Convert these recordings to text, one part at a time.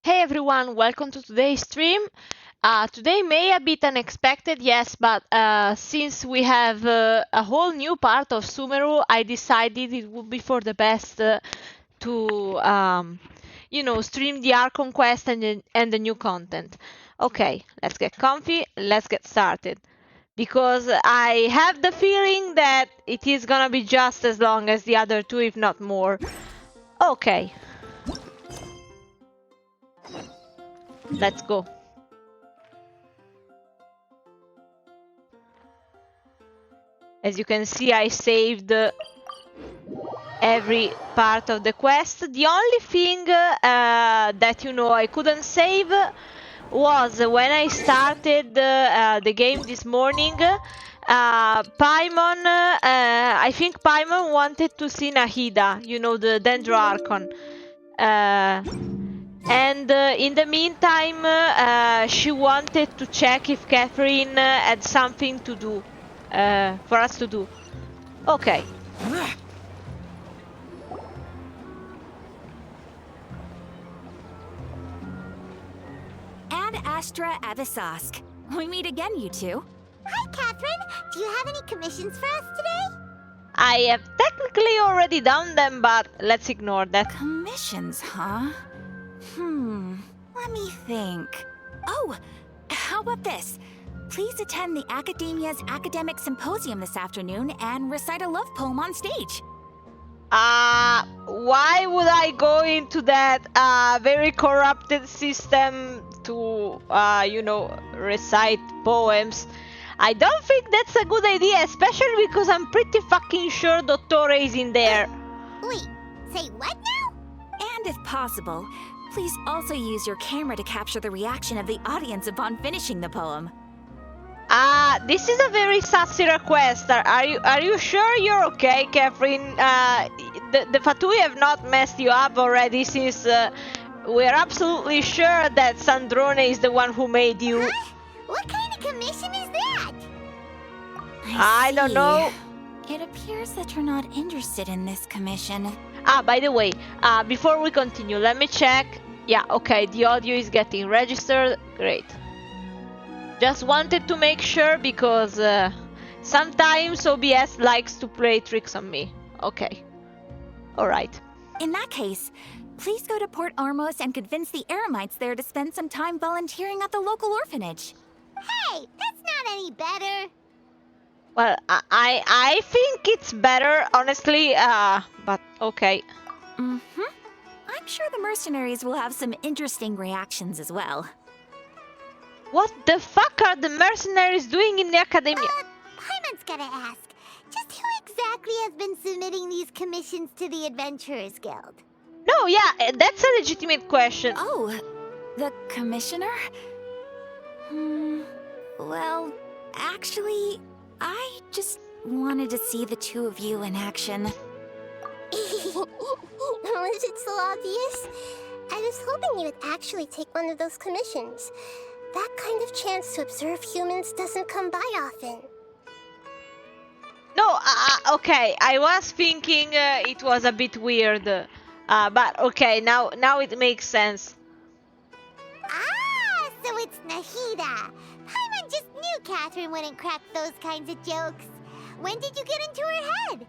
Hey everyone, welcome to today's stream. Today may a bit unexpected, yes, but since we have a whole new part of Sumeru, I decided it would be for the best to stream the Archon quest and the new content. Okay, let's get comfy, let's get started. Because I have the feeling that it is gonna be just as long as the other two, if not more. Okay, let's go. As you can see, I saved every part of the quest. The only thing that I couldn't save was when I started the game this morning. Paimon, I think Paimon wanted to see Nahida, the Dendro Archon. And in the meantime, she wanted to check if Catherine had something to do, for us to do. Okay. Ad Astra Avisask. We meet again, you two. Hi, Catherine. Do you have any commissions for us today? I have technically already done them, but let's ignore that. Commissions, huh? Let me think. Oh, how about this? Please attend the Academia's Academic Symposium this afternoon and recite a love poem on stage. Why would I go into that very corrupted system to, recite poems? I don't think that's a good idea, especially because I'm pretty fucking sure Dottore is in there. Wait, say what now? And if possible, please also use your camera to capture the reaction of the audience upon finishing the poem. This is a very sassy request. Are you sure you're okay, Catherine? The Fatui have not messed you up already, since we're absolutely sure that Sandrone is the one who made you. Huh? What kind of commission is that? I don't know. It appears that you're not interested in this commission. By the way, before we continue, let me check. Yeah, okay, the audio is getting registered. Great. Just wanted to make sure because sometimes OBS likes to play tricks on me. Okay. Alright. In that case, please go to Port Armos and convince the Eremites there to spend some time volunteering at the local orphanage. Hey, that's not any better. Well, I think it's better, honestly, but okay. I'm sure the mercenaries will have some interesting reactions as well. What the fuck are the mercenaries doing in the academia? Paimon's gotta ask. Just who exactly has been submitting these commissions to the Adventurers Guild? No, yeah, that's a legitimate question. Oh, the commissioner? Well, actually, I just wanted to see the two of you in action. Was it so obvious? I was hoping you would actually take one of those commissions. That kind of chance to observe humans doesn't come by often. No, okay, I was thinking it was a bit weird. But okay, now it makes sense. Ah, so it's Nahida. Paimon just knew Catherine wouldn't crack those kinds of jokes. When did you get into her head?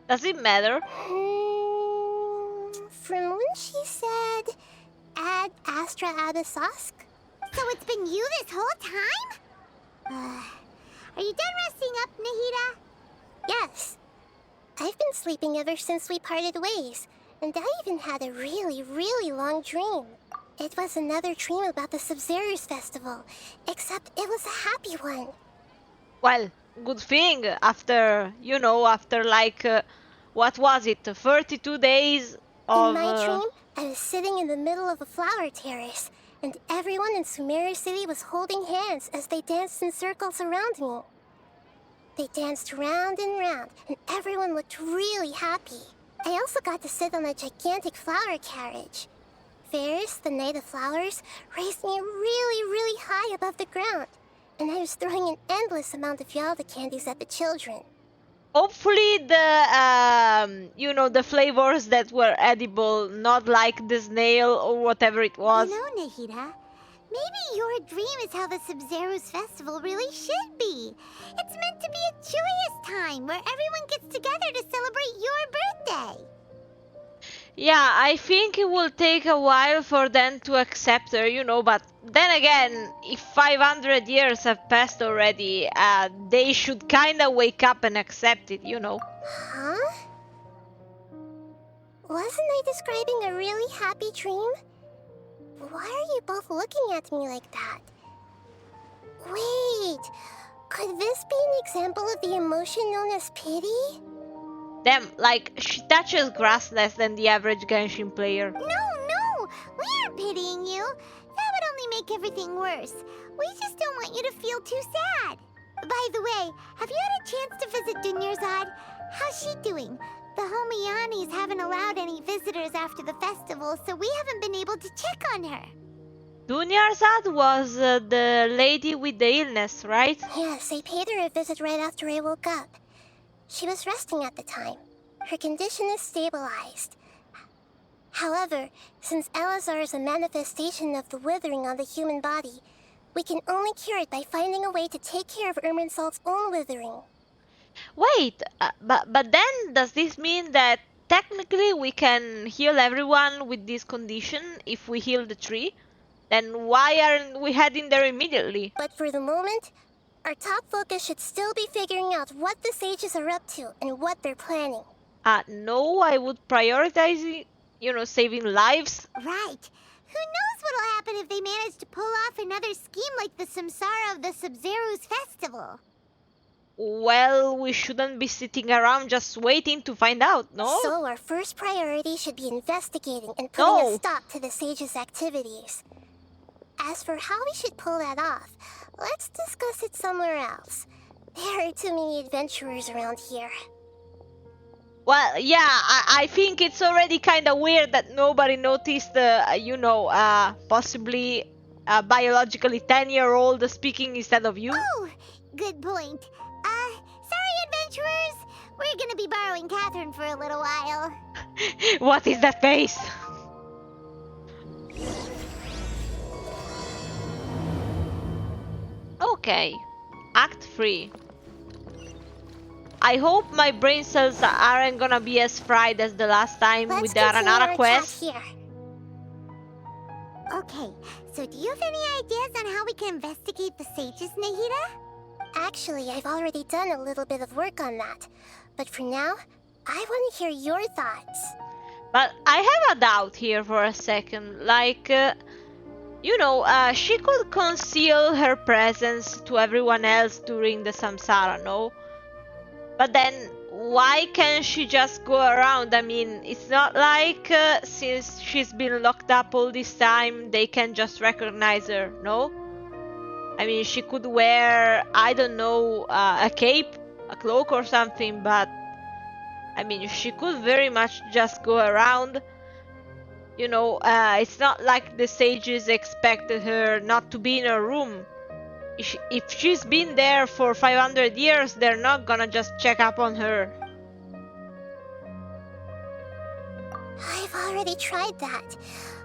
Does it matter? From when she said, Ad Astra Abisask? So it's been you this whole time? Are you done resting up, Nahida? Yes. I've been sleeping ever since we parted ways, and I even had a really, really long dream. It was another dream about the Sub-Zerus Festival, except it was a happy one. Well, good thing after like, what was it, 32 days of... In my dream, I was sitting in the middle of a flower terrace, and everyone in Sumeru City was holding hands as they danced in circles around me. They danced round and round, and everyone looked really happy. I also got to sit on a gigantic flower carriage. Ferris, the Knight of Flowers, raised me really, really high above the ground, and I was throwing an endless amount of Yalda candies at the children. Hopefully the flavors that were edible, not like the snail or whatever it was. You know, Nahida, maybe your dream is how the Sumeru's festival really should be. It's meant to be a joyous time where everyone gets together to celebrate your birthday. Yeah, I think it will take a while for them to accept her, but then again, if 500 years have passed already, they should kinda wake up and accept it. Huh? Wasn't I describing a really happy dream? Why are you both looking at me like that? Wait, could this be an example of the emotion known as pity? Damn, like, she touches grass less than the average Genshin player. No, we aren't pitying you. That would only make everything worse. We just don't want you to feel too sad. By the way, have you had a chance to visit Dunyarzad? How's she doing? The Homianis haven't allowed any visitors after the festival, so we haven't been able to check on her. Dunyarzad was the lady with the illness, right? Yes, I paid her a visit right after I woke up. She was resting at the time. Her condition is stabilized. However, since Elazar is a manifestation of the withering on the human body, we can only cure it by finding a way to take care of Irminsul's own withering. Wait, but then does this mean that technically we can heal everyone with this condition if we heal the tree? Then why aren't we heading there immediately? But for the moment, our top focus should still be figuring out what the sages are up to and what they're planning. No, I would prioritize, saving lives. Right. Who knows what'll happen if they manage to pull off another scheme like the Samsara of the Sumeru's festival? Well, we shouldn't be sitting around just waiting to find out, no? So our first priority should be investigating and putting a stop to the sages' activities. As for how we should pull that off, let's discuss it somewhere else. There are too many adventurers around here. Well, yeah, I think it's already kind of weird that nobody noticed, possibly a biologically 10-year-old speaking instead of you. Oh, good point. Sorry, adventurers. We're gonna be borrowing Catherine for a little while. What is that face? Okay, Act 3. I hope my brain cells aren't gonna be as fried as the last time with the Aranara quest. Here. Okay, so do you have any ideas on how we can investigate the sages, Nahida? Actually, I've already done a little bit of work on that. But for now, I want to hear your thoughts. But I have a doubt here for a second. Like, she could conceal her presence to everyone else during the Samsara, no? But then, why can't she just go around? I mean, it's not like since she's been locked up all this time, they can just recognize her, no? I mean, she could wear, I don't know, a cape, a cloak or something, but I mean, she could very much just go around. It's not like the sages expected her not to be in her room. If she's been there for 500 years, they're not gonna just check up on her. I've already tried that,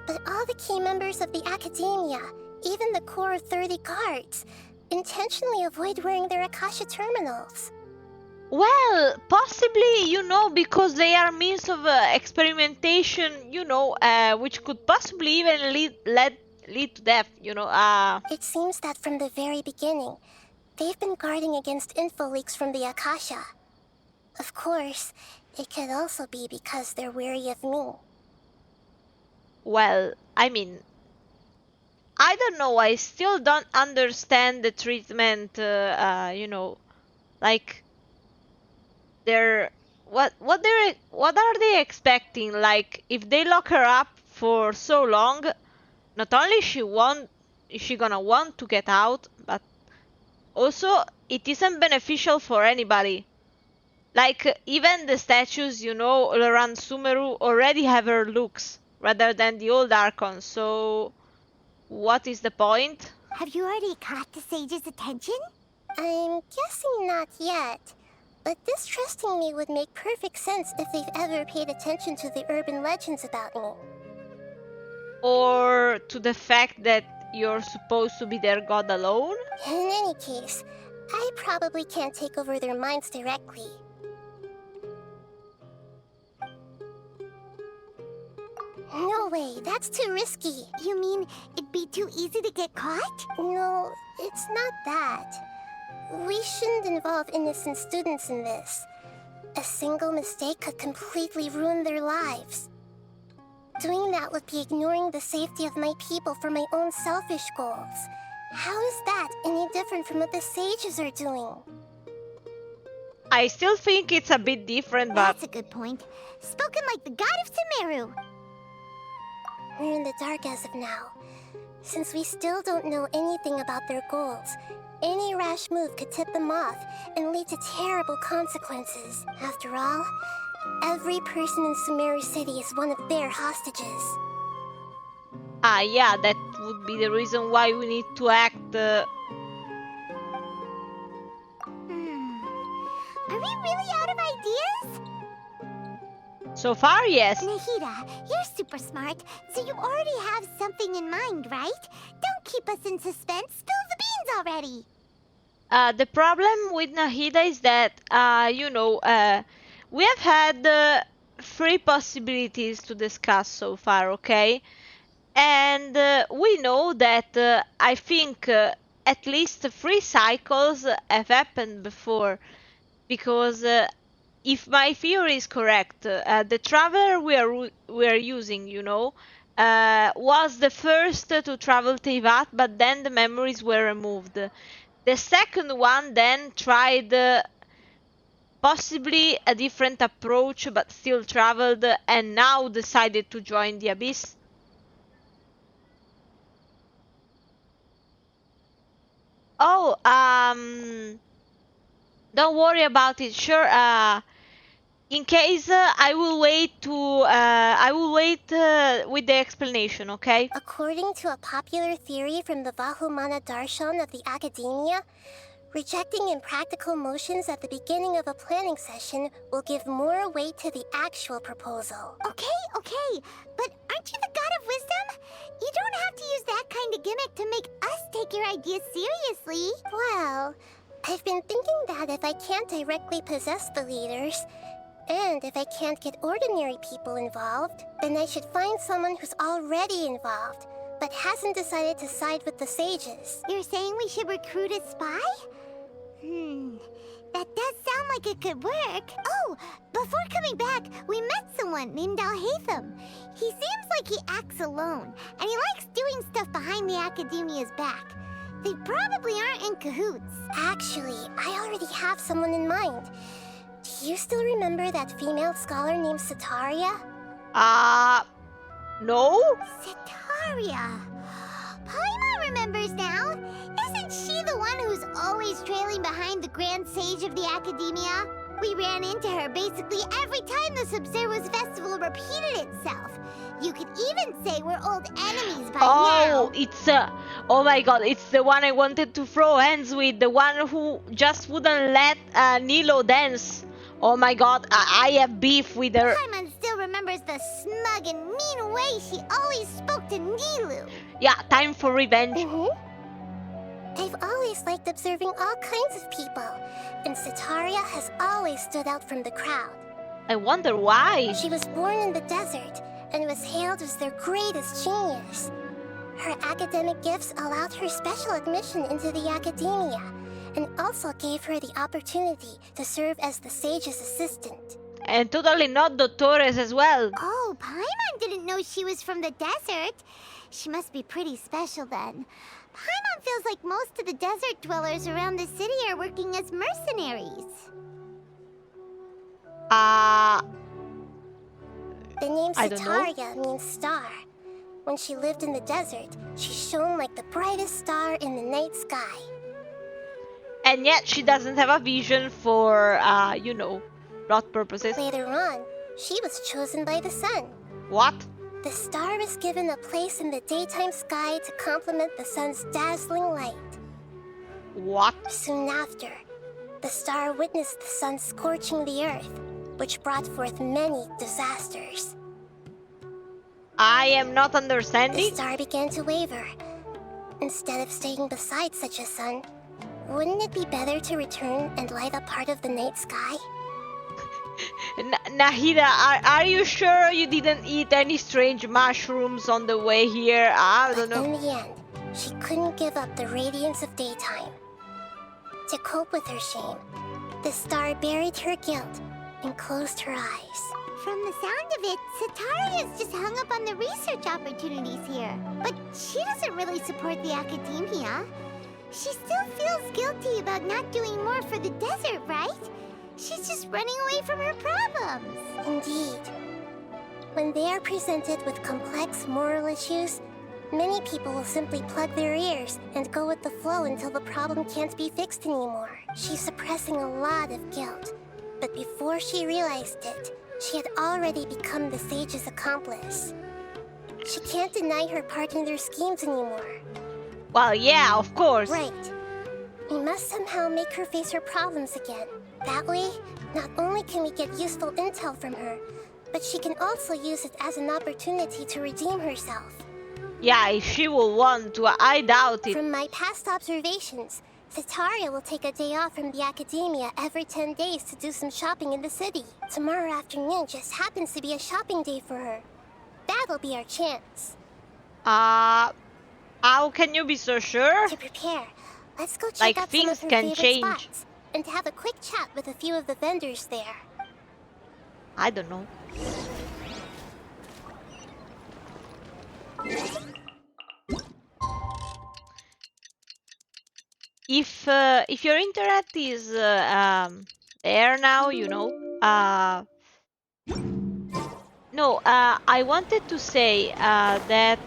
but all the key members of the Academia, even the core of 30 guards, intentionally avoid wearing their Akasha terminals. Well, possibly, because they are means of experimentation, which could possibly even lead to death, It seems that from the very beginning, they've been guarding against info leaks from the Akasha. Of course, it could also be because they're wary of me. Well, I mean, I don't know, I still don't understand the treatment, like, what are they expecting? Like, if they lock her up for so long, not only is she gonna want to get out, but also it isn't beneficial for anybody. Like, even the statues, around Sumeru already have her looks rather than the old Archon, so what is the point? Have you already caught the sage's attention? I'm guessing not yet. but distrusting me would make perfect sense if they've ever paid attention to the urban legends about me. Or to the fact that you're supposed to be their god alone? In any case, I probably can't take over their minds directly. No way, that's too risky. You mean it'd be too easy to get caught? No, it's not that. We shouldn't involve innocent students in this. A single mistake could completely ruin their lives. Doing that would be ignoring the safety of my people for my own selfish goals. How is that any different from what the sages are doing? I still think it's a bit different, but... That's a good point. Spoken like the god of Sumeru. We're in the dark as of now. Since we still don't know anything about their goals, any rash move could tip them off and lead to terrible consequences. After all, every person in Sumeru City is one of their hostages. Ah, yeah, that would be the reason why we need to act... Are we really out of ideas? So far, yes. Nahida, you're super smart, so you already have something in mind, right? Don't keep us in suspense. Spill the beans already. The problem with Nahida is that, we have had 3 possibilities to discuss so far, okay? And we know that I think at least 3 cycles have happened before, because if my theory is correct, the traveler we are using, was the first to travel Teyvat, but then the memories were removed. The second one then tried possibly a different approach, but still traveled, and now decided to join the Abyss. Oh, don't worry about it. Sure. In case, I will wait with the explanation, okay? According to a popular theory from the Vahumana Darshan of the Academia, rejecting impractical motions at the beginning of a planning session will give more weight to the actual proposal. Okay, but aren't you the god of wisdom? You don't have to use that kind of gimmick to make us take your ideas seriously. Well, I've been thinking that if I can't directly possess the leaders, and if I can't get ordinary people involved, then I should find someone who's already involved, but hasn't decided to side with the sages. You're saying we should recruit a spy? That does sound like it could work. Oh, before coming back, we met someone named Alhaitham. He seems like he acts alone, and he likes doing stuff behind the Academia's back. They probably aren't in cahoots. Actually, I already have someone in mind. Do you still remember that female scholar named Setaria? No? Setaria. Paimon remembers now. Isn't she the one who's always trailing behind the Grand Sage of the Academia? We ran into her basically every time the Sub-Zero's festival repeated itself. You could even say we're old enemies by now. It's oh my god, it's the one I wanted to throw hands with, the one who just wouldn't let Nilo dance. Oh my god, I have beef with her. Paimon still remembers the smug and mean way she always spoke to Nilu. Yeah, time for revenge. I've always liked observing all kinds of people, and Setaria has always stood out from the crowd. I wonder why. She was born in the desert, and was hailed as their greatest genius. Her academic gifts allowed her special admission into the Academia, and also gave her the opportunity to serve as the sage's assistant. And totally not Doctores as well. Oh, Paimon didn't know she was from the desert. She must be pretty special then. Paimon feels like most of the desert dwellers around the city are working as mercenaries. The name Setaria means star. When she lived in the desert, she shone like the brightest star in the night sky. And yet she doesn't have a vision for, plot purposes. Later on, she was chosen by the sun. What? The star was given a place in the daytime sky to complement the sun's dazzling light. What? Soon after, The star witnessed the sun scorching the earth, which brought forth many disasters. I am not The understanding. star began to waver. Instead of staying beside such a sun, wouldn't it be better to return and light up part of the night sky? Nahida, are you sure you didn't eat any strange mushrooms on the way here? I don't But know. in the end, she couldn't give up the radiance of daytime. To cope with her shame, the star buried her guilt and closed her eyes. From the sound of it, Sataria's just hung up on the research opportunities here. But she doesn't really support the academia. She still feels guilty about not doing more for the desert, right? She's just running away from her problems. Indeed. When they are presented with complex moral issues, many people will simply plug their ears and go with the flow until the problem can't be fixed anymore. She's suppressing a lot of guilt, but before she realized it, she had already become the sage's accomplice. She can't deny her part in their schemes anymore. Well, yeah, of course. Right. We must somehow make her face her problems again. That way, not only can we get useful intel from her, but she can also use it as an opportunity to redeem herself. Yeah, if she will want to, I doubt it. From my past observations, Sataria will take a day off from the academia every 10 days to do some shopping in the city. Tomorrow afternoon just happens to be a shopping day for her. That'll be our chance. How can you be so sure? To prepare, let's go check Like, out some of things her can favorite change. spots and have a quick chat with a few of the vendors there. I don't know. If your internet is there now, you know. No, I wanted to say that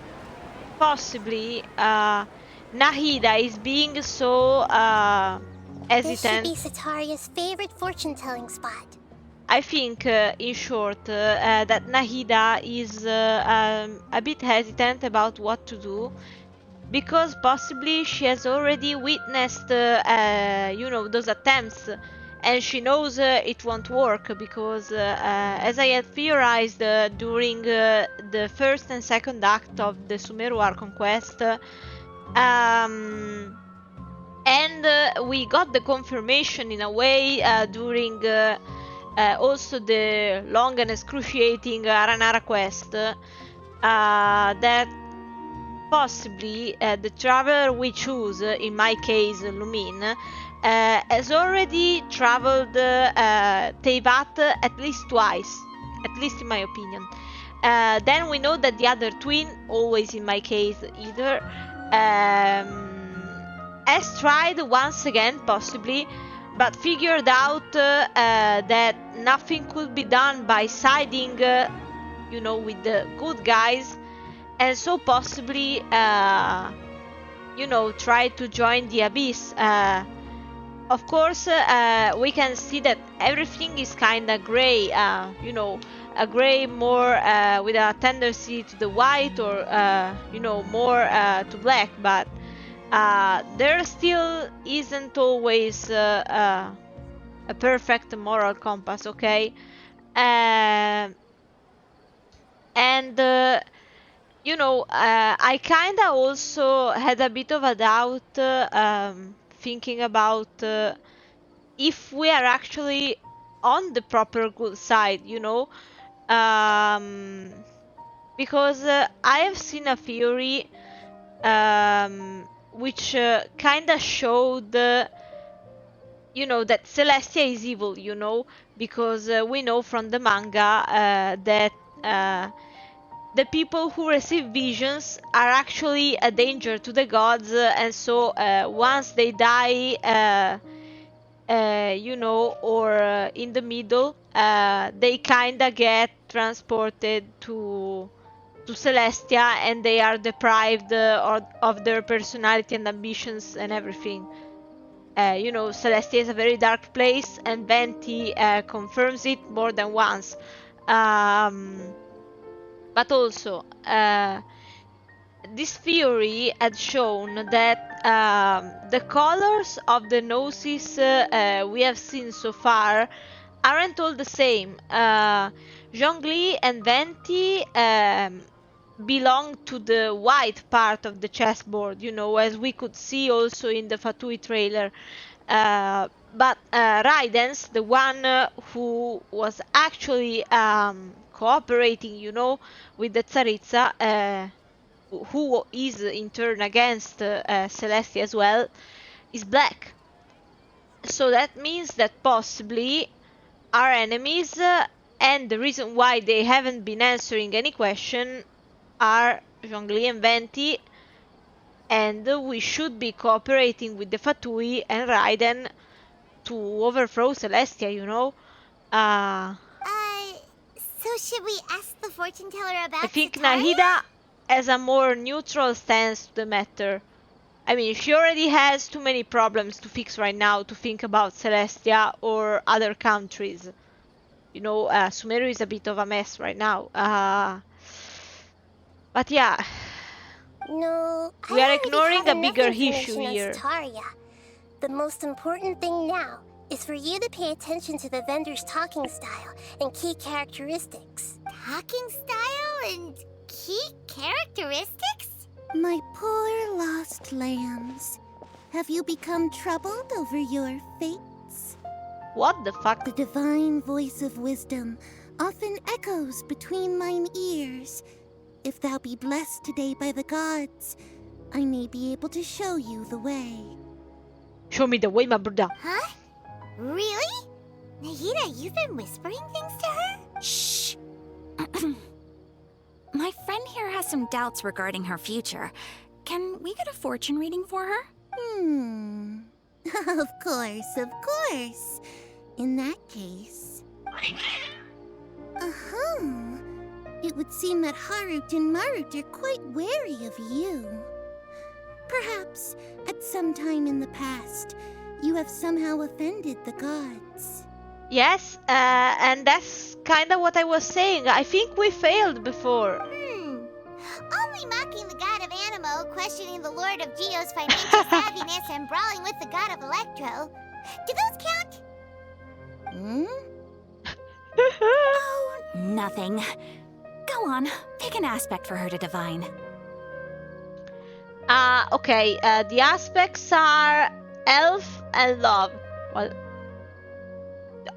possibly Nahida is being so This should hesitant. be Sataria's favorite fortune-telling spot. I think, in short, that Nahida is a bit hesitant about what to do because possibly she has already witnessed, you know, those attempts, and she knows it won't work because, as I had theorized during the first and second act of the Sumeru Archon quest, and we got the confirmation in a way during also the long and excruciating Aranara quest that possibly the traveler we choose, in my case Lumine, has already traveled Teyvat at least twice, at least in my opinion. Then we know that the other twin, always in my case either, has tried once again possibly, but figured out that nothing could be done by siding, you know, with the good guys, and so possibly, you know, try to join the Abyss. Of course, we can see that everything is kinda grey, you know, a grey more with a tendency to the white, or you know, more to black, but there still isn't always a perfect moral compass, okay? And you know, I kinda also had a bit of a doubt thinking about if we are actually on the proper good side, you know, because I have seen a theory which kinda showed, you know, that Celestia is evil, you know, because we know from the manga that the people who receive visions are actually a danger to the gods, and so once they die, you know, or in the middle, they kinda get transported to Celestia, and they are deprived of their personality and ambitions and everything. You know, Celestia is a very dark place, and Venti confirms it more than once. But also, this theory had shown that the colors of the noses we have seen so far aren't all the same. Zhongli and Venti belong to the white part of the chessboard, you know, as we could see also in the Fatui trailer. But Raiden's, the one who was actually cooperating, you know, with the Tsaritsa, who is in turn against Celestia as well, is black. So that means that possibly our enemies, and the reason why they haven't been answering any question, are Zhongli and Venti, and we should be cooperating with the Fatui and Raiden to overthrow Celestia, you know? So should we ask the fortune teller about I think Sataria? Nahida has a more neutral stance to the matter. I mean, she already has too many problems to fix right now to think about Celestia or other countries. You know, Sumeru is a bit of a mess right now. But yeah, No, we I are already ignoring have a enough bigger information issue on here. Sataria. The most important thing now is for you to pay attention to the vendor's talking style and key characteristics. Talking style and key characteristics? My poor lost lambs. Have you become troubled over your fates? What the fuck? The divine voice of wisdom often echoes between mine ears. If thou be blessed today by the gods, I may be able to show you the way. Show me the way, my brother. Huh? Really? Nahida, you've been whispering things to her? Shh! My friend here has some doubts regarding her future. Can we get a fortune reading for her? Of course, of course. In that case... It would seem that Harut and Marut are quite wary of you. Perhaps, at some time in the past, you have somehow offended the gods. Yes, and that's kind of what I was saying. I think we failed before. Only mocking the god of Animo, questioning the lord of Geo's financial savviness, and brawling with the god of Electro. Do those count? Oh, nothing. Go on, pick an aspect for her to divine. Okay, the aspects are elf and love. Well,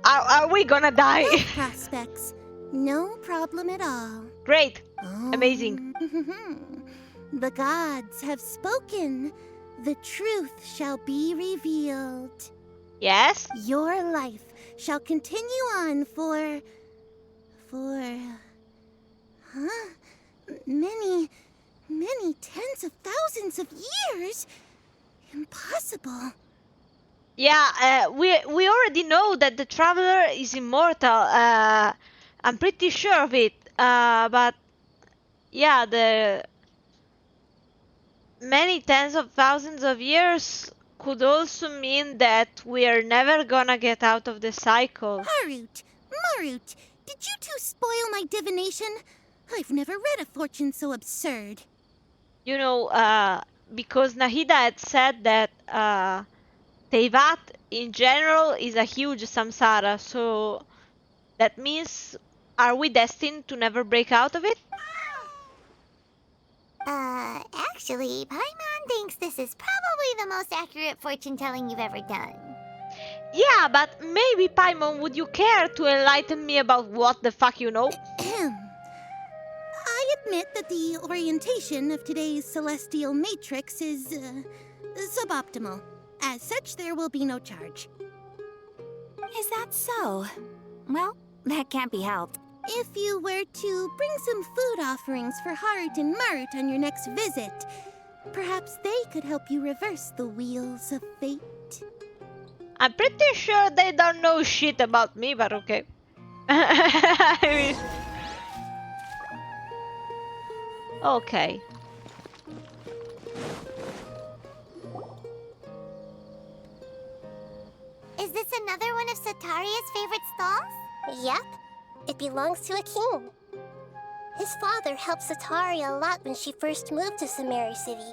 are we gonna die? Both prospects. No problem at all. Great. Amazing. The gods have spoken. The truth shall be revealed. Yes? Your life shall continue on for... many tens of thousands of years? Impossible. Yeah, we already know that the Traveler is immortal. I'm pretty sure of it. But yeah, the many tens of thousands of years could also mean that we are never gonna get out of the cycle. Harut, Marut, did you two spoil my divination? I've never read a fortune so absurd. You know, because Nahida had said that Teyvat in general is a huge samsara, so that means, are we destined to never break out of it? Actually, Paimon thinks this is probably the most accurate fortune telling you've ever done. Yeah, but maybe, Paimon, would you care to enlighten me about what the fuck you know? I admit that the orientation of today's celestial matrix is suboptimal. As such, there will be no charge. Is that so? Well, that can't be helped. If you were to bring some food offerings for Harut and Marut on your next visit, perhaps they could help you reverse the wheels of fate. I'm pretty sure they don't know shit about me, but okay. I mean... Okay. Is this another one of Sataria's favorite stalls? Yep. It belongs to a king. His father helped Satari a lot when she first moved to Sumeru City,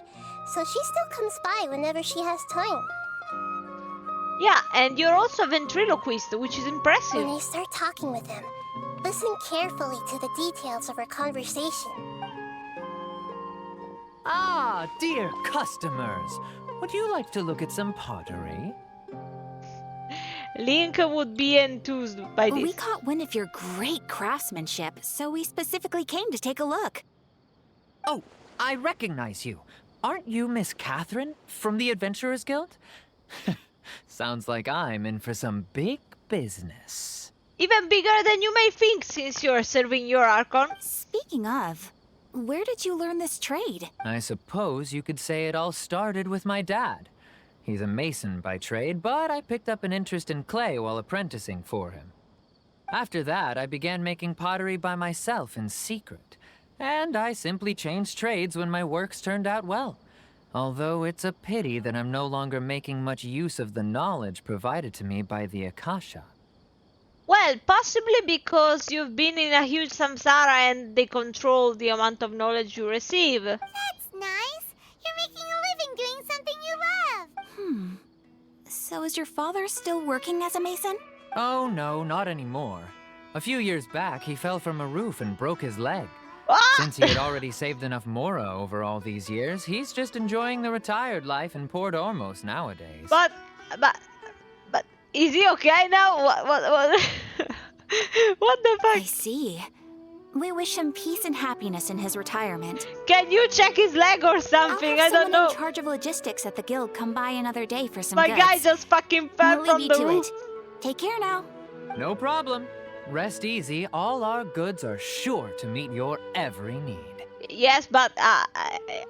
so she still comes by whenever she has time. Yeah, and you're also a ventriloquist, which is impressive. When I start talking with him, listen carefully to the details of our conversation. Ah, dear customers, would you like to look at some pottery? Link would be enthused by this. We caught wind of your great craftsmanship, so we specifically came to take a look. Oh, I recognize you. Aren't you Miss Catherine from the Adventurers Guild? Sounds like I'm in for some big business. Even bigger than you may think, since you're serving your Archon. Speaking of, where did you learn this trade? I suppose you could say it all started with my dad. He's a mason by trade, but I picked up an interest in clay while apprenticing for him. After that, I began making pottery by myself in secret, and I simply changed trades when my works turned out well. Although it's a pity that I'm no longer making much use of the knowledge provided to me by the Akasha. Well, possibly because you've been in a huge samsara and they control the amount of knowledge you receive. That's nice. You're making a living doing something you love. So is your father still working as a mason? Oh no, not anymore. A few years back, he fell from a roof and broke his leg. Ah! Since he had already saved enough Mora over all these years, he's just enjoying the retired life in Port Ormos nowadays. But is he okay now? What what the I fuck? see. We wish him peace and happiness in his retirement. Can you check his leg or something? I'll I have don't someone know. in charge of logistics at the guild come by another day for some My goods. guy just fucking fell We'll from leave the you to roof. it. Take care now. No problem. Rest easy, all our goods are sure to meet your every need. Yes, but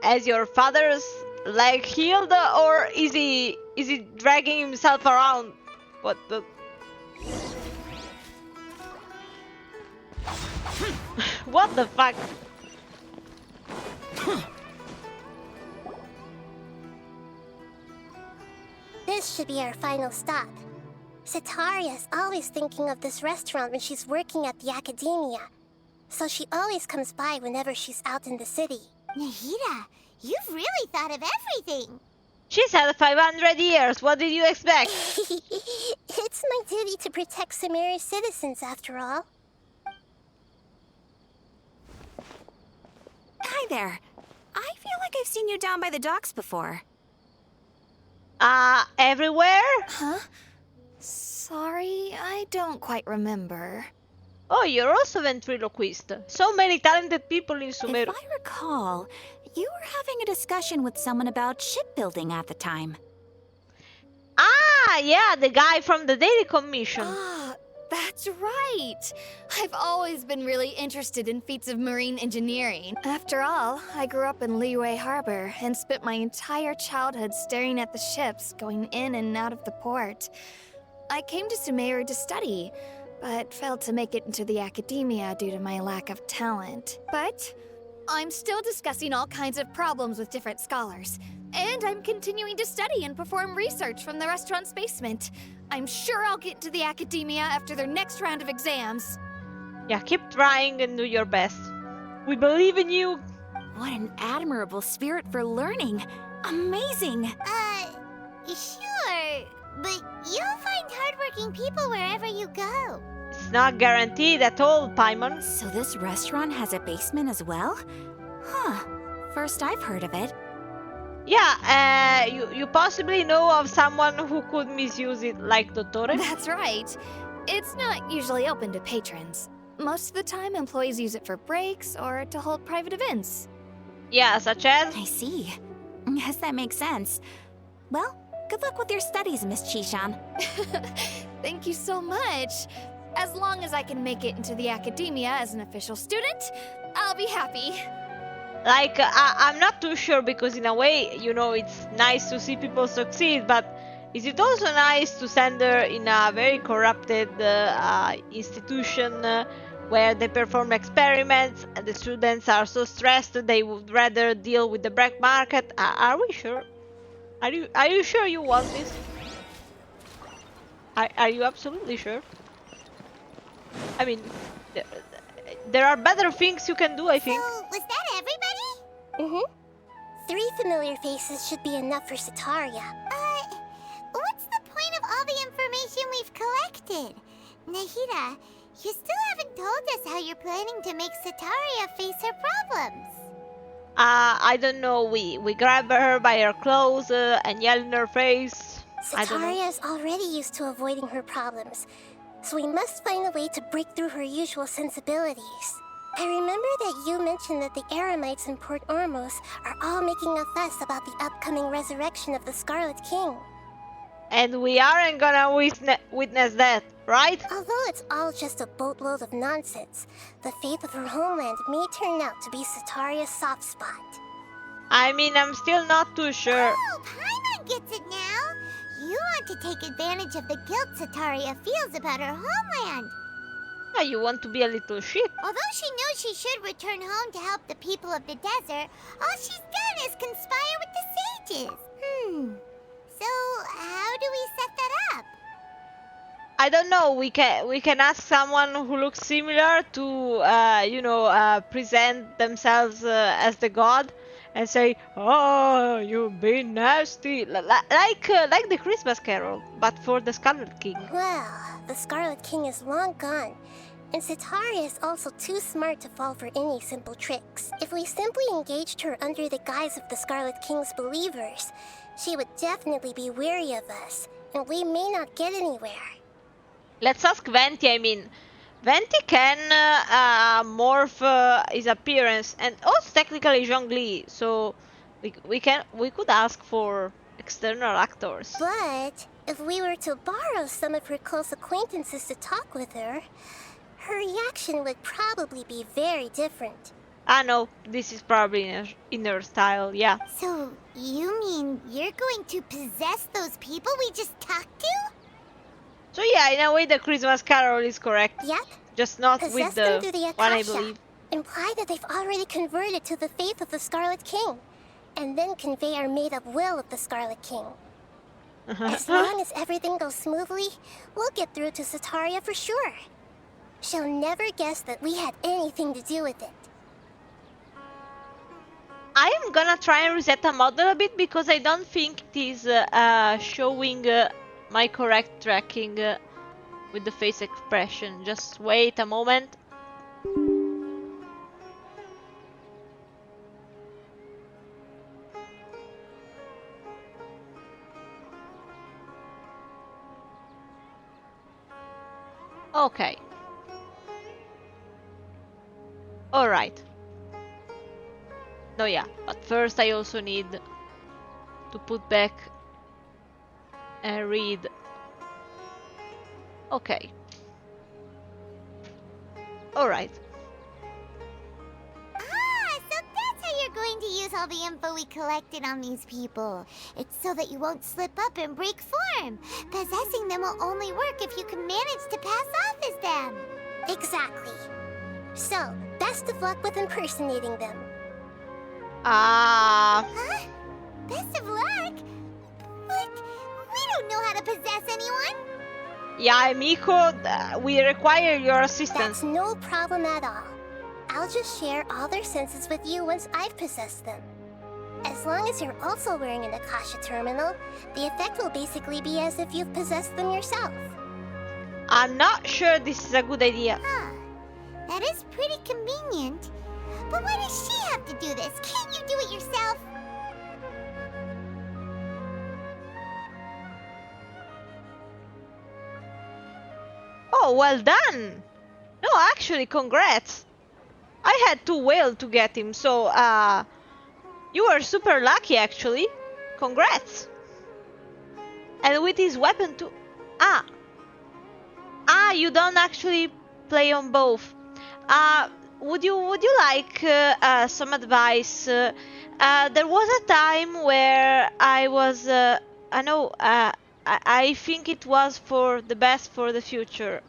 has your father's leg healed, or is he dragging himself around? What the? What the fuck? This should be our final stop. Sataria's always thinking of this restaurant when she's working at the academia, so she always comes by whenever she's out in the city. Nahida, you've really thought of everything. She's had 500 years. What did you expect? It's my duty to protect Sumeru's citizens, after all. Hi there. I feel like I've seen you down by the docks before. Everywhere? Huh? Sorry, I don't quite remember. Oh, you're also ventriloquist. So many talented people in If Sumeru. I recall, you were having a discussion with someone about shipbuilding at the time. Ah, yeah, the guy from the Daily Commission. Ah, that's right. I've always been really interested in feats of marine engineering. After all, I grew up in Liyue Harbor and spent my entire childhood staring at the ships going in and out of the port. I came to Sumeru to study, but failed to make it into the academia due to my lack of talent. But I'm still discussing all kinds of problems with different scholars, and I'm continuing to study and perform research from the restaurant's basement. I'm sure I'll get into the academia after their next round of exams. Yeah, keep trying and do your best. We believe in you. What an admirable spirit for learning. Amazing. Sure, but you'll find hardworking people wherever you go. It's not guaranteed at all, Paimon. So this restaurant has a basement as well? Huh. First I've heard of it. Yeah, you possibly know of someone who could misuse it, like Dottore? That's right. It's not usually open to patrons. Most of the time, employees use it for breaks or to hold private events. Yeah, such as? I see. Yes, that makes sense. Well, good luck with your studies, Miss Chishan. Thank you so much. As long as I can make it into the academia as an official student, I'll be happy. Like, I'm not too sure, because in a way, you know, it's nice to see people succeed, but is it also nice to send her in a very corrupted institution where they perform experiments and the students are so stressed that they would rather deal with the black market? Are we sure? Are you sure you want this? Are you absolutely sure? I mean, there are better things you can do, I think. So, was that everybody? Mm-hmm. 3 familiar faces should be enough for Sataria. What's the point of all the information we've collected? Nahida, you still haven't told us how you're planning to make Sataria face her problems. I don't know, we grab her by her clothes and yell in her face. I don't know. Sataria is already used to avoiding her problems, so we must find a way to break through her usual sensibilities. I remember that you mentioned that the Eremites in Port Ormos are all making a fuss about the upcoming resurrection of the Scarlet King. And we aren't gonna witness that, right? Although it's all just a boatload of nonsense, the fate of her homeland may turn out to be Sataria's soft spot. I mean, I'm still not too sure. Oh, Paimon gets it now. You want to take advantage of the guilt Sataria feels about her homeland. Ah, you want to be a little shit. Although she knows she should return home to help the people of the desert, all she's done is conspire with the sages. So, how do we set that up? I don't know. We can ask someone who looks similar to present themselves as the god and say, "Oh, you've been nasty," like the Christmas Carol, but for the Scarlet King. Well, the Scarlet King is long gone, and Sataria is also too smart to fall for any simple tricks. If we simply engaged her under the guise of the Scarlet King's believers, she would definitely be wary of us, and we may not get anywhere. Let's ask Venti. I mean, Venti can morph his appearance, and also technically Zhongli. So we could ask for external actors. But if we were to borrow some of her close acquaintances to talk with her, her reaction would probably be very different. I know, this is probably in her style, yeah. So, you mean you're going to possess those people we just talked to? So yeah, in a way the Christmas Carol is correct. Yep. Just not Possess with them the through the one I Akasha. believe. Imply that they've already converted to the faith of the Scarlet King, and then convey our made-up will of the Scarlet King. As long as everything goes smoothly, we'll get through to Sataria for sure. She'll never guess that we had anything to do with it. I am gonna try and reset the model a bit because I don't think it is showing my correct tracking with the face expression. Just wait a moment. Okay. Alright. No, yeah, but first I also need to put back and read. Okay. Alright. So that's how you're going to use all the info we collected on these people. It's so that you won't slip up and break form. Possessing them will only work if you can manage to pass off as them. Exactly. So, best of luck with impersonating them. Huh? Best of luck? But we don't know how to possess anyone. Yeah, Miko, we require your That's assistance. no problem at all. I'll just share all their senses with you once I've possessed them. As long as you're also wearing an Akasha terminal, the effect will basically be as if you've possessed them yourself. I'm not sure this is a good idea. That is pretty convenient. But why does she have to do this? Can't you do it yourself? Oh, well done! No, actually, congrats! I had to wail to get him, so, you were super lucky, actually. Congrats! And with his weapon too. You don't actually play on both. Would you like some advice? There was a time where I was, I think it was for the best for the future.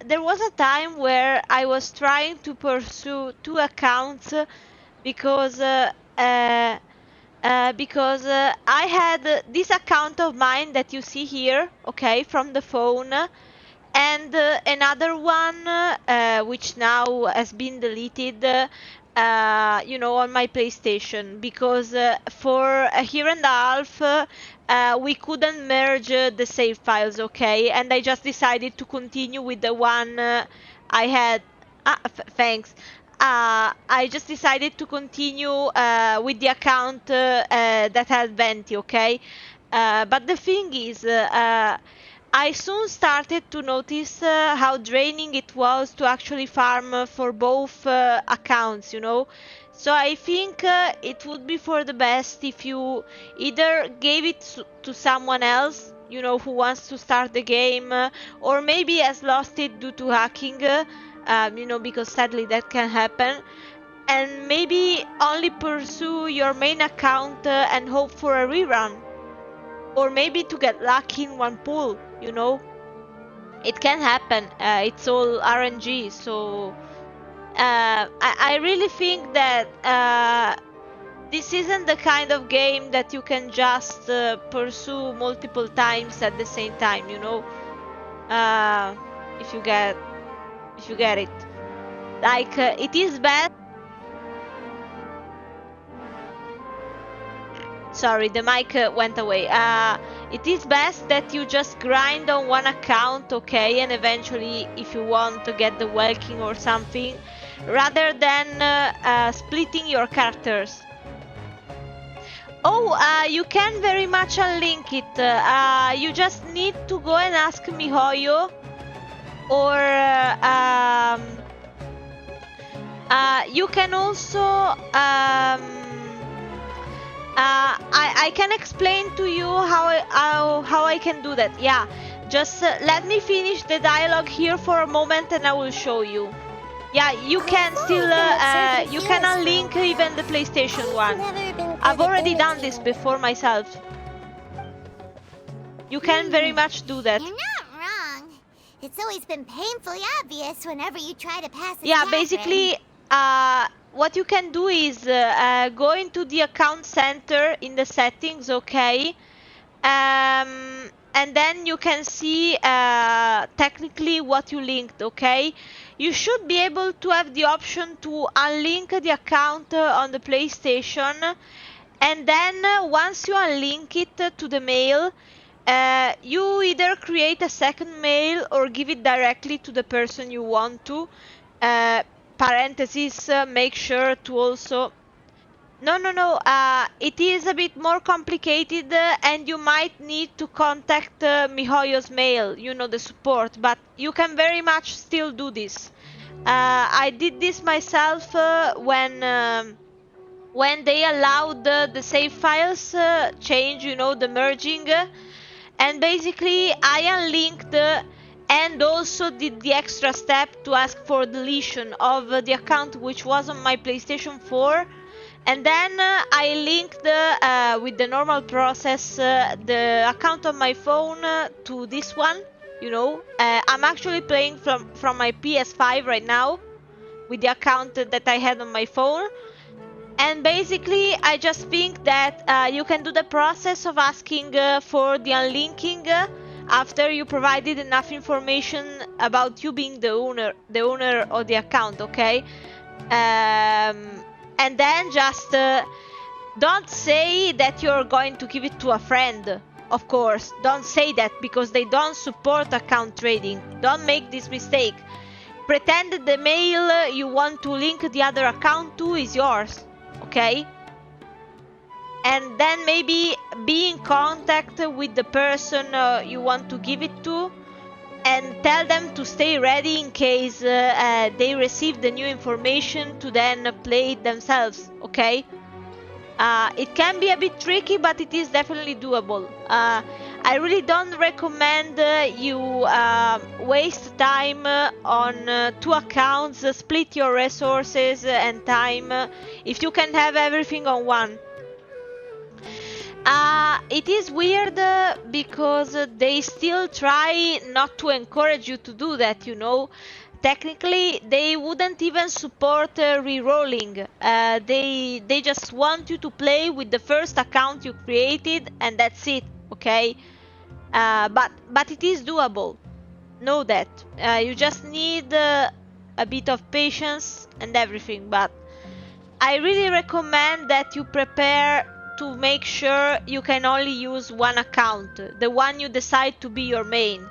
There was a time where I was trying to pursue 2 accounts because I had this account of mine that you see here, okay, from the phone, and another one which now has been deleted, you know, on my PlayStation, because for a year and a half we couldn't merge the save files, okay? And I just decided to continue with the one I had. Thanks. I just decided to continue with the account that had Venti, okay? But the thing is, I soon started to notice how draining it was to actually farm for both accounts, you know? So I think it would be for the best if you either gave it to someone else, you know, who wants to start the game, or maybe has lost it due to hacking, you know, because sadly that can happen. And maybe only pursue your main account and hope for a rerun. Or maybe to get lucky in one pull, you know? It can happen. It's all RNG, so I really think that this isn't the kind of game that you can just pursue multiple times at the same time, you know? If you get it. Like, it is bad. Sorry, the mic went away. It is best that you just grind on one account, okay, and eventually, if you want to get the Welking or something, rather than splitting your characters. Oh, you can very much unlink it. You just need to go and ask MiHoYo, or you can also I can explain to you how I can do that. Yeah, just let me finish the dialogue here for a moment and I will show you. Yeah, you can still you can unlink even the PlayStation one. I've already done this before myself. You can very much do that. You're not wrong. It's always been painfully obvious whenever you try to pass it. Yeah, basically, what you can do is go into the account center in the settings, okay? And then you can see technically what you linked, okay? You should be able to have the option to unlink the account on the PlayStation, and then once you unlink it to the mail, you either create a second mail or give it directly to the person you want to. Parentheses, make sure to also... No, it is a bit more complicated and you might need to contact MiHoYo's mail, you know, the support, but you can very much still do this. I did this myself when they allowed the save files change, you know, the merging, and basically I unlinked and also did the extra step to ask for deletion of the account which was on my PlayStation 4. And then I linked with the normal process the account on my phone to this one, you know. I'm actually playing from my PS5 right now with the account that I had on my phone. And basically I just think that you can do the process of asking for the unlinking after you provided enough information about you being the owner of the account, okay? And then just don't say that you're going to give it to a friend, of course. Don't say that because they don't support account trading. Don't make this mistake. Pretend that the mail you want to link the other account to is yours, okay? And then maybe be in contact with the person you want to give it to, and tell them to stay ready in case they receive the new information to then play it themselves, okay? It can be a bit tricky, but it is definitely doable. I really don't recommend you waste time on two accounts, split your resources and time if you can have everything on one. It is weird because they still try not to encourage you to do that, you know. Technically, they wouldn't even support re-rolling. They just want you to play with the first account you created and that's it, okay? But it is doable. know that. You just need a bit of patience and everything, but I really recommend that you prepare to make sure you can only use one account, the one you decide to be your main.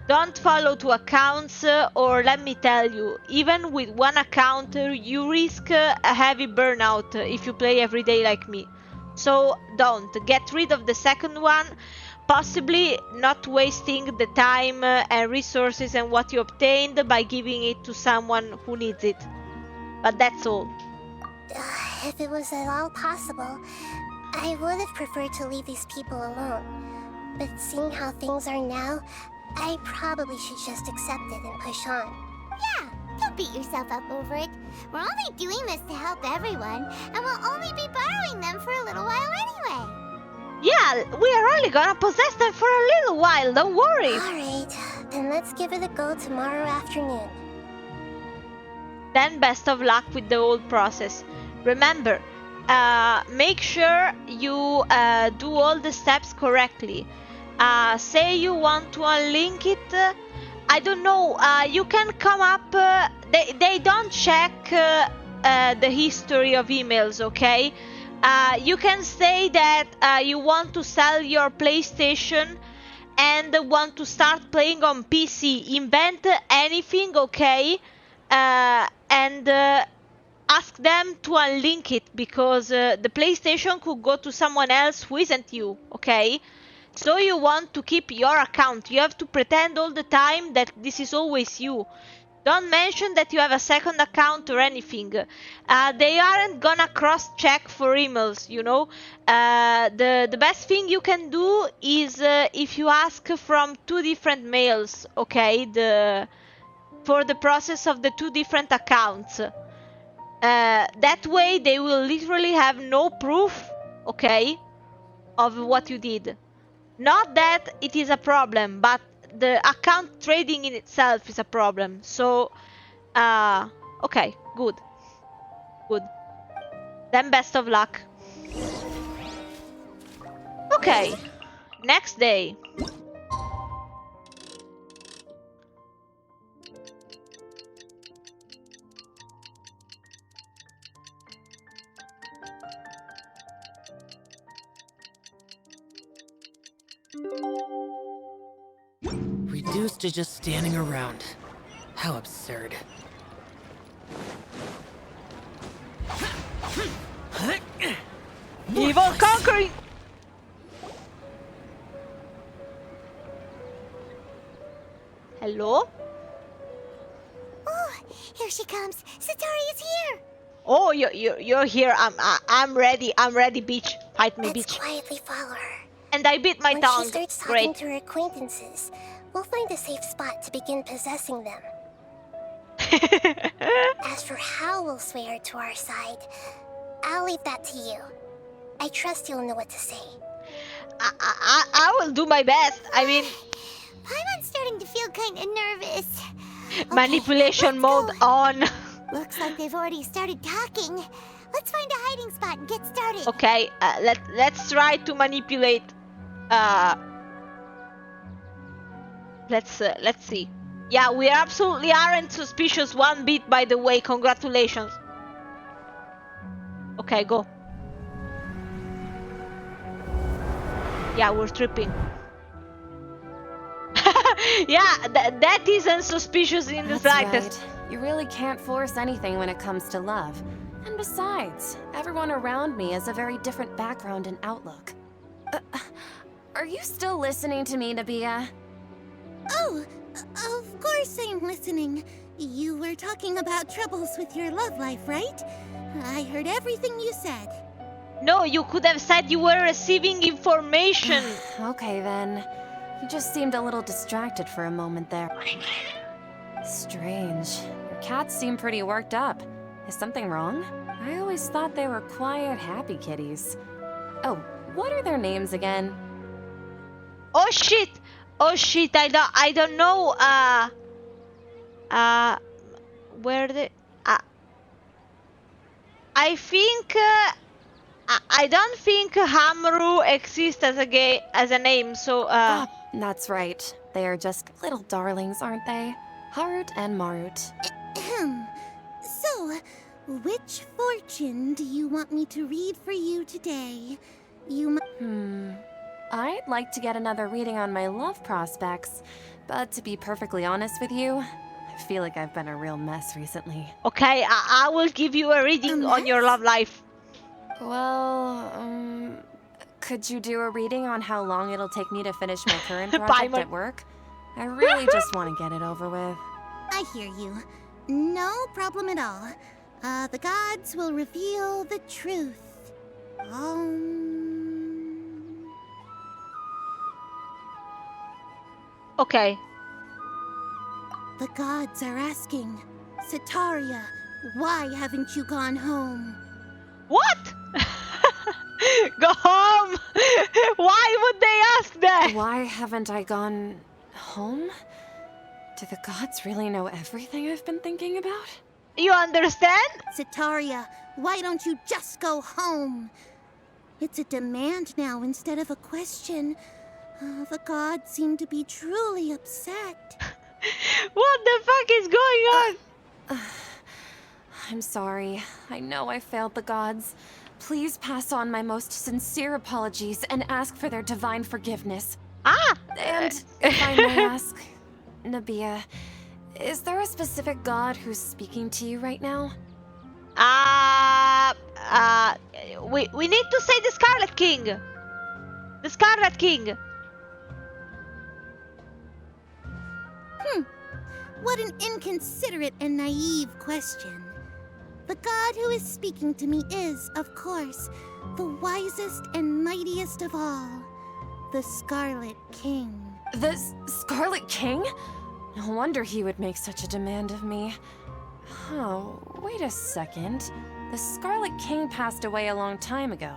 Don't follow two accounts, or let me tell you, even with one account, you risk a heavy burnout if you play every day like me. So don't. Get rid of the second one, possibly not wasting the time and resources and what you obtained by giving it to someone who needs it. But that's all. If it was at all possible, I would have preferred to leave these people alone. But seeing how things are now, I probably should just accept it and push on. Yeah, don't beat yourself up over it. We're only doing this to help everyone, and we'll only be borrowing them for a little while anyway. Yeah, we are only gonna possess them for a little while, don't worry. Alright, then let's give it a go tomorrow afternoon. Then best of luck with the whole process. Remember, make sure you do all the steps correctly. Say you want to unlink it, I don't know, you can come up, they don't check the history of emails, okay? You can say that you want to sell your PlayStation and want to start playing on PC. Invent anything, okay? And ask them to unlink it, because the PlayStation could go to someone else who isn't you, okay? So you want to keep your account. You have to pretend all the time that this is always you. Don't mention that you have a second account or anything. They aren't gonna cross-check for emails, you know. The best thing you can do is if you ask from two different mails, okay? For the process of the two different accounts. That way they will literally have no proof, okay, of what you did. Not that it is a problem, but the account trading in itself is a problem. So, okay, good. Good. Then best of luck. Okay, next day. Reduced to just standing around. How absurd. Evil conquering! Hello? Oh, here she comes. Satori is here. Oh, you're here. I'm ready. I'm ready, bitch. Fight me, Let's bitch. quietly follow her. And I bit my When tongue. she starts talking Great. to her acquaintances, we'll find a safe spot to begin possessing them. As for how we'll sway her to our side, I'll leave that to you. I trust you'll know what to say. I will do my best. I mean, Paimon's starting to feel kind of nervous. Okay, manipulation let's mode go. on. Looks like they've already started talking. Let's find a hiding spot and get started. Okay, let's try to manipulate. Let's see. Yeah, we absolutely aren't suspicious one bit, by the way. Congratulations. Okay, go. Yeah, we're tripping. Yeah, that isn't suspicious in the That's slightest. right. You really can't force anything when it comes to love. And besides, everyone around me has a very different background and outlook. Are you still listening to me, Nabia? Oh, of course I'm listening. You were talking about troubles with your love life, right? I heard everything you said. No, you could have said you were receiving information. Okay then. You just seemed a little distracted for a moment there. Strange. Your cats seem pretty worked up. Is something wrong? I always thought they were quiet, happy kitties. Oh, what are their names again? Oh shit! Oh shit! I don't know. Where the? I think. I don't think Hamru exists as a name. So. That's right. They are just little darlings, aren't they? Harut and Marut. Ahem. So, which fortune do you want me to read for you today? I'd like to get another reading on my love prospects, but to be perfectly honest with you, I feel like I've been a real mess recently. Okay, I will give you a reading on your love life. Well, could you do a reading on how long it'll take me to finish my current project Paimon. at work? I really just want to get it over with. I hear you. No problem at all. The gods will reveal the truth. Okay. The gods are asking, Setaria, why haven't you gone home? What? Go home! Why would they ask that? Why haven't I gone home? Do the gods really know everything I've been thinking about? You understand? Setaria, why don't you just go home? It's a demand now instead of a question. The gods seem to be truly upset. What the fuck is going on? I'm sorry. I know I failed the gods. Please pass on my most sincere apologies and ask for their divine forgiveness. And if I may ask, Nabia, is there a specific god who's speaking to you right now? We need to say the Scarlet King. The Scarlet King. What an inconsiderate and naive question. The god who is speaking to me is, of course, the wisest and mightiest of all, the Scarlet King. The Scarlet King? No wonder he would make such a demand of me. Oh, wait a second. The Scarlet King passed away a long time ago.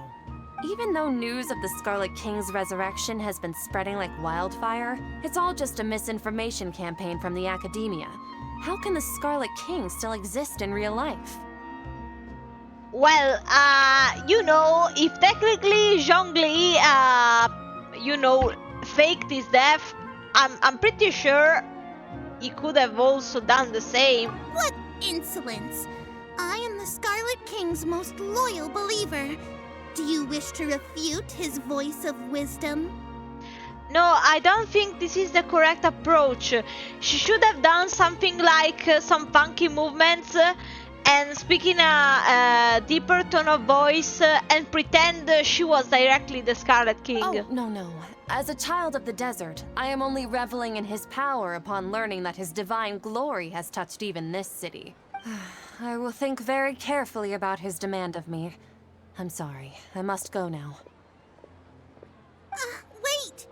Even though news of the Scarlet King's resurrection has been spreading like wildfire, it's all just a misinformation campaign from the academia. How can the Scarlet King still exist in real life? Well, if technically Zhongli, faked his death, I'm pretty sure he could have also done the same. What insolence! I am the Scarlet King's most loyal believer. Do you wish to refute his voice of wisdom? No, I don't think this is the correct approach. She should have done something like some funky movements and speak in a deeper tone of voice and pretend she was directly the Scarlet King. Oh, no. As a child of the desert, I am only reveling in his power upon learning that his divine glory has touched even this city. I will think very carefully about his demand of me. I'm sorry. I must go now. Wait!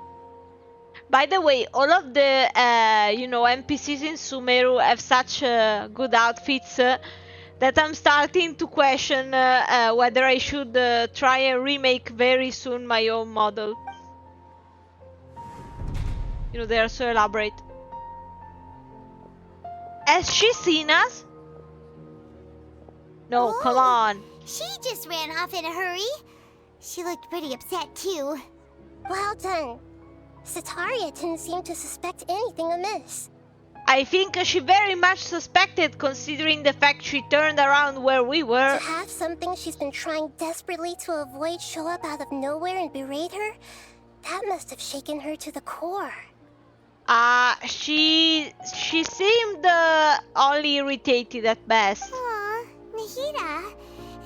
By the way, all of the, NPCs in Sumeru have such good outfits that I'm starting to question whether I should try and remake very soon my own model. They are so elaborate. Has she seen us? No, come on. She just ran off in a hurry. She looked pretty upset too. Well done. Setaria didn't seem to suspect anything amiss. I think she very much suspected, considering the fact she turned around where we were. To have something she's been trying desperately to avoid show up out of nowhere and berate her, that must have shaken her to the core. She seemed only irritated at best. Aw, Nahida,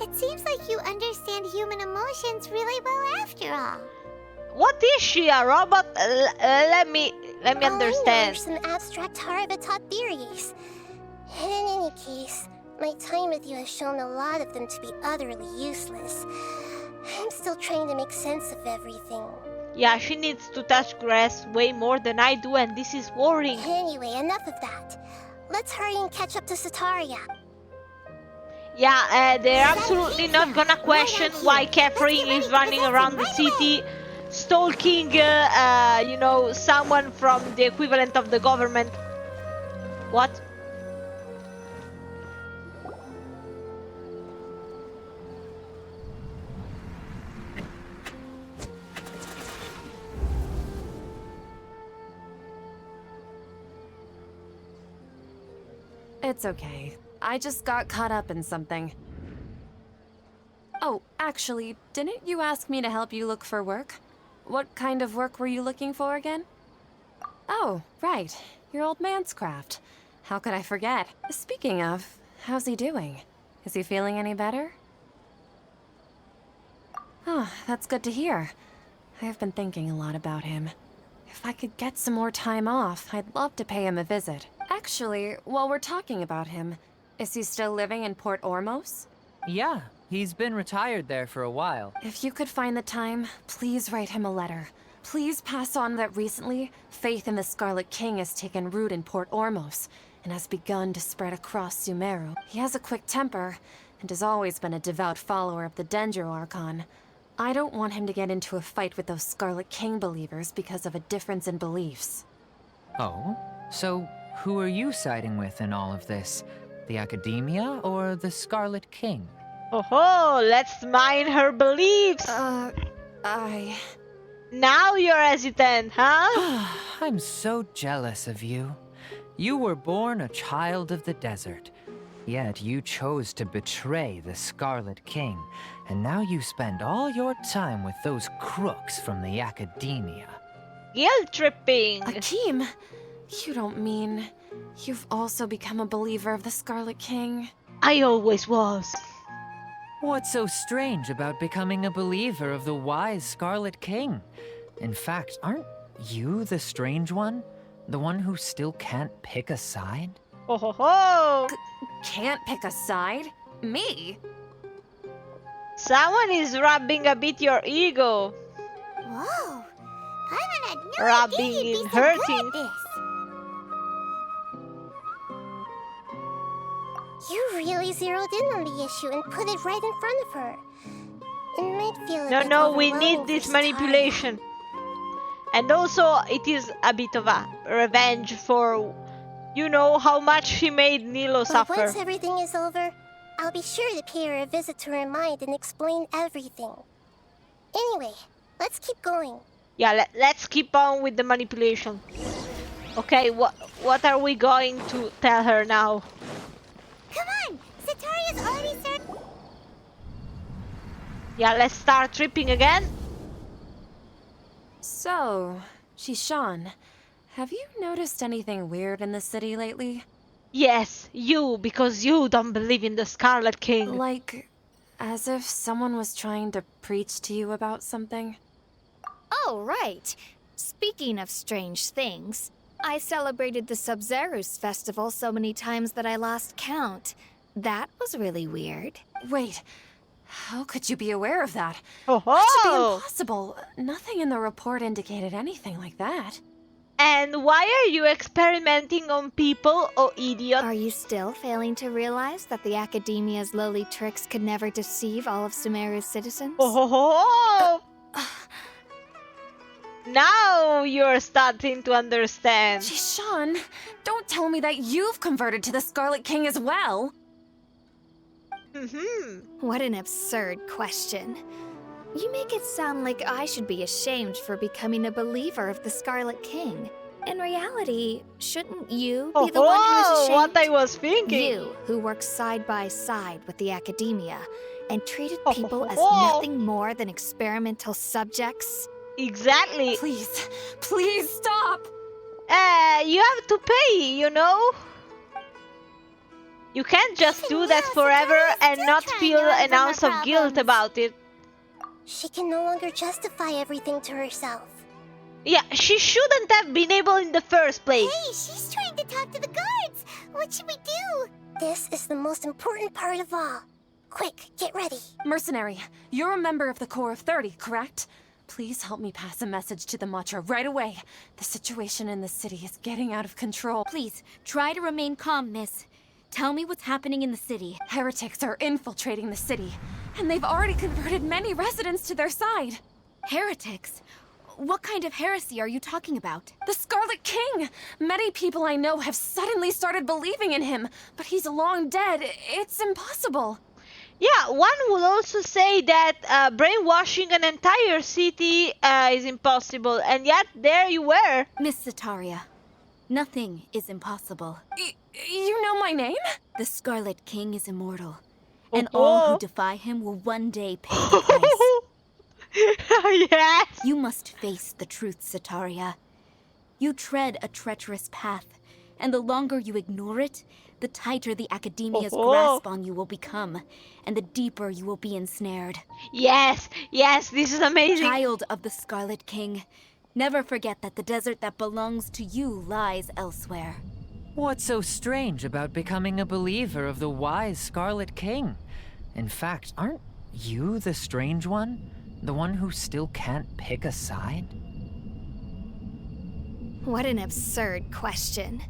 it seems like you understand human emotions really well after all. What is she, a robot? Let me understand. I know some abstract Harabatot theories. And in any case, my time with you has shown a lot of them to be utterly useless. I'm still trying to make sense of everything. Yeah, she needs to touch grass way more than I do, and this is worrying. Anyway, enough of that. Let's hurry and catch up to Setaria. Yeah, they're absolutely not gonna question why Catherine is running around the city, stalking, someone from the equivalent of the government. What? It's okay. I just got caught up in something. Oh, actually, didn't you ask me to help you look for work? What kind of work were you looking for again? Oh, right. Your old man's craft. How could I forget? Speaking of, how's he doing? Is he feeling any better? Oh, that's good to hear. I've been thinking a lot about him. If I could get some more time off, I'd love to pay him a visit. Actually, while we're talking about him, is he still living in Port Ormos? Yeah, he's been retired there for a while. If you could find the time, please write him a letter. Please pass on that recently, faith in the Scarlet King has taken root in Port Ormos and has begun to spread across Sumeru. He has a quick temper and has always been a devout follower of the Sumeru Archon. I don't want him to get into a fight with those Scarlet King believers because of a difference in beliefs. Oh? So who are you siding with in all of this? The Academia or the Scarlet King? Oh, let's mine her beliefs. Now you're hesitant, huh? I'm so jealous of you. You were born a child of the desert, yet you chose to betray the Scarlet King, and now you spend all your time with those crooks from the Academia. Guilt tripping. Akeem, you don't mean you've also become a believer of the Scarlet King? I always was. What's so strange about becoming a believer of the wise Scarlet King? In fact, aren't you the strange one? The one who still can't pick a side? Oh ho ho! Can't pick a side? Me? Someone is rubbing a bit your ego. Whoa. Paimon had no Rubbing idea you'd be and so hurting. good at this. You really zeroed in on the issue and put it right in front of her. It might feel a bit No, we overwhelming need this for Sataria. manipulation. And also, it is a bit of a revenge for, you know, how much she made Nilo But suffer. once everything is over, I'll be sure to pay her a visit to her mind and explain everything. Anyway, let's keep going. Yeah, let's keep on with the manipulation. Okay, what are we going to tell her now? Come on! Sataria's already started. Yeah, let's start tripping again. So, Shishan, have you noticed anything weird in the city lately? Yes, you, because you don't believe in the Scarlet King. Like, as if someone was trying to preach to you about something? Oh, right. Speaking of strange things, I celebrated the Sub-Zerus festival so many times that I lost count. That was really weird. Wait, how could you be aware of that? Oh That should be ho! impossible. Nothing in the report indicated anything like that. And why are you experimenting on people, oh idiot? Are you still failing to realize that the Academia's lowly tricks could never deceive all of Sumeru's citizens? Oh ho ho! Now you're starting to understand. Shishan, don't tell me that you've converted to the Scarlet King as well. What an absurd question. You make it sound like I should be ashamed for becoming a believer of the Scarlet King. In reality, shouldn't you be the one who is ashamed? What I was thinking. You, who works side by side with the Academia and treated Oh, people as oh. nothing more than experimental subjects. Exactly. Please, please stop! You have to pay, you know? You can't just Even do that now, forever Sataria's and still not trying feel to run an from her ounce of guilt problems. about it. She can no longer justify everything to herself. Yeah, she shouldn't have been able in the first place. Hey, she's trying to talk to the guards. What should we do? This is the most important part of all. Quick, get ready. Mercenary, you're a member of the Corps of 30, correct? Please help me pass a message to the Matra right away. The situation in the city is getting out of control. Please, try to remain calm, miss. Tell me what's happening in the city. Heretics are infiltrating the city, and they've already converted many residents to their side. Heretics? What kind of heresy are you talking about? The Scarlet King! Many people I know have suddenly started believing in him, but he's long dead. It's impossible. Yeah, one would also say that brainwashing an entire city is impossible, and yet there you were. Miss Sataria, Nothing is impossible. You know my name? The Scarlet King is immortal, and all who defy him will one day pay the price. Yes! You must face the truth, Sataria. You tread a treacherous path, and the longer you ignore it, the tighter the Academia's grasp on you will become, and the deeper you will be ensnared. Yes, yes, this is amazing. Child of the Scarlet King, never forget that the desert that belongs to you lies elsewhere. What's so strange about becoming a believer of the wise Scarlet King? In fact, aren't you the strange one? The one who still can't pick a side? What an absurd question.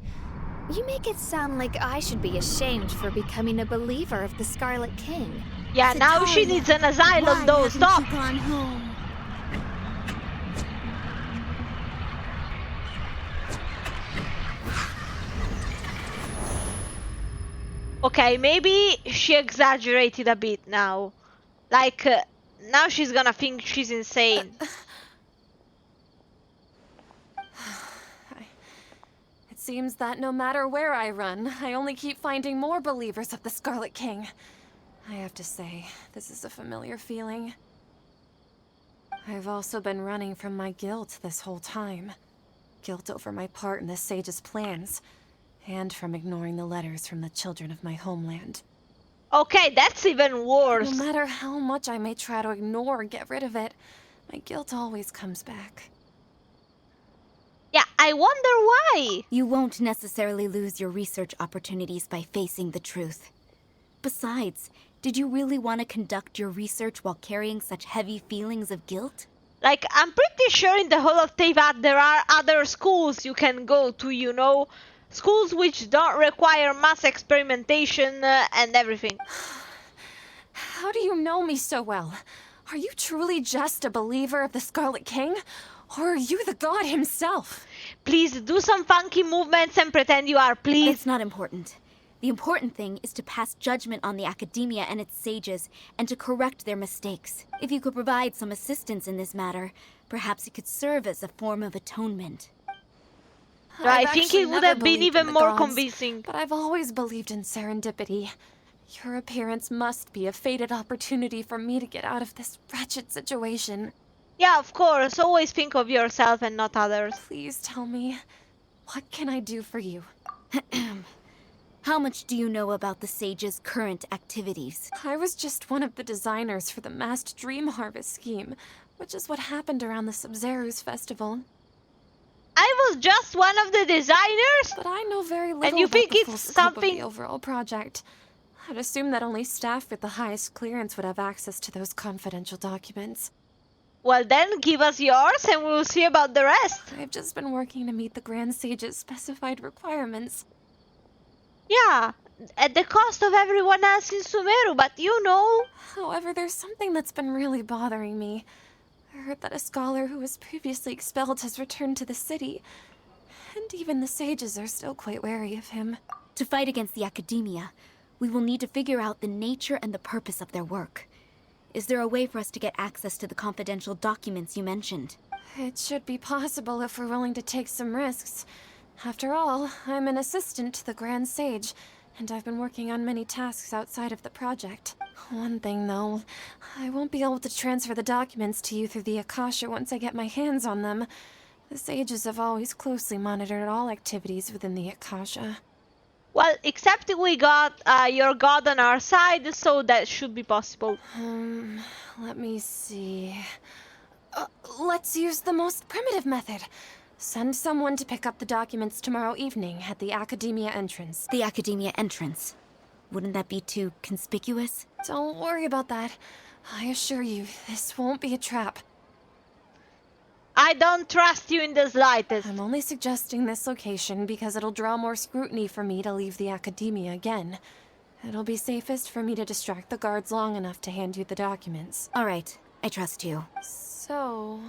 You make it sound like I should be ashamed for becoming a believer of the Scarlet King. Yeah, now she needs an asylum though, stop! You gone home? Okay, maybe she exaggerated a bit now. Like, now she's gonna think she's insane. It seems that no matter where I run, I only keep finding more believers of the Scarlet King. I have to say, this is a familiar feeling. I've also been running from my guilt this whole time. Guilt over my part in the Sage's plans, and from ignoring the letters from the children of my homeland. Okay, that's even worse. No matter how much I may try to ignore or get rid of it, my guilt always comes back. Yeah, I wonder why. You won't necessarily lose your research opportunities by facing the truth. Besides, did you really want to conduct your research while carrying such heavy feelings of guilt? Like, I'm pretty sure in the whole of Teyvat there are other schools you can go to, you know? Schools which don't require mass experimentation and everything. How do you know me so well? Are you truly just a believer of the Scarlet King? Or are you the god himself? Please do some funky movements and pretend you are, please. It's not important. The important thing is to pass judgment on the Academia and its sages, and to correct their mistakes. If you could provide some assistance in this matter, perhaps it could serve as a form of atonement. I think it would have been even more gods, convincing. But I've always believed in serendipity. Your appearance must be a fated opportunity for me to get out of this wretched situation. Yeah, of course. Always think of yourself and not others. Please tell me, what can I do for you? How much do you know about the Sage's current activities? I was just one of the designers for the massed dream harvest scheme, which is what happened around the Sumeru's festival. I was just one of the designers? But I know very little And you about think the it's full scope something... of the overall project. I'd assume that only staff with the highest clearance would have access to those confidential documents. Well then, give us yours and we'll see about the rest. I've just been working to meet the Grand Sage's specified requirements. Yeah, at the cost of everyone else in Sumeru, but you know... However, there's something that's been really bothering me. I heard that a scholar who was previously expelled has returned to the city, and even the sages are still quite wary of him. To fight against the Academia, we will need to figure out the nature and the purpose of their work. Is there a way for us to get access to the confidential documents you mentioned? It should be possible if we're willing to take some risks. After all, I'm an assistant to the Grand Sage, and I've been working on many tasks outside of the project. One thing, though, I won't be able to transfer the documents to you through the Akasha once I get my hands on them. The sages have always closely monitored all activities within the Akasha. Well, except we got your god on our side, so that should be possible. Let me see. Let's use the most primitive method. Send someone to pick up the documents tomorrow evening at the Academia entrance. The Academia entrance? Wouldn't that be too conspicuous? Don't worry about that. I assure you, this won't be a trap. I don't trust you in the slightest. I'm only suggesting this location because it'll draw more scrutiny for me to leave the Academia again. It'll be safest for me to distract the guards long enough to hand you the documents. All right, I trust you. So,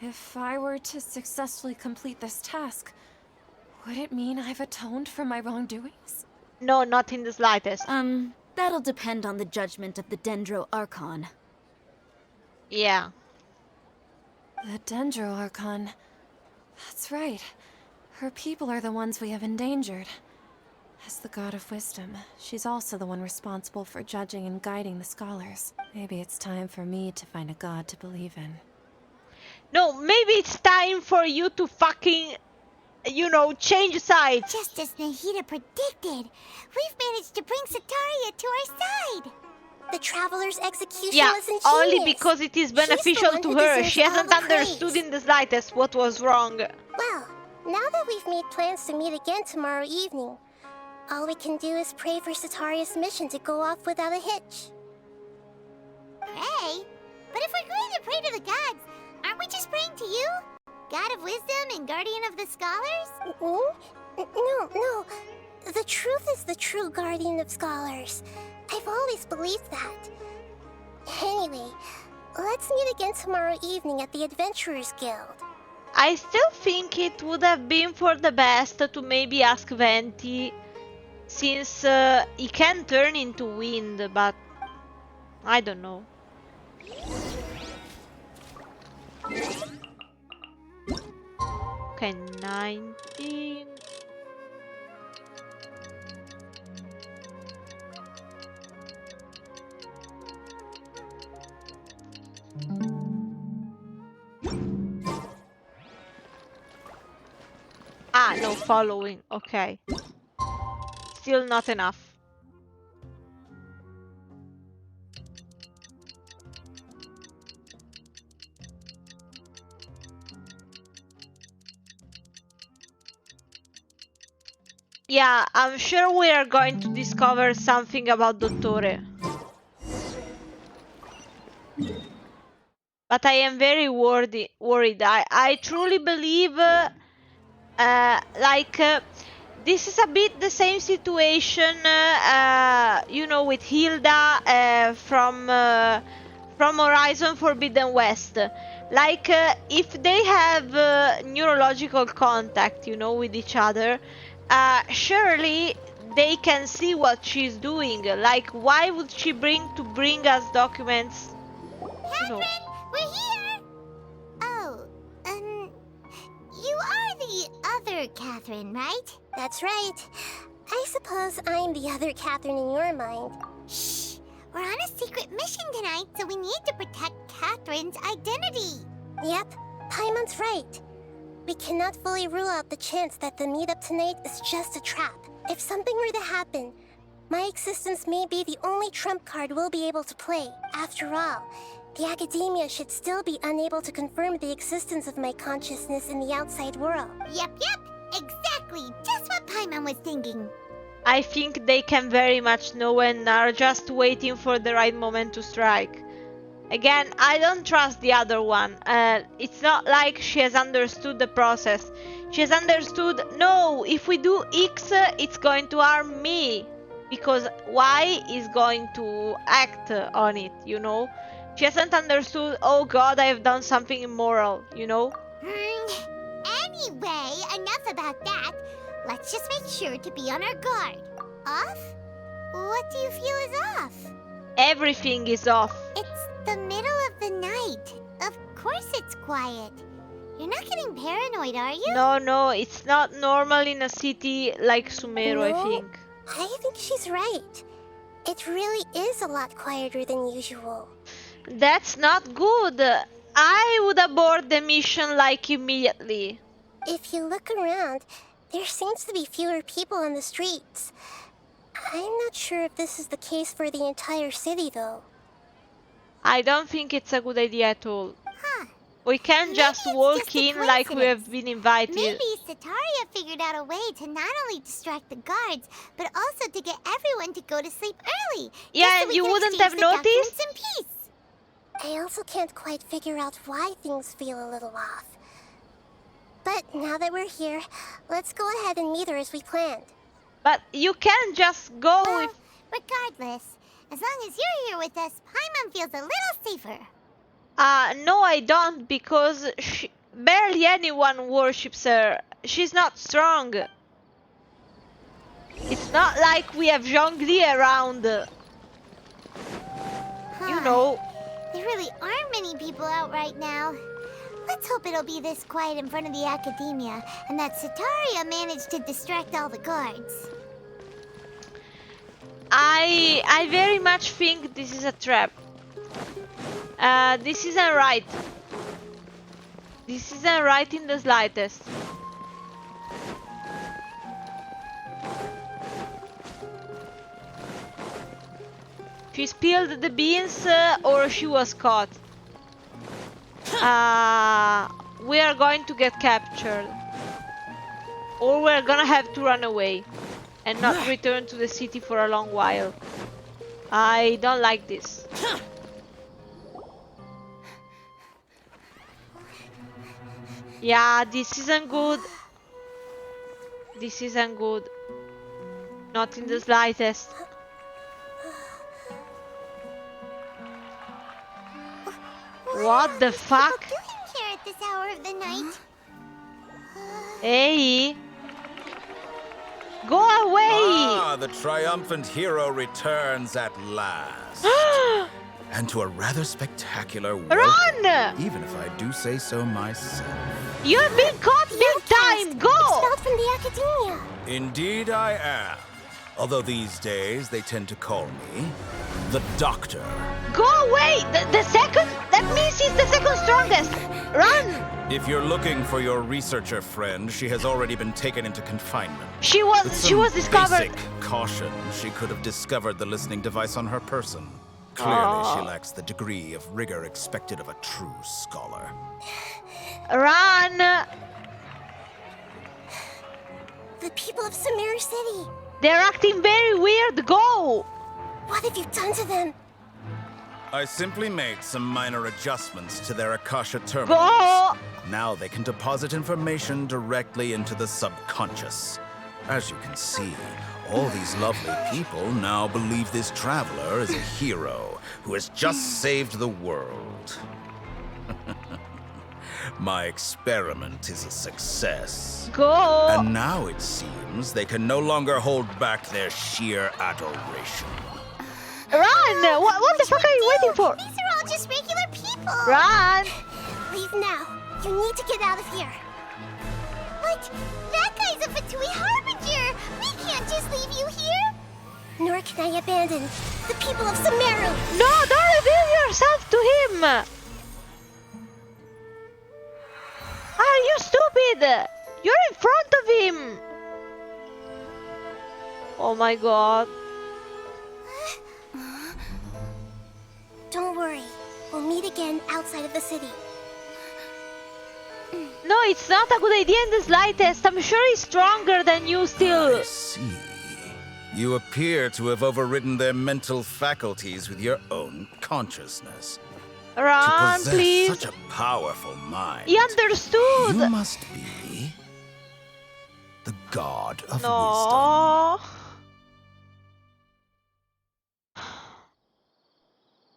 if I were to successfully complete this task, would it mean I've atoned for my wrongdoings? No, not in the slightest. That'll depend on the judgment of the Sumeru Archon. Yeah. The Sumeru Archon. That's right. Her people are the ones we have endangered. As the god of wisdom, she's also the one responsible for judging and guiding the scholars. Maybe it's time for me to find a god to believe in. No, maybe it's time for you to fucking, you know, change sides. Just as Nahida predicted, we've managed to bring Sataria to our side. The Traveler's execution Yeah, was ingenious. only because it is beneficial one to who her. deserves She hasn't all the understood praise. in the slightest what was wrong. Well, now that we've made plans to meet again tomorrow evening, all we can do is pray for Sataria's mission to go off without a hitch. Pray? But if we're going to pray to the gods, aren't we just praying to you? God of wisdom and guardian of the scholars? No. The truth is the true guardian of scholars. I've always believed that. Anyway, let's meet again tomorrow evening at the Adventurers Guild. I still think it would have been for the best to maybe ask Venti, since he can turn into wind, but I don't know. Okay, 19. Ah, no, following. Okay. Still not enough. Yeah, I'm sure we are going to discover something about Dottore. But I am very worried. I truly believe, this is a bit the same situation, you know, with Hilda from Horizon Forbidden West. Like, if they have neurological contact, you know, with each other, surely they can see what she's doing. Like, why would she bring us documents? Catherine, we're here! Oh, you are the other Catherine, right? That's right. I suppose I'm the other Catherine in your mind. Shh! We're on a secret mission tonight, so we need to protect Catherine's identity. Yep, Paimon's right. We cannot fully rule out the chance that the meetup tonight is just a trap. If something were to happen, my existence may be the only trump card we'll be able to play. After all, the academia should still be unable to confirm the existence of my consciousness in the outside world. Yep, exactly. Just what Paimon was thinking. I think they can very much know and are just waiting for the right moment to strike. Again, I don't trust the other one. It's not like she has understood the process. She has understood, no, if we do X, it's going to harm me. Because Y is going to act on it, you know? She hasn't understood, oh god, I have done something immoral, you know? Anyway, enough about that. Let's just make sure to be on our guard. Off? What do you feel is off? Everything is off. It's the middle of the night. Of course it's quiet. You're not getting paranoid, are you? No, it's not normal in a city like Sumeru, I No, think. I think she's right. It really is a lot quieter than usual. That's not good. I would abort the mission like immediately. If you look around, there seems to be fewer people on the streets. I'm not sure if this is the case for the entire city, though. I don't think it's a good idea at all. Huh. We can't Maybe just it's walk just a in like we have been invited. Maybe Sataria figured out a way to not only distract the guards, but also to get everyone to go to sleep early. Yeah, just so and we you can wouldn't exchange have the documents noticed? in peace. I also can't quite figure out why things feel a little off. But now that we're here, let's go ahead and meet her as we planned. But you can't just go Well, if... regardless, as long as you're here with us, Paimon feels a little safer. No, I don't, because barely anyone worships her. She's not strong. It's not like we have Zhongli around. You know. There really aren't many people out right now. Let's hope it'll be this quiet in front of the Academia, and that Sataria managed to distract all the guards. I very much think this is a trap. This isn't right. This isn't right in the slightest. She spilled the beans or she was caught. We are going to get captured. Or we're gonna have to run away and not return to the city for a long while. I don't like this. Yeah, this isn't good. This isn't good. Not in the slightest. What the fuck? What are you doing here at this hour of the night? Hey! Go away! Ah, the triumphant hero returns at last. And to a rather spectacular welcome, Run! even if I do say so myself. You're being caught big time! Go! Expelled from the Academia. Indeed I am. Although these days they tend to call me the Doctor. Go away! The second... That means he's the second strongest! Run! If you're looking for your researcher friend, she has already been taken into confinement. She With was some discovered. basic caution, she could have discovered the listening device on her person. Clearly, she lacks the degree of rigor expected of a true scholar. Run! The people of Sumeru City. They're acting very weird. Go! What have you done to them? I simply made some minor adjustments to their Akasha terminals. Go! Now they can deposit information directly into the subconscious. As you can see, all these lovely people now believe this traveler is a hero who has just saved the world. My experiment is a success. Go! And now it seems they can no longer hold back their sheer adoration. Run! What the fuck are you waiting for? These are all just regular people. Run! Leave now. You need to get out of here. But that guy's a Fatui Harbinger. We can't just leave you here. Nor can I abandon the people of Sumeru. No, don't reveal yourself to him! Are you stupid? You're in front of him! Oh my god. Don't worry. We'll meet again outside of the city. No, it's not a good idea in the slightest. I'm sure he's stronger than you still. I see. You appear to have overridden their mental faculties with your own consciousness. To Run, possess please. such a powerful mind, He understood. you must be the god of wisdom. No.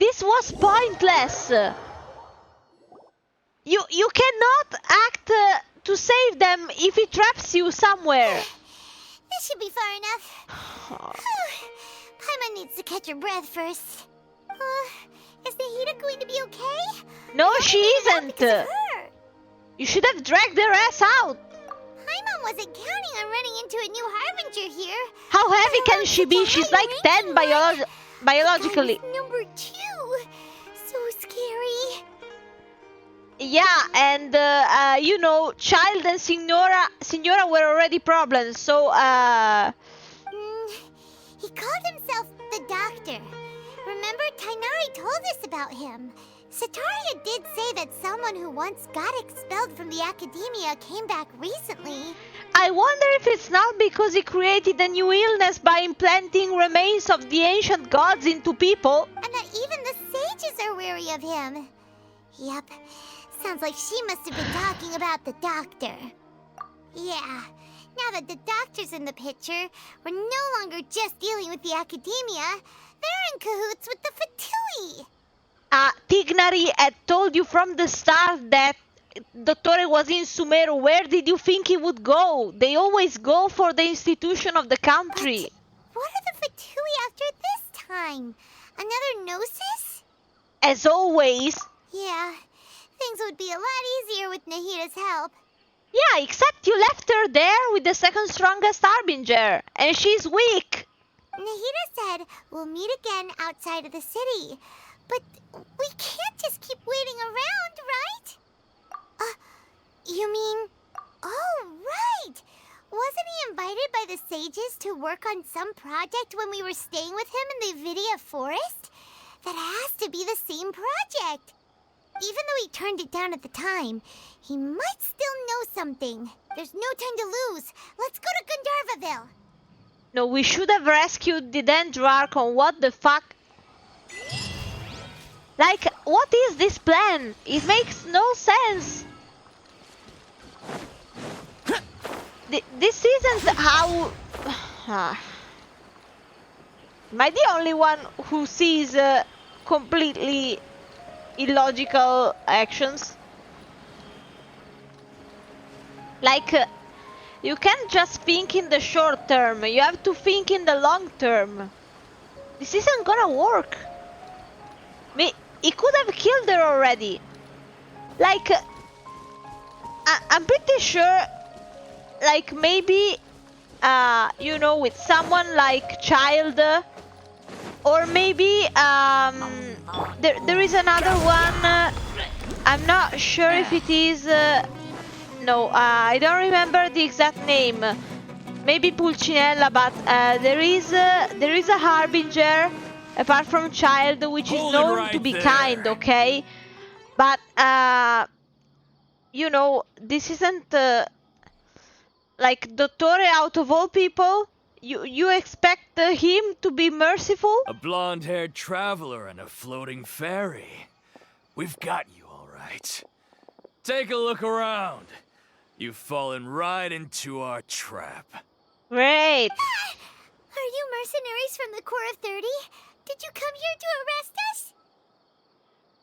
This was pointless. You cannot act to save them if he traps you somewhere. This should be far enough. Paimon needs to catch her breath first. Is Nahida going to be okay? No, she Not isn't. because of her. You should have dragged their ass out. Paimon wasn't counting on running into a new Harbinger here. How heavy can she be? She's like 10 biologically. That was number 2. So scary. Yeah, and you know, Child and Signora were already problems, so He called himself the Doctor. Remember, Tainari told us about him. Sataria did say that someone who once got expelled from the Academia came back recently. I wonder if it's not because he created a new illness by implanting remains of the ancient gods into people. And that even the sages are wary of him. Yep. Sounds like she must have been talking about the Doctor. Yeah. Now that the Doctor's in the picture, we're no longer just dealing with the Academia. They're in cahoots with the Fatui. Tignari had told you from the start that Dottore was in Sumeru. Where did you think he would go? They always go for the institution of the country. But what are the Fatui after this time? Another Gnosis? As always. Yeah. Things would be a lot easier with Nahida's help. Yeah, except you left her there with the second strongest Harbinger, and she's weak. Nahida said we'll meet again outside of the city. But we can't just keep waiting around, right? You mean... Oh, right! Wasn't he invited by the sages to work on some project when we were staying with him in the Vidia forest? That has to be the same project. Even though he turned it down at the time, he might still know something. There's no time to lose. Let's go to Gandharvaville. No, we should have rescued the Dendro Archon. What the fuck? Like, what is this plan? It makes no sense. This isn't how... Am I the only one who sees completely illogical actions? Like, you can't just think in the short term, you have to think in the long term. This isn't gonna work. He could have killed her already. Like, I'm pretty sure, like, maybe, you know, with someone like Child, or maybe, there is another one, I'm not sure if it is, no, I don't remember the exact name. Maybe Pulcinella, but there is a Harbinger, apart from Child, which is known to be kind, okay? But, you know, this isn't, like, Dottore out of all people. You expect him to be merciful? A blonde-haired traveler and a floating fairy. We've got you all right. Take a look around. You've fallen right into our trap. Great. Are you mercenaries from the Corps of 30? Did you come here to arrest us?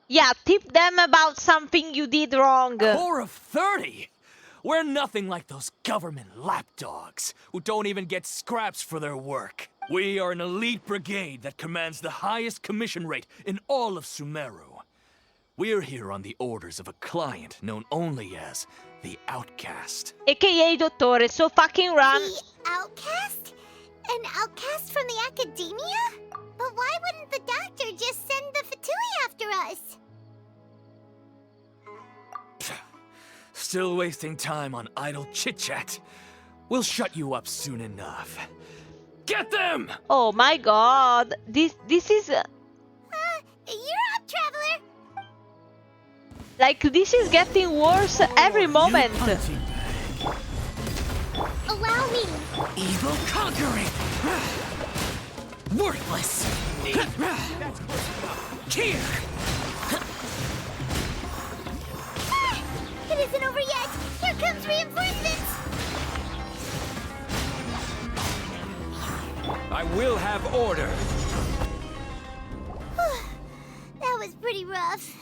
Yeah, tip them about something you did wrong. Corps of 30? We're nothing like those government lapdogs who don't even get scraps for their work. We are an elite brigade that commands the highest commission rate in all of Sumeru. We're here on the orders of a client known only as the Outcast. AKA Dottore, so fucking run. The Outcast? An outcast from the academia? But why wouldn't the doctor just send the Fatui after us? Still wasting time on idle chit-chat. We'll shut you up soon enough. Get them! Oh my god. This is... You're up, traveler! like, this is getting worse every moment. Allow me! Evil conquering! Worthless! Here! It isn't over yet! Here comes reinforcements! I will have order. That was pretty rough.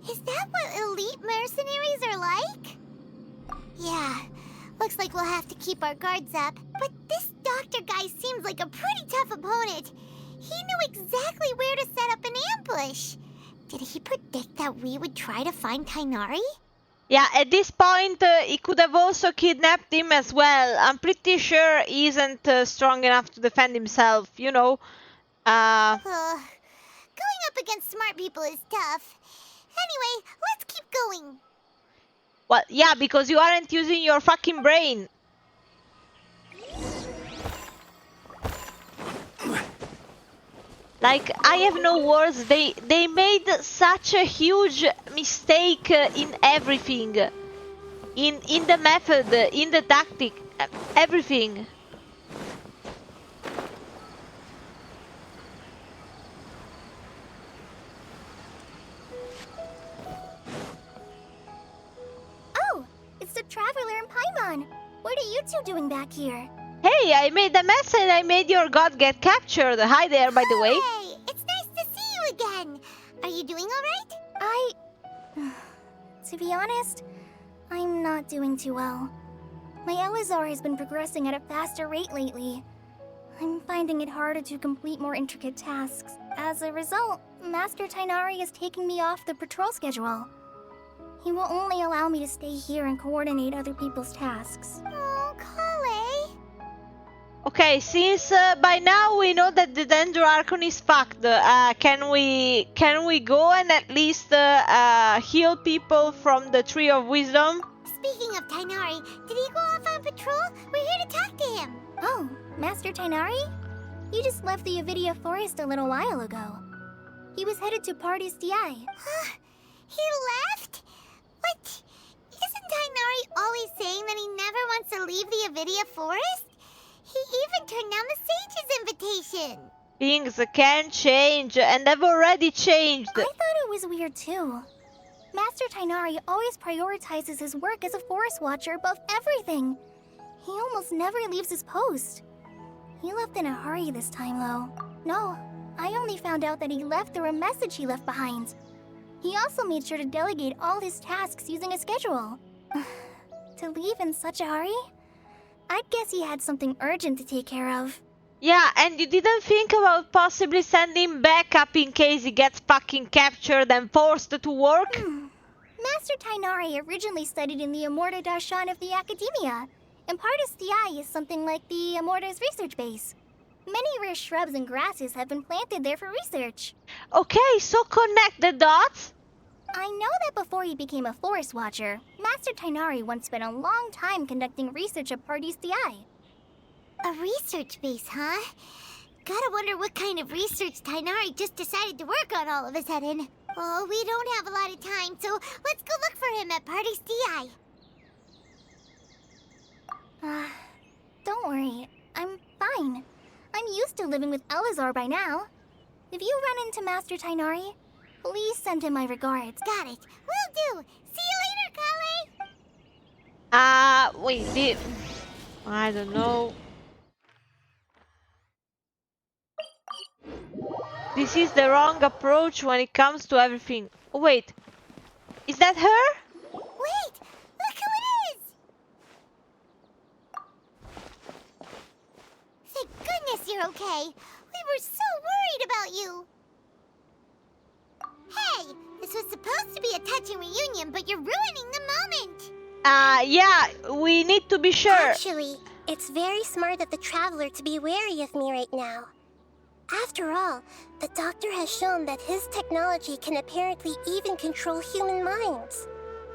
Is that what elite mercenaries are like? Yeah, looks like we'll have to keep our guards up. But this doctor guy seems like a pretty tough opponent. He knew exactly where to set up an ambush. Did he predict that we would try to find Tighnari? Yeah, at this point, he could have also kidnapped him as well. I'm pretty sure he isn't strong enough to defend himself, you know. Going up against smart people is tough. Anyway, let's keep going. Well, yeah, because you aren't using your fucking brain. Like, I have no words. They made such a huge mistake in everything. In the method, in the tactic, everything. Oh, it's the Traveler and Paimon. What are you two doing back here? Hey, I made a mess and I made your god get captured. Hi there, by the way. Hey, it's nice to see you again. Are you doing all right? To be honest, I'm not doing too well. My Elazar has been progressing at a faster rate lately. I'm finding it harder to complete more intricate tasks. As a result, Master Tighnari is taking me off the patrol schedule. He will only allow me to stay here and coordinate other people's tasks. Oh, Kale. Okay, since by now we know that the Dendro Archon is fucked, can we go and at least heal people from the Tree of Wisdom? Speaking of Tainari, did he go off on patrol? We're here to talk to him. Oh, Master Tainari? He just left the Avidia Forest a little while ago. He was headed to Party's DI. He left? What? Isn't Tainari always saying that he never wants to leave the Avidia Forest? He even turned down the Sage's invitation. Things can change, and they've already changed. I thought it was weird too. Master Tainari always prioritizes his work as a forest watcher above everything. He almost never leaves his post. He left in a hurry this time, though. No, I only found out that he left through a message he left behind. He also made sure to delegate all his tasks using a schedule. To leave in such a hurry? I'd guess he had something urgent to take care of. Yeah, and you didn't think about possibly sending backup in case he gets fucking captured and forced to work? Master Tainari originally studied in the Amorta Darshan of the Academia, and Partis DI is something like the Amorta's research base. Many rare shrubs and grasses have been planted there for research. Okay, so connect the dots. I know that before he became a forest watcher, Master Tainari once spent a long time conducting research at Partis DI. A research base, huh? Gotta wonder what kind of research Tainari just decided to work on all of a sudden. Oh, we don't have a lot of time, so let's go look for him at Party's DI. Don't worry. I'm fine. I'm used to living with Elazar by now. If you run into Master Tainari, please send him my regards. Got it. Will do. See you later, Kale. Wait, I don't know. This is the wrong approach when it comes to everything. Oh, wait. Is that her? Wait! Look who it is! Thank goodness you're okay. We were so worried about you. Hey! This was supposed to be a touching reunion, but you're ruining the moment! Yeah, we need to be sure. Actually, it's very smart of the Traveler to be wary of me right now. After all, the Doctor has shown that his technology can apparently even control human minds.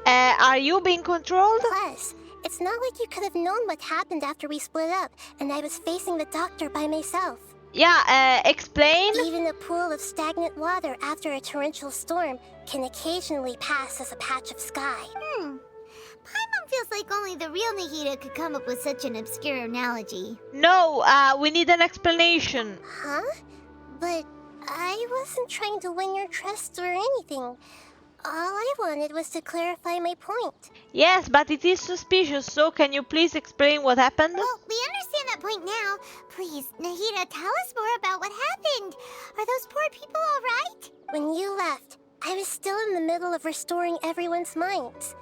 Are you being controlled? Plus, it's not like you could have known what happened after we split up and I was facing the Doctor by myself. Yeah, explain. Even a pool of stagnant water after a torrential storm can occasionally pass as a patch of sky. Paimon feels like only the real Nahida could come up with such an obscure analogy. No, we need an explanation. Huh? But I wasn't trying to win your trust or anything. All I wanted was to clarify my point. Yes, but it is suspicious, so can you please explain what happened? Well, we understand that point now. Please, Nahida, tell us more about what happened. Are those poor people all right? When you left, I was still in the middle of restoring everyone's minds.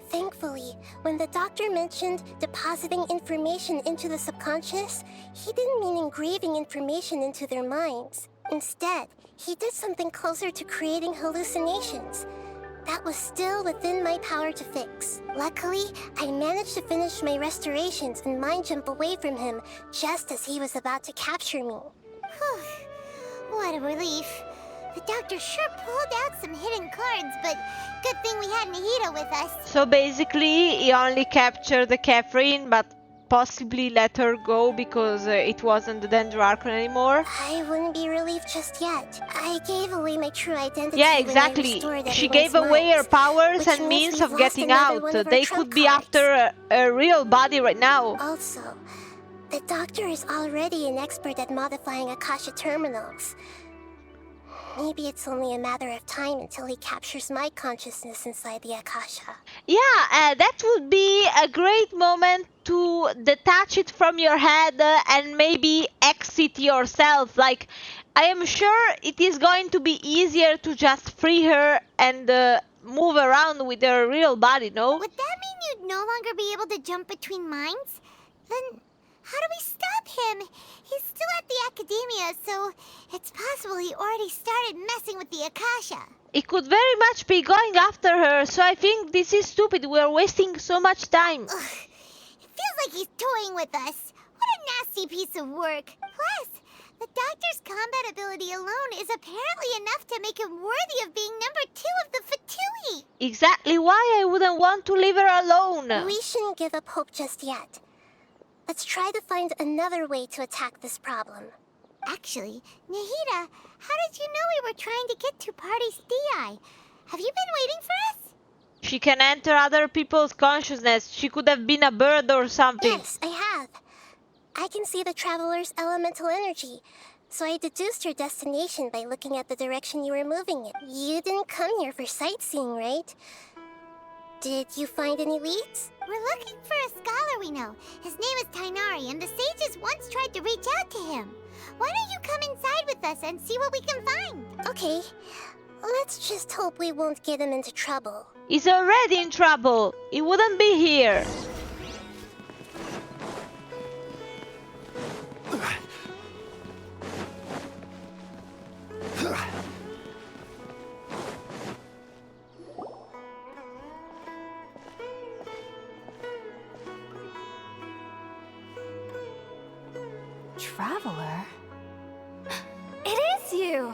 Thankfully, when the Doctor mentioned depositing information into the subconscious, he didn't mean engraving information into their minds. Instead, he did something closer to creating hallucinations. That was still within my power to fix. Luckily, I managed to finish my restorations and mind jump away from him just as he was about to capture me. What a relief. The Doctor sure pulled out some hidden cards, but good thing we had Nahida with us. So basically, he only captured the Catherine, but possibly let her go because it wasn't the Dendro Archon anymore. I wouldn't be relieved just yet. I gave away my true identity. Yeah, exactly. She gave away her powers and means of getting out. They could be after a real body right now. Also, the Doctor is already an expert at modifying Akasha terminals. Maybe it's only a matter of time until he captures my consciousness inside the Akasha. Yeah, that would be a great moment to detach it from your head and maybe exit yourself. Like, I am sure it is going to be easier to just free her and move around with her real body, no? Would that mean you'd no longer be able to jump between minds? Then how do we stop him? He's still at the Academia, so it's possible he already started messing with the Akasha. He could very much be going after her, so I think this is stupid. We're wasting so much time. Ugh. It feels like he's toying with us. What a nasty piece of work. Plus, the doctor's combat ability alone is apparently enough to make him worthy of being number 2 of the Fatui. Exactly why I wouldn't want to leave her alone. We shouldn't give up hope just yet. Let's try to find another way to attack this problem. Actually, Nahida, how did you know we were trying to get to Party's DI? Have you been waiting for us? She can enter other people's consciousness. She could have been a bird or something. Yes, I have. I can see the traveler's elemental energy, so I deduced your destination by looking at the direction you were moving in. You didn't come here for sightseeing, right? Did you find any leads? We're looking for a scholar we know. His name is Tainari, and the sages once tried to reach out to him. Why don't you come inside with us and see what we can find? Okay. Let's just hope we won't get him into trouble. He's already in trouble. He wouldn't be here. Traveler? It is you!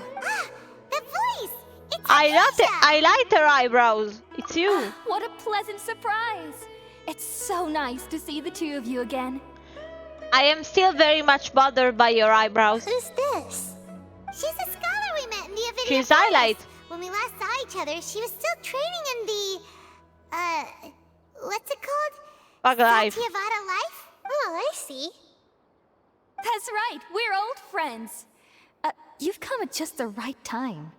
The voice! It's I liked her eyebrows. It's you. What a pleasant surprise! It's so nice to see the two of you again. I am still very much bothered by your eyebrows. Who's this? She's a scholar we met in the Avidia She's Forest. highlight. When we last saw each other, she was still training in the... what's it called? Bug life. Satyavada life? Oh, I see. That's right, we're old friends. You've come at just the right time.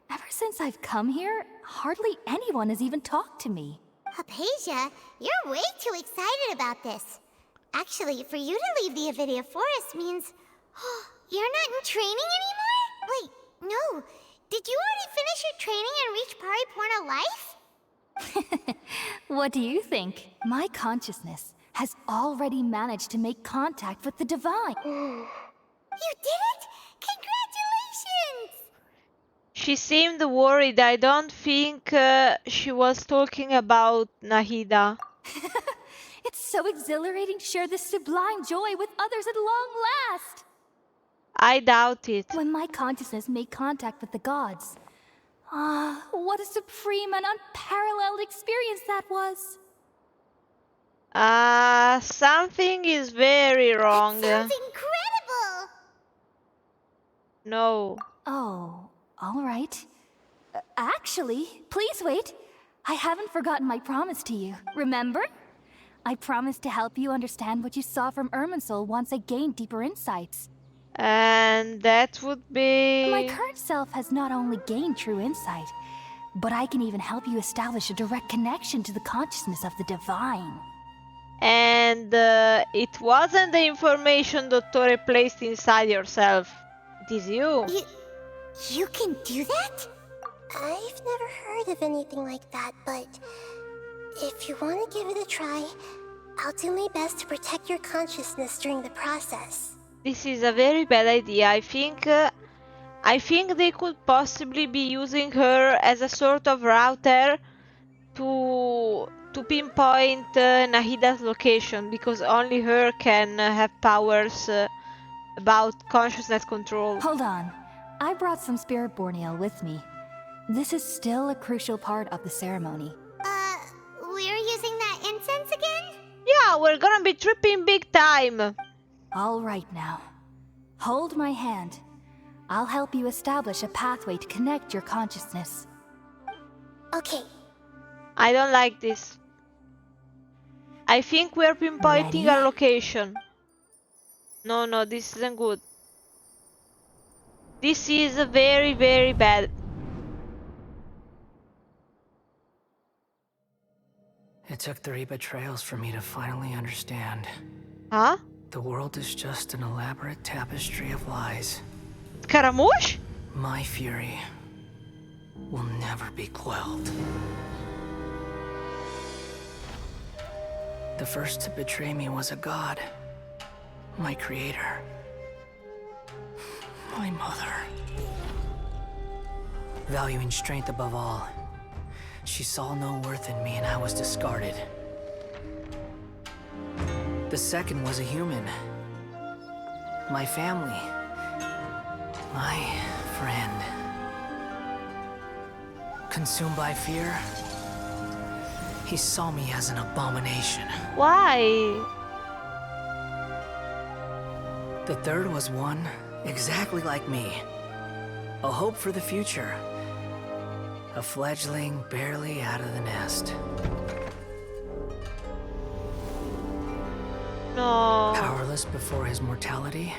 Ever since I've come here, hardly anyone has even talked to me. Hypatia, you're way too excited about this. Actually, for you to leave the Avidia Forest means... you're not in training anymore? Wait, no. Did you already finish your training and reach Pariporna life? What do you think? My consciousness has already managed to make contact with the divine. You did it? Congratulations! She seemed worried. I don't think she was talking about Nahida. It's so exhilarating to share this sublime joy with others at long last. I doubt it. When my consciousness made contact with the gods. What a supreme and unparalleled experience that was. Something is very wrong. That sounds incredible! No. Oh, all right. Actually, please wait. I haven't forgotten my promise to you. Remember? I promised to help you understand what you saw from Irminsul once I gained deeper insights. And that would be... My current self has not only gained true insight, but I can even help you establish a direct connection to the consciousness of the divine. And it wasn't the information Dottore placed inside yourself. It is you. You can do that? I've never heard of anything like that, but if you want to give it a try, I'll do my best to protect your consciousness during the process. This is a very bad idea. I think they could possibly be using her as a sort of router to pinpoint Nahida's location, because only her can have powers about consciousness control. Hold on. I brought some spirit borneal with me. This is still a crucial part of the ceremony. We're using that incense again? Yeah, we're gonna be tripping big time. All right now. Hold my hand. I'll help you establish a pathway to connect your consciousness. Okay. I don't like this. I think we're pinpointing our location. No, this isn't good. This is very, very bad. It took 3 betrayals for me to finally understand. Huh? The world is just an elaborate tapestry of lies. Scaramouche? My fury will never be quelled. The first to betray me was a god. My creator. My mother. valuing strength above all. She saw no worth in me and I was discarded. The second was a human. My family. My friend. Consumed by fear, he saw me as an abomination. Why? The third was one exactly like me. A hope for the future. A fledgling barely out of the nest. No. Powerless before his mortality,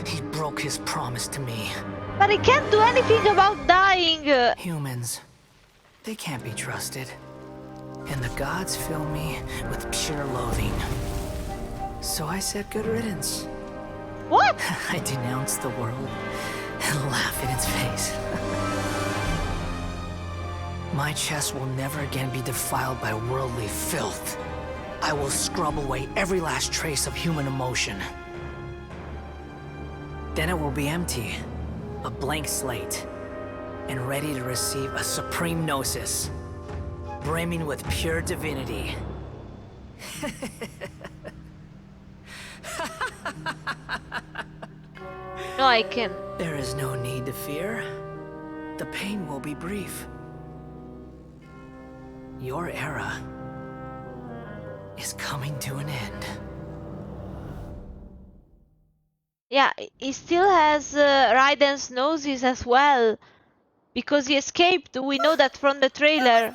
he broke his promise to me. But he can't do anything about dying. Humans, they can't be trusted. And the gods fill me with pure loathing. So I said good riddance. What? I denounce the world and laugh in its face. My chest will never again be defiled by worldly filth. I will scrub away every last trace of human emotion. Then it will be empty, a blank slate, and ready to receive a supreme gnosis, brimming with pure divinity. No, I can. There is no need to fear. The pain will be brief. Your era is coming to an end. Yeah, he still has Raiden's noses as well. Because he escaped, we know that from the trailer.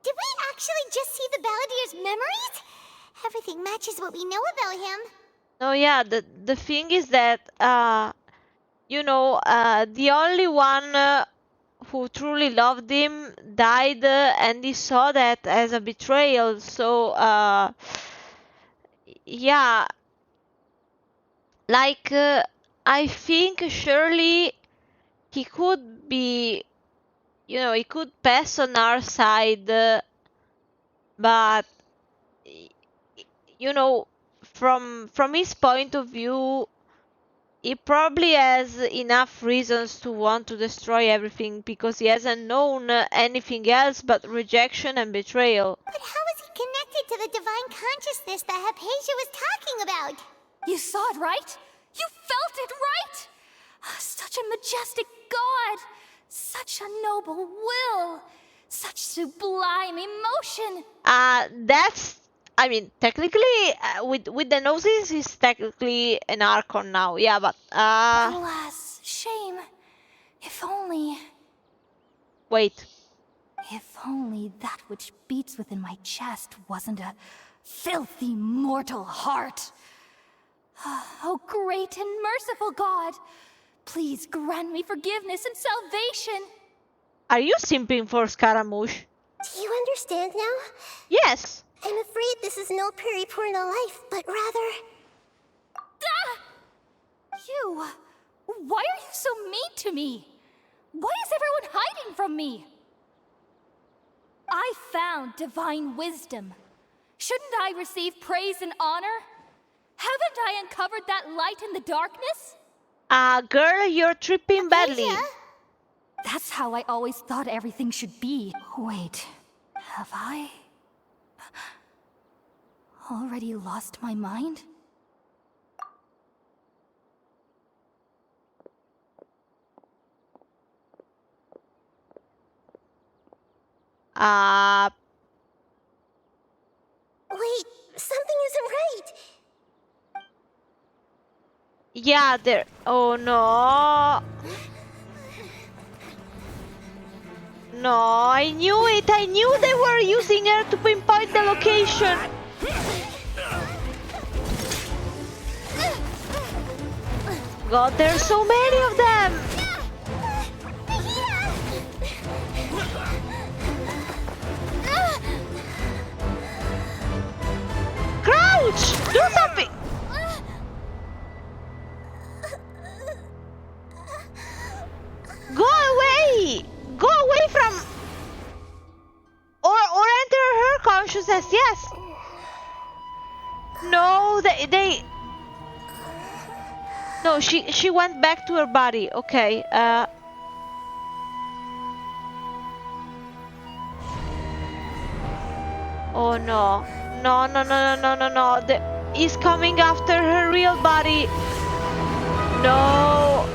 Did we actually just see the Balladier's memories? Everything matches what we know about him. No, yeah, the thing is that, you know, the only one who truly loved him died, and he saw that as a betrayal. So, yeah, like, I think surely he could be, you know, he could pass on our side, but, you know, from his point of view, he probably has enough reasons to want to destroy everything because he hasn't known anything else but rejection and betrayal. But how is he connected to the divine consciousness that Hypatia was talking about? You saw it, right? You felt it, right? Such a majestic god! Such a noble will! Such sublime emotion! That's, I mean, technically, with the noses, he's technically an Archon now. Yeah, but Alas, shame. If only... Wait. If only that which beats within my chest wasn't a filthy mortal heart. Oh, great and merciful God! Please grant me forgiveness and salvation! Are you simping for Scaramouche? Do you understand now? Yes. I'm afraid this is no Purna life, but rather... Ah! You! Why are you so mean to me? Why is everyone hiding from me? I found divine wisdom. Shouldn't I receive praise and honor? Haven't I uncovered that light in the darkness? Girl, you're tripping badly. That's how I always thought everything should be. Wait, have I already lost my mind? Wait, something isn't right. Yeah, there. Oh no. No, I knew it. I knew they were using her to pinpoint the location. God, there's so many of them. Crouch! Do something! Go away! Go away from... Or enter her consciousness, yes! No, they... No, no, she went back to her body. Okay. Oh no. No, no, no, no, no, no, no. He's coming after her real body. No.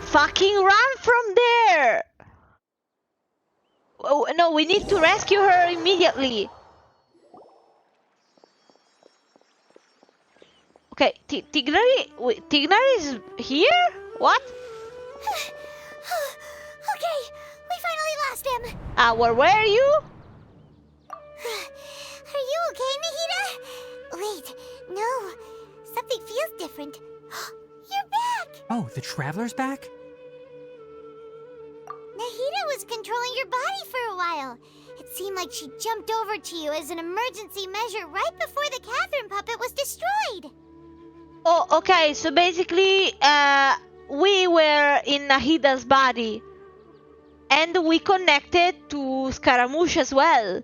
Fucking run from there! Oh, no, we need to rescue her immediately. Okay, Tignari is here? What? Okay, we finally lost him. Where were you? Are you okay, Nahida? Wait, no. Something feels different. You're back! Oh, the Traveler's back? Nahida was controlling your body for a while. It seemed like she jumped over to you as an emergency measure right before the Catherine puppet was destroyed. Oh, okay, so basically, we were in Nahida's body. And we connected to Scaramouche as well.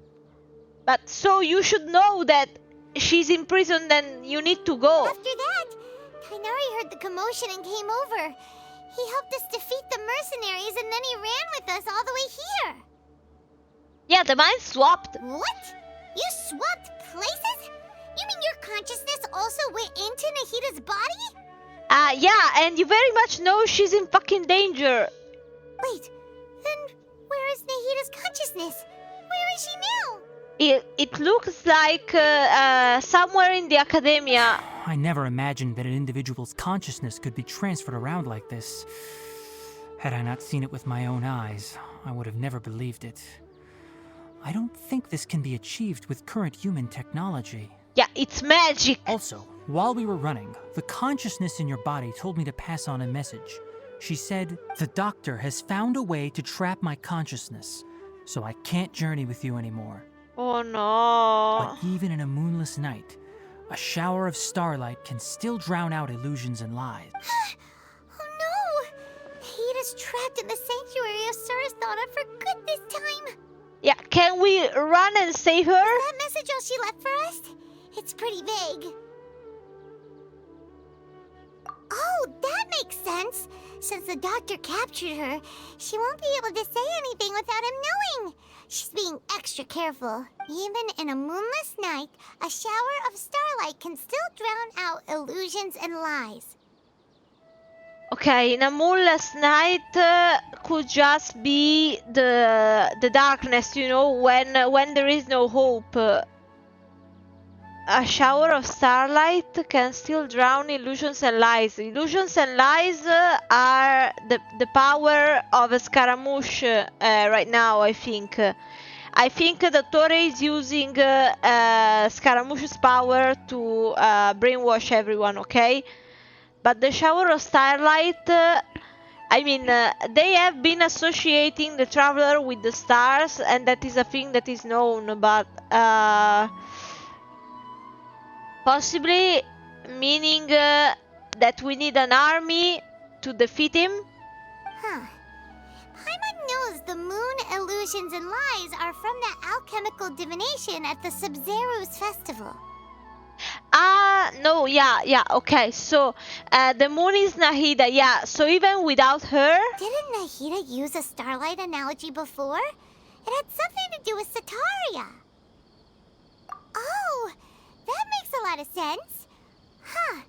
But so you should know that she's imprisoned and you need to go. After that, Kainari heard the commotion and came over. He helped us defeat the mercenaries and then he ran with us all the way here. Yeah, the mind swapped. What? You swapped places? You mean your consciousness also went into Nahida's body? Yeah, and you very much know she's in fucking danger. Wait, then where is Nahida's consciousness? Where is she now? It looks like somewhere in the academia. I never imagined that an individual's consciousness could be transferred around like this. Had I not seen it with my own eyes, I would have never believed it. I don't think this can be achieved with current human technology. Yeah, it's magic. Also, while we were running, the consciousness in your body told me to pass on a message. She said, "The doctor has found a way to trap my consciousness, so I can't journey with you anymore." Oh no. But even in a moonless night, a shower of starlight can still drown out illusions and lies. Oh no! Nahida's trapped in the sanctuary of Surasthana for good this time. Yeah, can we run and save her? Is that message all she left for us? It's pretty vague. Oh, that makes sense. Since the doctor captured her, she won't be able to say anything without him knowing. She's being extra careful. Even in a moonless night, a shower of starlight can still drown out illusions and lies. Okay, in a moonless night could just be the darkness, you know, when there is no hope. A shower of starlight can still drown illusions and lies. Illusions and lies are the power of a Scaramouche right now, I think. I think Dottore is using Scaramouche's power to brainwash everyone, okay? But the shower of starlight, I mean, they have been associating the traveler with the stars, and that is a thing that is known, but possibly meaning that we need an army to defeat him. Huh. Paimon knows the moon illusions and lies are from the alchemical divination at the Sub-Zero's festival. No, yeah, okay, so the moon is Nahida, yeah, so even without her... Didn't Nahida use a starlight analogy before? It had something to do with Sataria. Oh, that makes a lot of sense. Huh.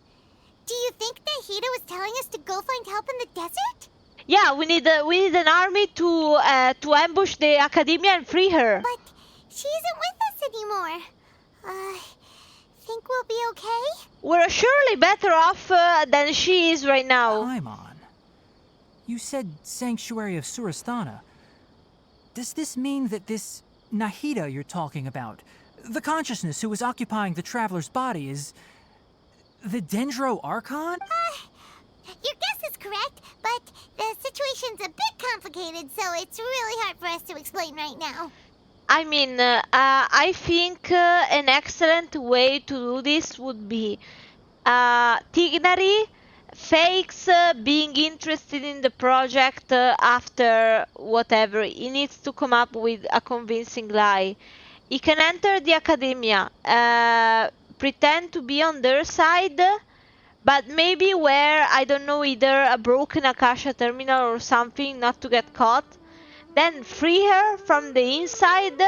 Do you think Nahida was telling us to go find help in the desert? Yeah, we need an army to ambush the academia and free her. But she isn't with us anymore. Think we'll be okay? We're surely better off than she is right now. Paimon, you said Sanctuary of Surasthana. Does this mean that this Nahida you're talking about, the consciousness who is occupying the traveler's body, is the Sumeru Archon? Your guess is correct, but the situation's a bit complicated, so it's really hard for us to explain right now. I mean, I think an excellent way to do this would be Tignari fakes being interested in the project after whatever. He needs to come up with a convincing lie. He can enter the academia, pretend to be on their side, but maybe wear, I don't know, either a broken Akasha terminal or something not to get caught. Then free her from the inside,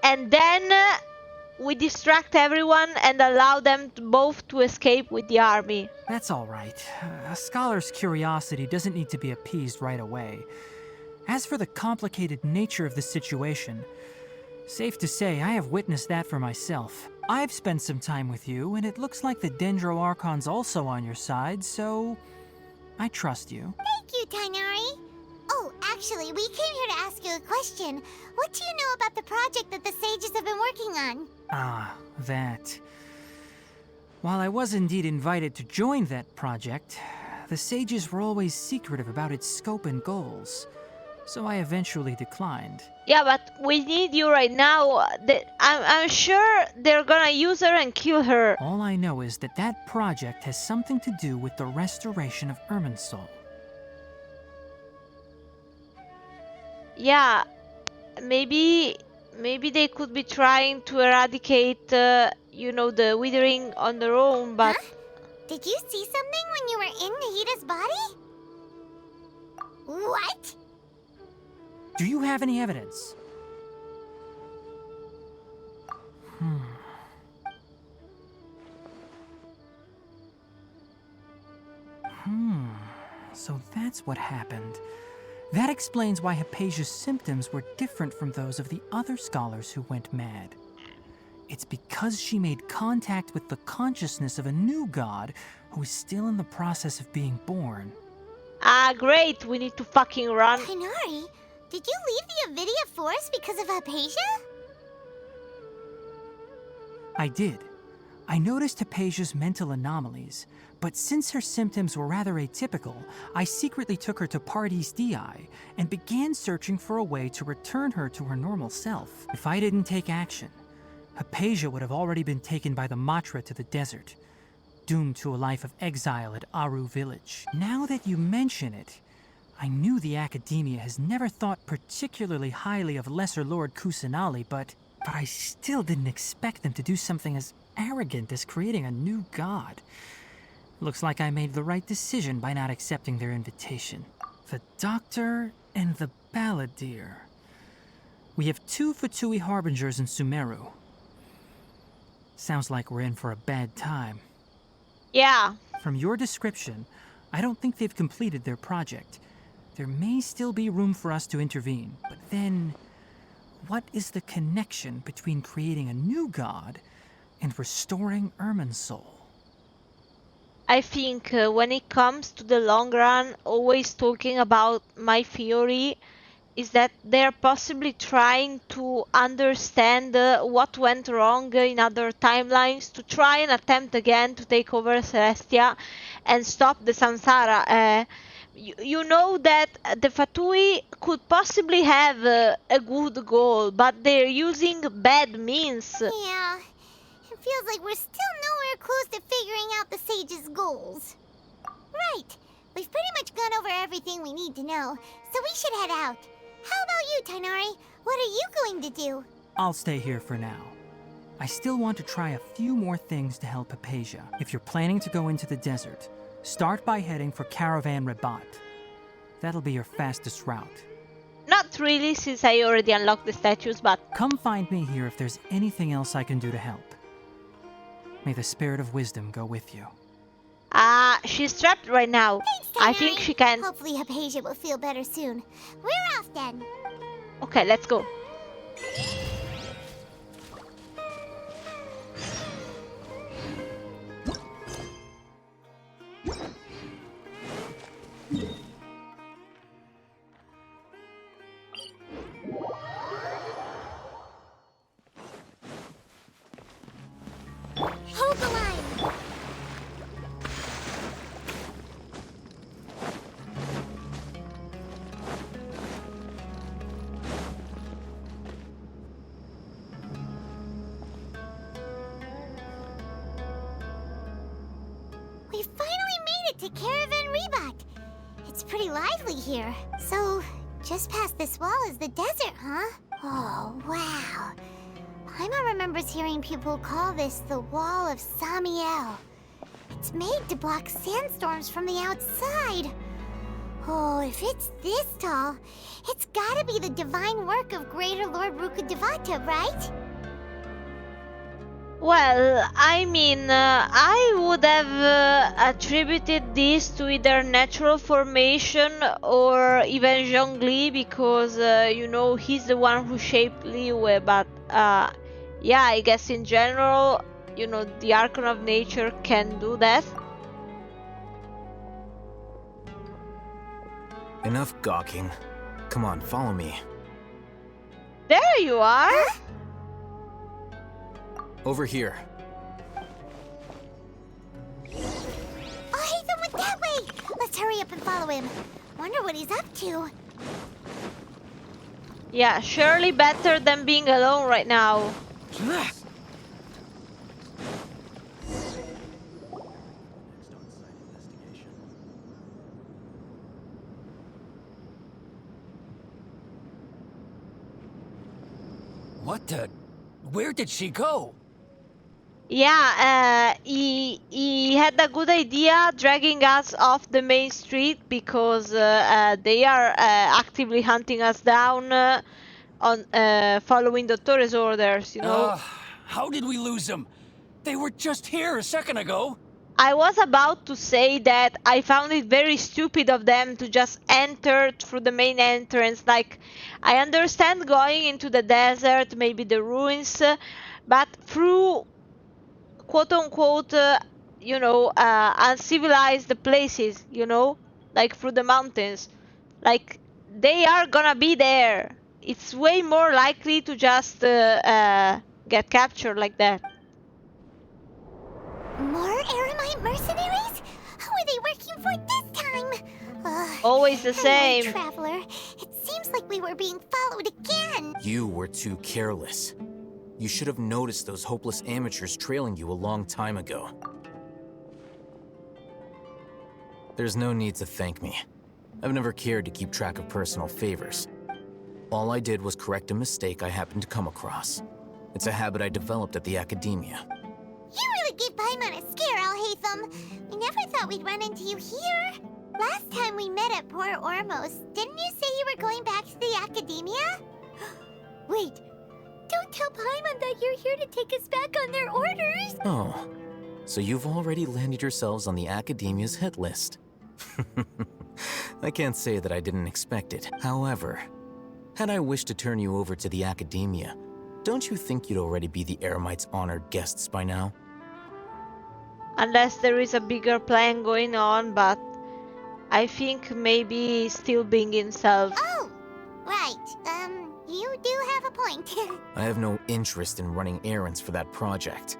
and then we distract everyone and allow them both to escape with the army. That's all right. A scholar's curiosity doesn't need to be appeased right away. As for the complicated nature of the situation, safe to say I have witnessed that for myself. I've spent some time with you, and it looks like the Dendro Archon's also on your side, so I trust you. Thank you, Tainari. Oh, actually, we came here to ask you a question. What do you know about the project that the sages have been working on? Ah, that. While I was indeed invited to join that project, the sages were always secretive about its scope and goals, so I eventually declined. Yeah, but we need you right now. I'm sure they're gonna use her and kill her. All I know is that that project has something to do with the restoration of Irminsul. Yeah, maybe they could be trying to eradicate, the withering on their own, but... Huh? Did you see something when you were in Nahida's body? What? Do you have any evidence? So that's what happened. That explains why Hypatia's symptoms were different from those of the other scholars who went mad. It's because she made contact with the consciousness of a new god who is still in the process of being born. Ah, great, we need to fucking run. Tainari, did you leave the Avidia Forest because of Hypatia? I did. I noticed Hypatia's mental anomalies, but since her symptoms were rather atypical, I secretly took her to Pardes Dii and began searching for a way to return her to her normal self. If I didn't take action, Hypatia would have already been taken by the Matra to the desert, doomed to a life of exile at Aru village. Now that you mention it, I knew the Academia has never thought particularly highly of Lesser Lord Kusanali, but I still didn't expect them to do something as arrogant as creating a new god. Looks like I made the right decision by not accepting their invitation. The Doctor and the Balladeer. We have 2 Fatui Harbingers in Sumeru. Sounds like we're in for a bad time. Yeah. From your description, I don't think they've completed their project. There may still be room for us to intervene, but then, what is the connection between creating a new god and restoring Irminsul? I think when it comes to the long run, always talking about my theory is that they're possibly trying to understand what went wrong in other timelines to try and attempt again to take over Celestia and stop the Samsara. You know that the Fatui could possibly have a good goal, but they're using bad means. Yeah, it feels like we're still nowhere close to figuring out the sage's goals. Right, we've pretty much gone over everything we need to know, so we should head out. How about you, Tainari? What are you going to do? I'll stay here for now. I still want to try a few more things to help Hypatia. If you're planning to go into the desert, start by heading for Caravan Rabat. That'll be your fastest route. Not really, since I already unlocked the statues, but... Come find me here if there's anything else I can do to help. May the spirit of wisdom go with you. She's trapped right now. Thanks, Tainari. I think she can... Hopefully Hypatia will feel better soon. We're off then. Okay, let's go. Hold the line. to Caravan Rebot. It's pretty lively here. So, just past this wall is the desert, huh? Oh, wow. Paimon remembers hearing people call this the Wall of Samiel. It's made to block sandstorms from the outside. Oh, if it's this tall, it's gotta be the divine work of Greater Lord Rukkhadevata, right? Well, I mean, I would have attributed this to either natural formation or even Zhongli because, you know, he's the one who shaped Liyue, but yeah, I guess in general, you know, the Archon of Nature can do that. Enough gawking. Come on, follow me. There you are! Over here. Oh, Haytham went that way! Let's hurry up and follow him. Wonder what he's up to. Yeah, surely better than being alone right now. What the? Where did she go? Yeah, he had a good idea dragging us off the main street because they are actively hunting us down on following Dottore's orders, you know. How did we lose them? They were just here a second ago. I was about to say that I found it very stupid of them to just enter through the main entrance. Like, I understand going into the desert, maybe the ruins, but through quote-unquote, you know, uncivilized places, you know, like through the mountains. Like, they are gonna be there. It's way more likely to just get captured like that. More Eremite mercenaries? Who are they working for this time? Always the Hello, same. Traveler. It seems like we were being followed again. You were too careless. You should have noticed those hopeless amateurs trailing you a long time ago. There's no need to thank me. I've never cared to keep track of personal favors. All I did was correct a mistake I happened to come across. It's a habit I developed at the Academia. You really gave Paimon a scare, Alhaitham. We never thought we'd run into you here. Last time we met at Port Ormos, didn't you say you were going back to the Academia? Wait, don't tell Paimon that you're here to take us back on their orders. Oh, so you've already landed yourselves on the Academia's hit list. I can't say that I didn't expect it. However, had I wished to turn you over to the Academia, don't you think you'd already be the Eremites' honored guests by now? Unless there is a bigger plan going on, but I think maybe still being himself. Oh, right. You do have a point. I have no interest in running errands for that project.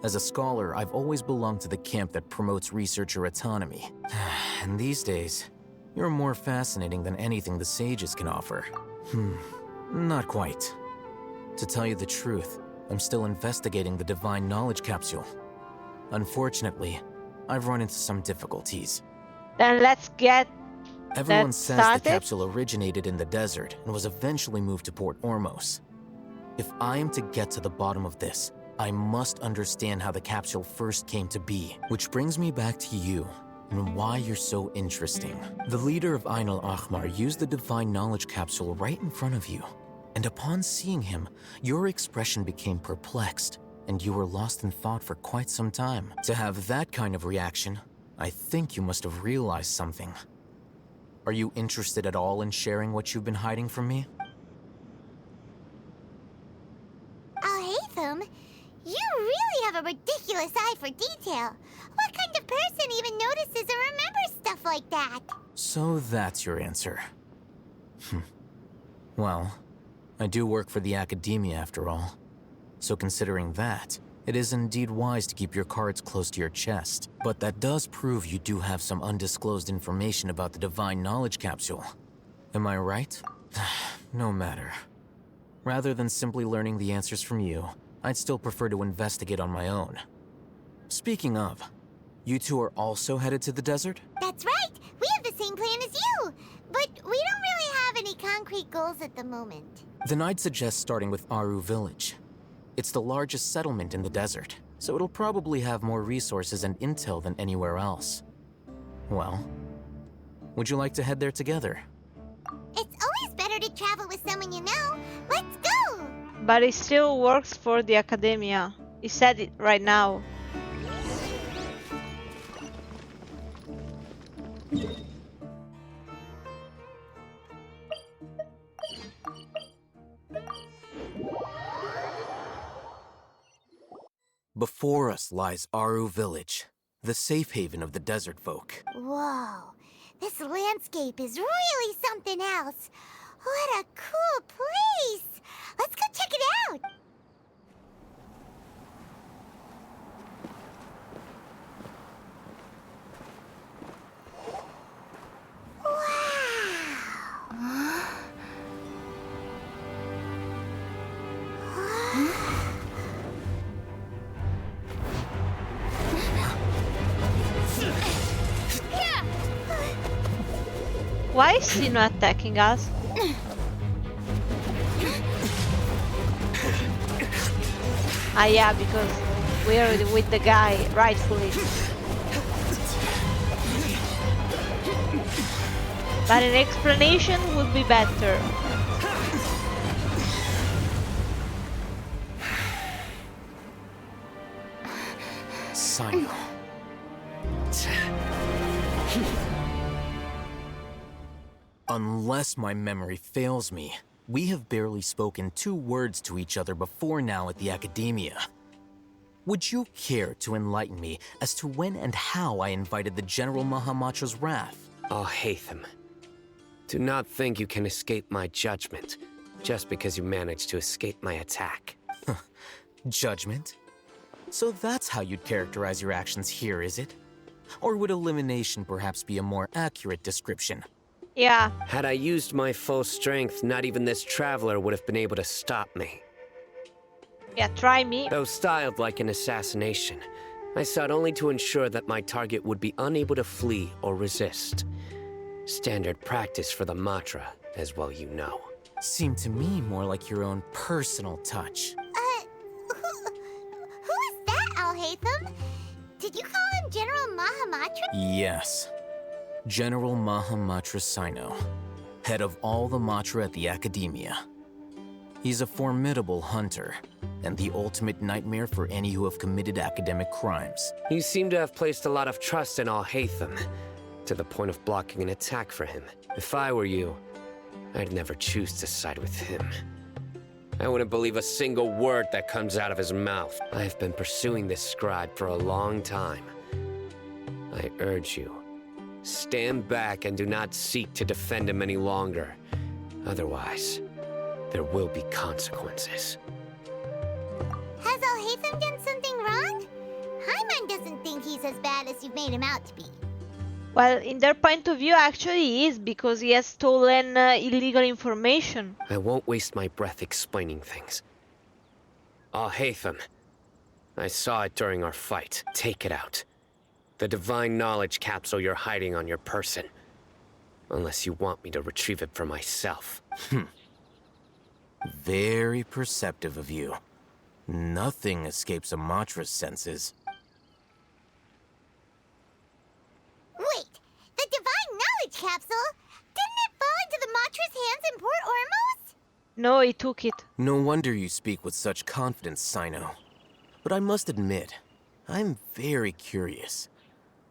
As a scholar, I've always belonged to the camp that promotes researcher autonomy. And these days, you're more fascinating than anything the sages can offer. Not quite. To tell you the truth, I'm still investigating the Divine Knowledge Capsule. Unfortunately, I've run into some difficulties. Then let's get Everyone says the started? capsule originated in the desert and was eventually moved to Port Ormos. If I am to get to the bottom of this, I must understand how the capsule first came to be. Which brings me back to you, and why you're so interesting. The leader of Ain al-Ahmar used the Divine Knowledge Capsule right in front of you. And upon seeing him, your expression became perplexed, and you were lost in thought for quite some time. To have that kind of reaction, I think you must have realized something. Are you interested at all in sharing what you've been hiding from me? Alhaitham, you really have a ridiculous eye for detail. What kind of person even notices or remembers stuff like that? So that's your answer. Well, I do work for the Academia after all. So considering that, it is indeed wise to keep your cards close to your chest. But that does prove you do have some undisclosed information about the Divine Knowledge Capsule. Am I right? No matter. Rather than simply learning the answers from you, I'd still prefer to investigate on my own. Speaking of, You two are also headed to the desert? That's right! We have the same plan as you! But we don't really have any concrete goals at the moment. Then I'd suggest starting with Aru Village. It's the largest settlement in the desert, so it'll probably have more resources and intel than anywhere else. Well, would you like to head there together? It's always better to travel with someone you know. Let's go! But he still works for the academia. He said it right now. Before us lies Aru Village, the safe haven of the desert folk. Whoa, this landscape is really something else. What a cool place! Let's go check it out! Why is he not attacking us? Ah yeah, because we're with the guy, rightfully. But an explanation would be better. Sino. Unless my memory fails me, we have barely spoken 2 words to each other before now at the Academia. Would you care to enlighten me as to when and how I invited the General Mahamatra's wrath? Oh, Hatham. Do not think you can escape my judgment, just because you managed to escape my attack. Judgment? So that's how you'd characterize your actions here, is it? Or would elimination perhaps be a more accurate description? Yeah. Had I used my full strength, not even this traveler would have been able to stop me. Yeah, try me. Though styled like an assassination, I sought only to ensure that my target would be unable to flee or resist. Standard practice for the Matra, as well you know. Seemed to me more like your own personal touch. Who is that, Al-Hatham? Did you call him General Mahamatra? Yes. General Mahamatra Sino, head of all the Matra at the Academia. He's a formidable hunter, and the ultimate nightmare for any who have committed academic crimes. You seem to have placed a lot of trust in Al-Hatham, to the point of blocking an attack for him. If I were you, I'd never choose to side with him. I wouldn't believe a single word that comes out of his mouth. I have been pursuing this scribe for a long time. I urge you, stand back and do not seek to defend him any longer. Otherwise, there will be consequences. Has Al-Hatham done something wrong? Hyman doesn't think he's as bad as you've made him out to be. Well, in their point of view, actually he is, because he has stolen illegal information. I won't waste my breath explaining things. Al-Hatham, I saw it during our fight. Take it out. The divine knowledge capsule you're hiding on your person. Unless you want me to retrieve it for myself. Very perceptive of you. Nothing escapes a Matra's senses. Wait, the divine knowledge capsule? Didn't it fall into the Matra's hands in Port Ormos? No, he took it. No wonder you speak with such confidence, Sino. But I must admit, I'm very curious.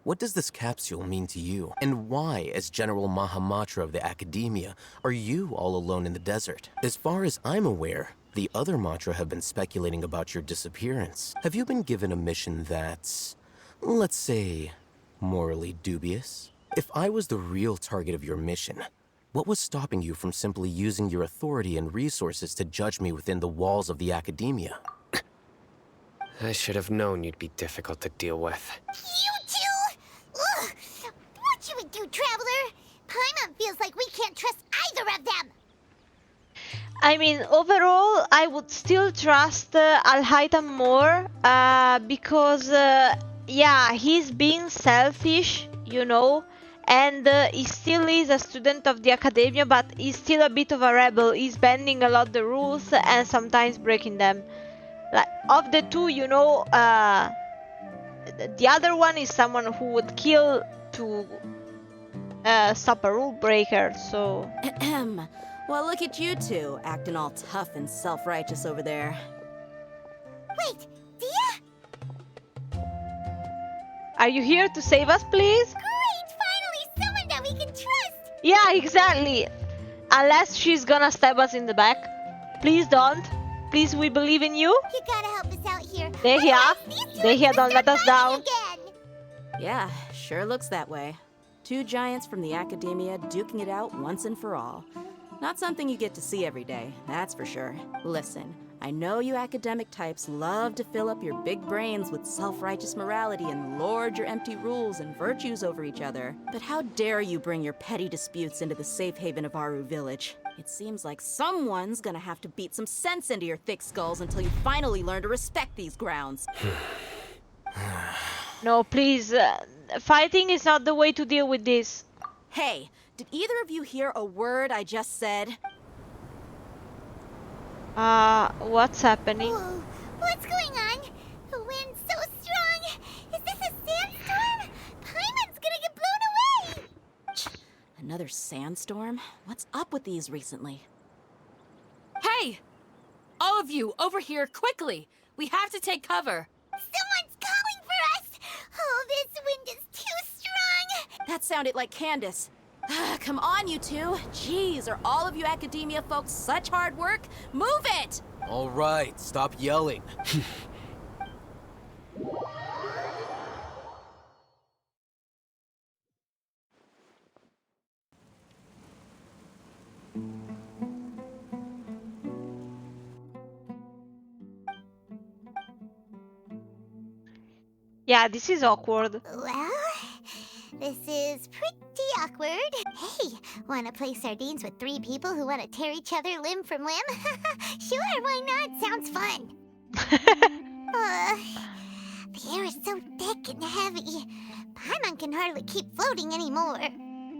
What does this capsule mean to you? And why, as General Mahamatra of the Academia, are you all alone in the desert? As far as I'm aware, the other Matra have been speculating about your disappearance. Have you been given a mission that's, let's say, morally dubious? If I was the real target of your mission, what was stopping you from simply using your authority and resources to judge me within the walls of the Academia? I should have known you'd be difficult to deal with. You two? Ugh! What should we do, Traveler? Paimon feels like we can't trust either of them. I mean, overall, I would still trust Al-Haitham more, because yeah, he's being selfish, you know, and he still is a student of the academia, but he's still a bit of a rebel. He's bending a lot the rules and sometimes breaking them. Like, of the two, you know, the other one is someone who would kill to stop a rule breaker, so... Well, look at you two, acting all tough and self-righteous over there. Wait, Dia? Are you here to save us, please? Great! Finally, someone that we can trust! Yeah, exactly. Unless she's gonna stab us in the back. Please don't. Please, we believe in you. You gotta help us out here. Dehya, don't let us down. Again. Yeah, sure looks that way. Two giants from the academia duking it out once and for all. Not something you get to see every day, that's for sure. Listen, I know you academic types love to fill up your big brains with self-righteous morality and lord your empty rules and virtues over each other. But how dare you bring your petty disputes into the safe haven of Aru Village? It seems like someone's gonna have to beat some sense into your thick skulls until you finally learn to respect these grounds. No, please. Fighting is not the way to deal with this. Hey, did either of you hear a word I just said? What's happening? Whoa, what's going on? The wind's so strong. Is this a sandstorm? Paimon's gonna get blown away. Another sandstorm? What's up with these recently? Hey! All of you, over here, quickly! We have to take cover! Someone's calling for us! Oh, this wind is too strong! That sounded like Candace. Come on, you two. Jeez, are all of you academia folks such hard work? Move it! All right, stop yelling. Yeah, this is awkward. Well, this is pretty awkward. Hey, wanna play sardines with 3 people who wanna tear each other limb from limb? Sure, why not? Sounds fun. The air is so thick and heavy. Paimon can hardly keep floating anymore.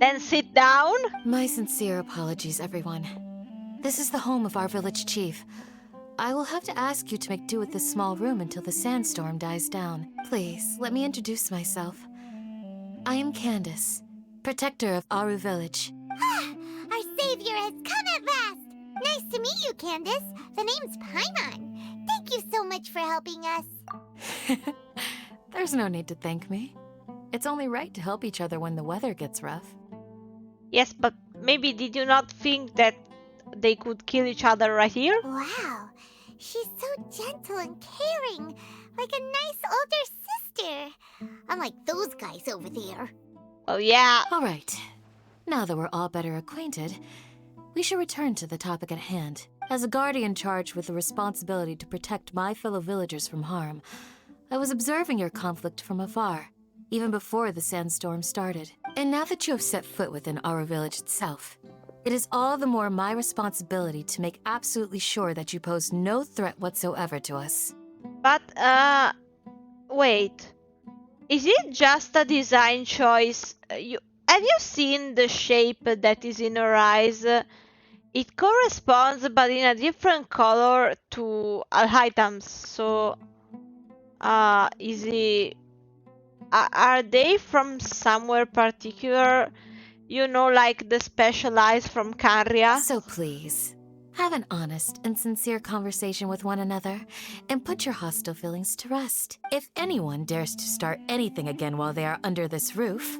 Then sit down. My sincere apologies, everyone. This is the home of our village chief. I will have to ask you to make do with this small room until the sandstorm dies down. Please, let me introduce myself. I am Candace, protector of Aru Village. Our savior has come at last! Nice to meet you, Candace. The name's Paimon. Thank you so much for helping us. There's no need to thank me. It's only right to help each other when the weather gets rough. Yes, but maybe did you not think that they could kill each other right here? Wow, she's so gentle and caring, like a nice older sister. Unlike those guys over there. Oh yeah. All right. Now that we're all better acquainted, we should return to the topic at hand. As a guardian charged with the responsibility to protect my fellow villagers from harm, I was observing your conflict from afar, even before the sandstorm started. And now that you have set foot within our village itself, it is all the more my responsibility to make absolutely sure that you pose no threat whatsoever to us. But, wait. Is it just a design choice? Have you seen the shape that is in her eyes? It corresponds, but in a different color, to items. So, is it... Are they from somewhere particular? You know, like the special eyes from Carria? So please, have an honest and sincere conversation with one another, and put your hostile feelings to rest. If anyone dares to start anything again while they are under this roof,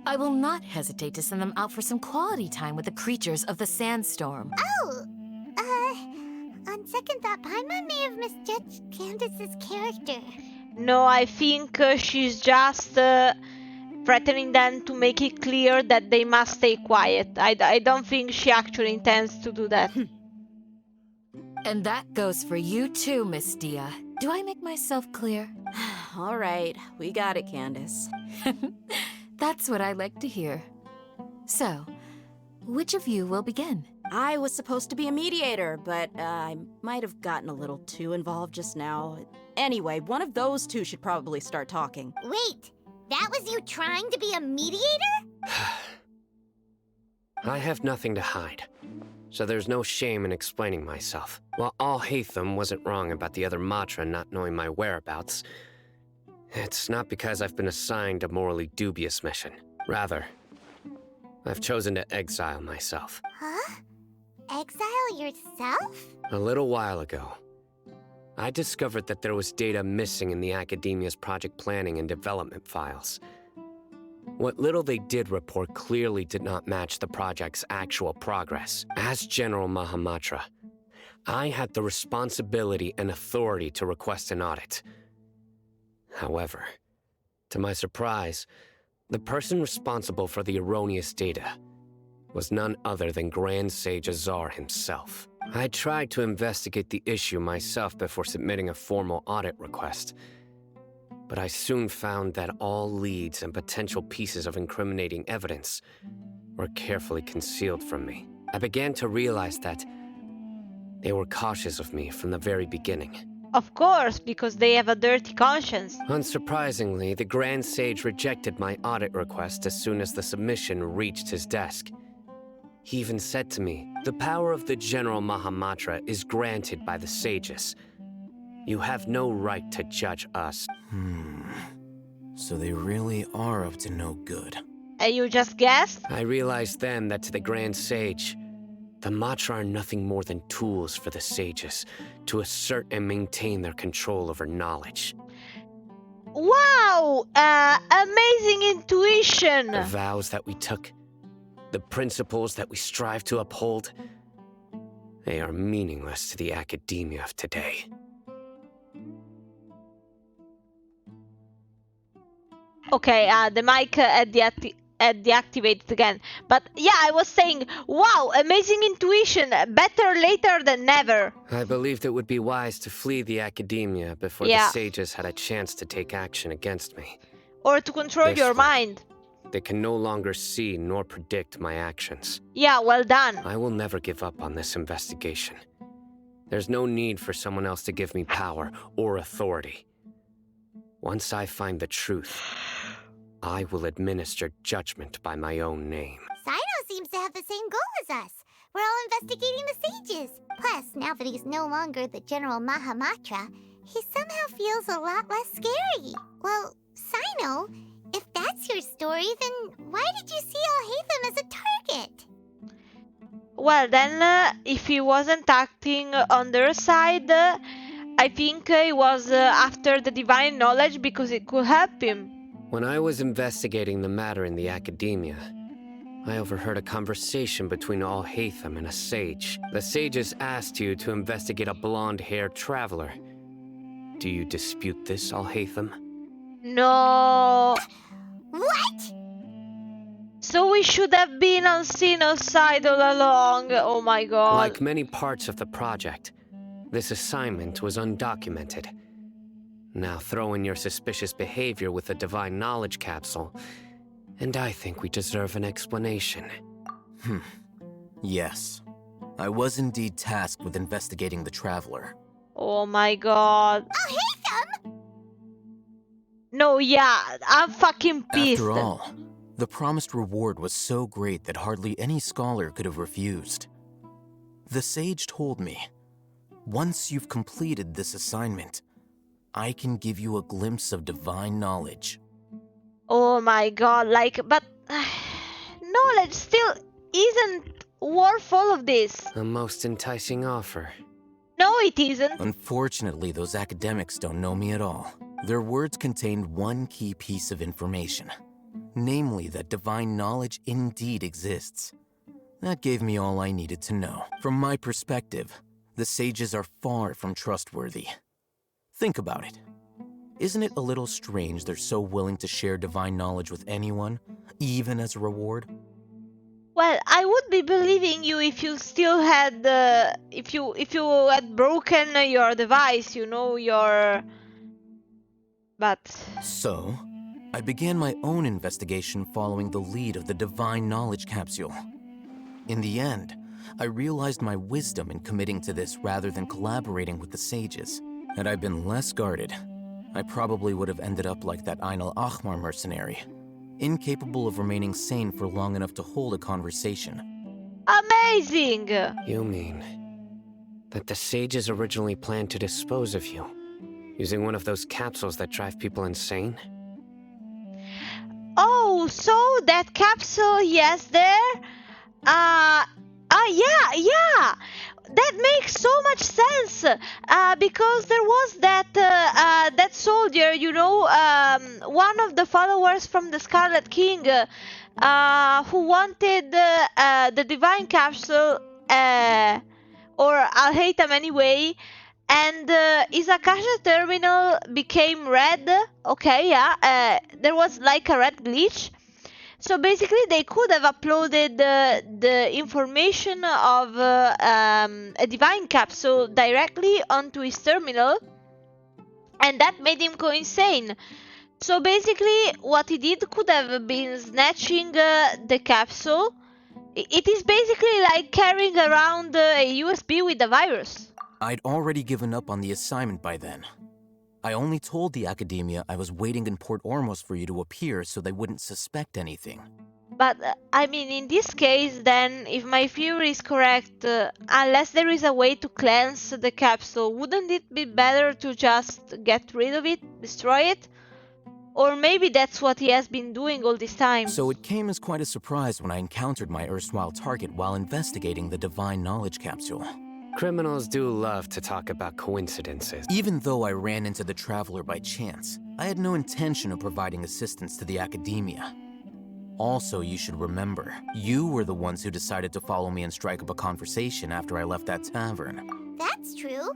I will not hesitate to send them out for some quality time with the creatures of the sandstorm. Oh, on second thought, Paimon may have misjudged Candace's character. No, I think she's just threatening them to make it clear that they must stay quiet. I don't think she actually intends to do that. And that goes for you too, Miss Dia. Do I make myself clear? All right, we got it, Candace. That's what I like to hear. So, which of you will begin? I was supposed to be a mediator, but I might have gotten a little too involved just now. Anyway, one of those two should probably start talking. Wait, that was you trying to be a mediator? I have nothing to hide, so there's no shame in explaining myself. While Alhaitham wasn't wrong about the other Matra not knowing my whereabouts, it's not because I've been assigned a morally dubious mission. Rather, I've chosen to exile myself. Huh? Exile yourself? A little while ago, I discovered that there was data missing in the Academia's project planning and development files. What little they did report clearly did not match the project's actual progress. As General Mahamatra, I had the responsibility and authority to request an audit. However, to my surprise, the person responsible for the erroneous data was none other than Grand Sage Azar himself. I tried to investigate the issue myself before submitting a formal audit request, but I soon found that all leads and potential pieces of incriminating evidence were carefully concealed from me. I began to realize that they were cautious of me from the very beginning. Of course, because they have a dirty conscience. Unsurprisingly, the Grand Sage rejected my audit request as soon as the submission reached his desk. He even said to me, "The power of the General Mahamatra is granted by the sages. You have no right to judge us." So they really are up to no good. And you just guessed? I realized then that to the Grand Sage, the Matra are nothing more than tools for the sages to assert and maintain their control over knowledge. Wow! Amazing intuition! The vows that we took, the principles that we strive to uphold, they are meaningless to the academia of today. Okay, the mic had deactivated again. But yeah, I was saying, wow, amazing intuition. Better later than never. I believed it would be wise to flee the academia before the sages had a chance to take action against me. Or to control your mind. They can no longer see nor predict my actions. Yeah, well done. I will never give up on this investigation. There's no need for someone else to give me power or authority. Once I find the truth, I will administer judgment by my own name. Sino seems to have the same goal as us. We're all investigating the sages. Plus, now that he's no longer the General Mahamatra, he somehow feels a lot less scary. Well, Sino, if that's your story, then why did you see Alhaitham as a target? Well, then, if he wasn't acting on their side, I think he was after the divine knowledge because it could help him. When I was investigating the matter in the academia, I overheard a conversation between Alhaitham and a sage. The sages asked you to investigate a blonde-haired traveler. Do you dispute this, Alhaitham? No. What? So we should have been on Sino's side all along. Oh my god. Like many parts of the project, this assignment was undocumented. Now throw in your suspicious behavior with the divine knowledge capsule, and I think we deserve an explanation. Yes. I was indeed tasked with investigating the traveler. Oh my god. Alhaitham! No, yeah, I'm fucking pissed. After all, the promised reward was so great that hardly any scholar could have refused. The sage told me, once you've completed this assignment, I can give you a glimpse of divine knowledge. Oh my god, but knowledge still isn't worth all of this. A most enticing offer. No, it isn't. Unfortunately, those academics don't know me at all. Their words contained one key piece of information, namely that divine knowledge indeed exists. That gave me all I needed to know. From my perspective, the sages are far from trustworthy. Think about it. Isn't it a little strange they're so willing to share divine knowledge with anyone, even as a reward? Well, I would be believing you if you still had, if you had broken your device, but... So, I began my own investigation following the lead of the divine knowledge capsule. In the end, I realized my wisdom in committing to this rather than collaborating with the sages. Had I been less guarded, I probably would have ended up like that Ain al-Ahmar mercenary, incapable of remaining sane for long enough to hold a conversation. Amazing! You mean that the sages originally planned to dispose of you, using one of those capsules that drive people insane? Oh, so that capsule, yes, there? Yeah. That makes so much sense. Because there was that soldier, one of the followers from the Scarlet King, who wanted the divine capsule, or I'll hate them anyway. And his Akasha terminal became red. Okay, yeah. There was like a red glitch. So basically, they could have uploaded the information of a divine capsule directly onto his terminal, and that made him go insane. So basically, what he did could have been snatching the capsule. It is basically like carrying around a USB with a virus. I'd already given up on the assignment by then. I only told the Academia I was waiting in Port Ormos for you to appear so they wouldn't suspect anything. But, I mean, in this case, then, if my theory is correct, unless there is a way to cleanse the capsule, wouldn't it be better to just get rid of it, destroy it? Or maybe that's what he has been doing all this time. So it came as quite a surprise when I encountered my erstwhile target while investigating the Divine Knowledge Capsule. Criminals do love to talk about coincidences. Even though I ran into the Traveler by chance, I had no intention of providing assistance to the Academia. Also, you should remember, you were the ones who decided to follow me and strike up a conversation after I left that tavern. That's true.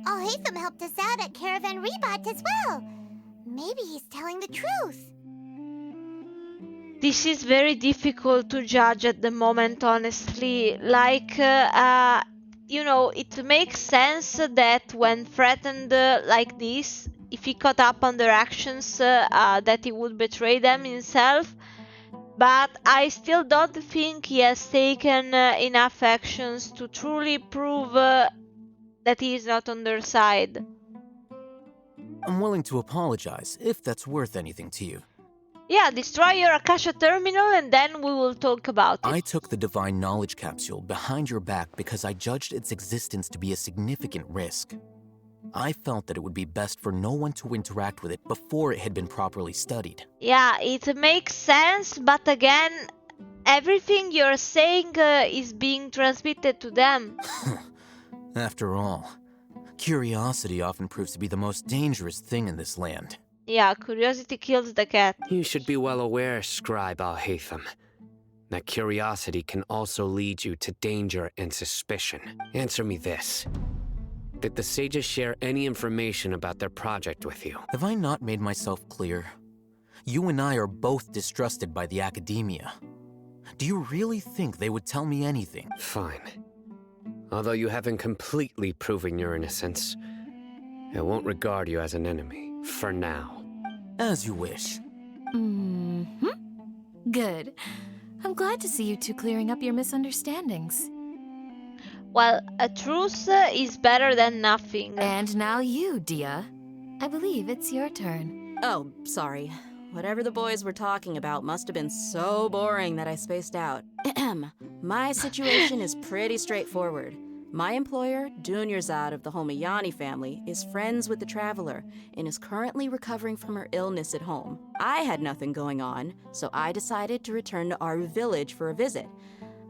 Al-Haytham helped us out at Caravan Rebat as well. Maybe he's telling the truth. This is very difficult to judge at the moment, honestly. Like, it makes sense that when threatened like this, if he caught up on their actions, that he would betray them himself. But I still don't think he has taken enough actions to truly prove that he is not on their side. I'm willing to apologize, if that's worth anything to you. Yeah, destroy your Akasha terminal and then we will talk about it. I took the Divine Knowledge Capsule behind your back because I judged its existence to be a significant risk. I felt that it would be best for no one to interact with it before it had been properly studied. Yeah, it makes sense, but again, everything you're saying is being transmitted to them. After all, curiosity often proves to be the most dangerous thing in this land. Yeah, curiosity kills the cat. You should be well aware, Scribe Al-Haytham, that curiosity can also lead you to danger and suspicion. Answer me this. Did the sages share any information about their project with you? Have I not made myself clear? You and I are both distrusted by the Academia. Do you really think they would tell me anything? Fine. Although you haven't completely proven your innocence, I won't regard you as an enemy, for now. As you wish. Mm-hmm. Good. I'm glad to see you two clearing up your misunderstandings. Well, a truce is better than nothing. And now you, Dia. I believe it's your turn. Oh, sorry. Whatever the boys were talking about must have been so boring that I spaced out. My situation is pretty straightforward. My employer, Dunyarzad of the Homayani family, is friends with the Traveler and is currently recovering from her illness at home. I had nothing going on, so I decided to return to Aru village for a visit.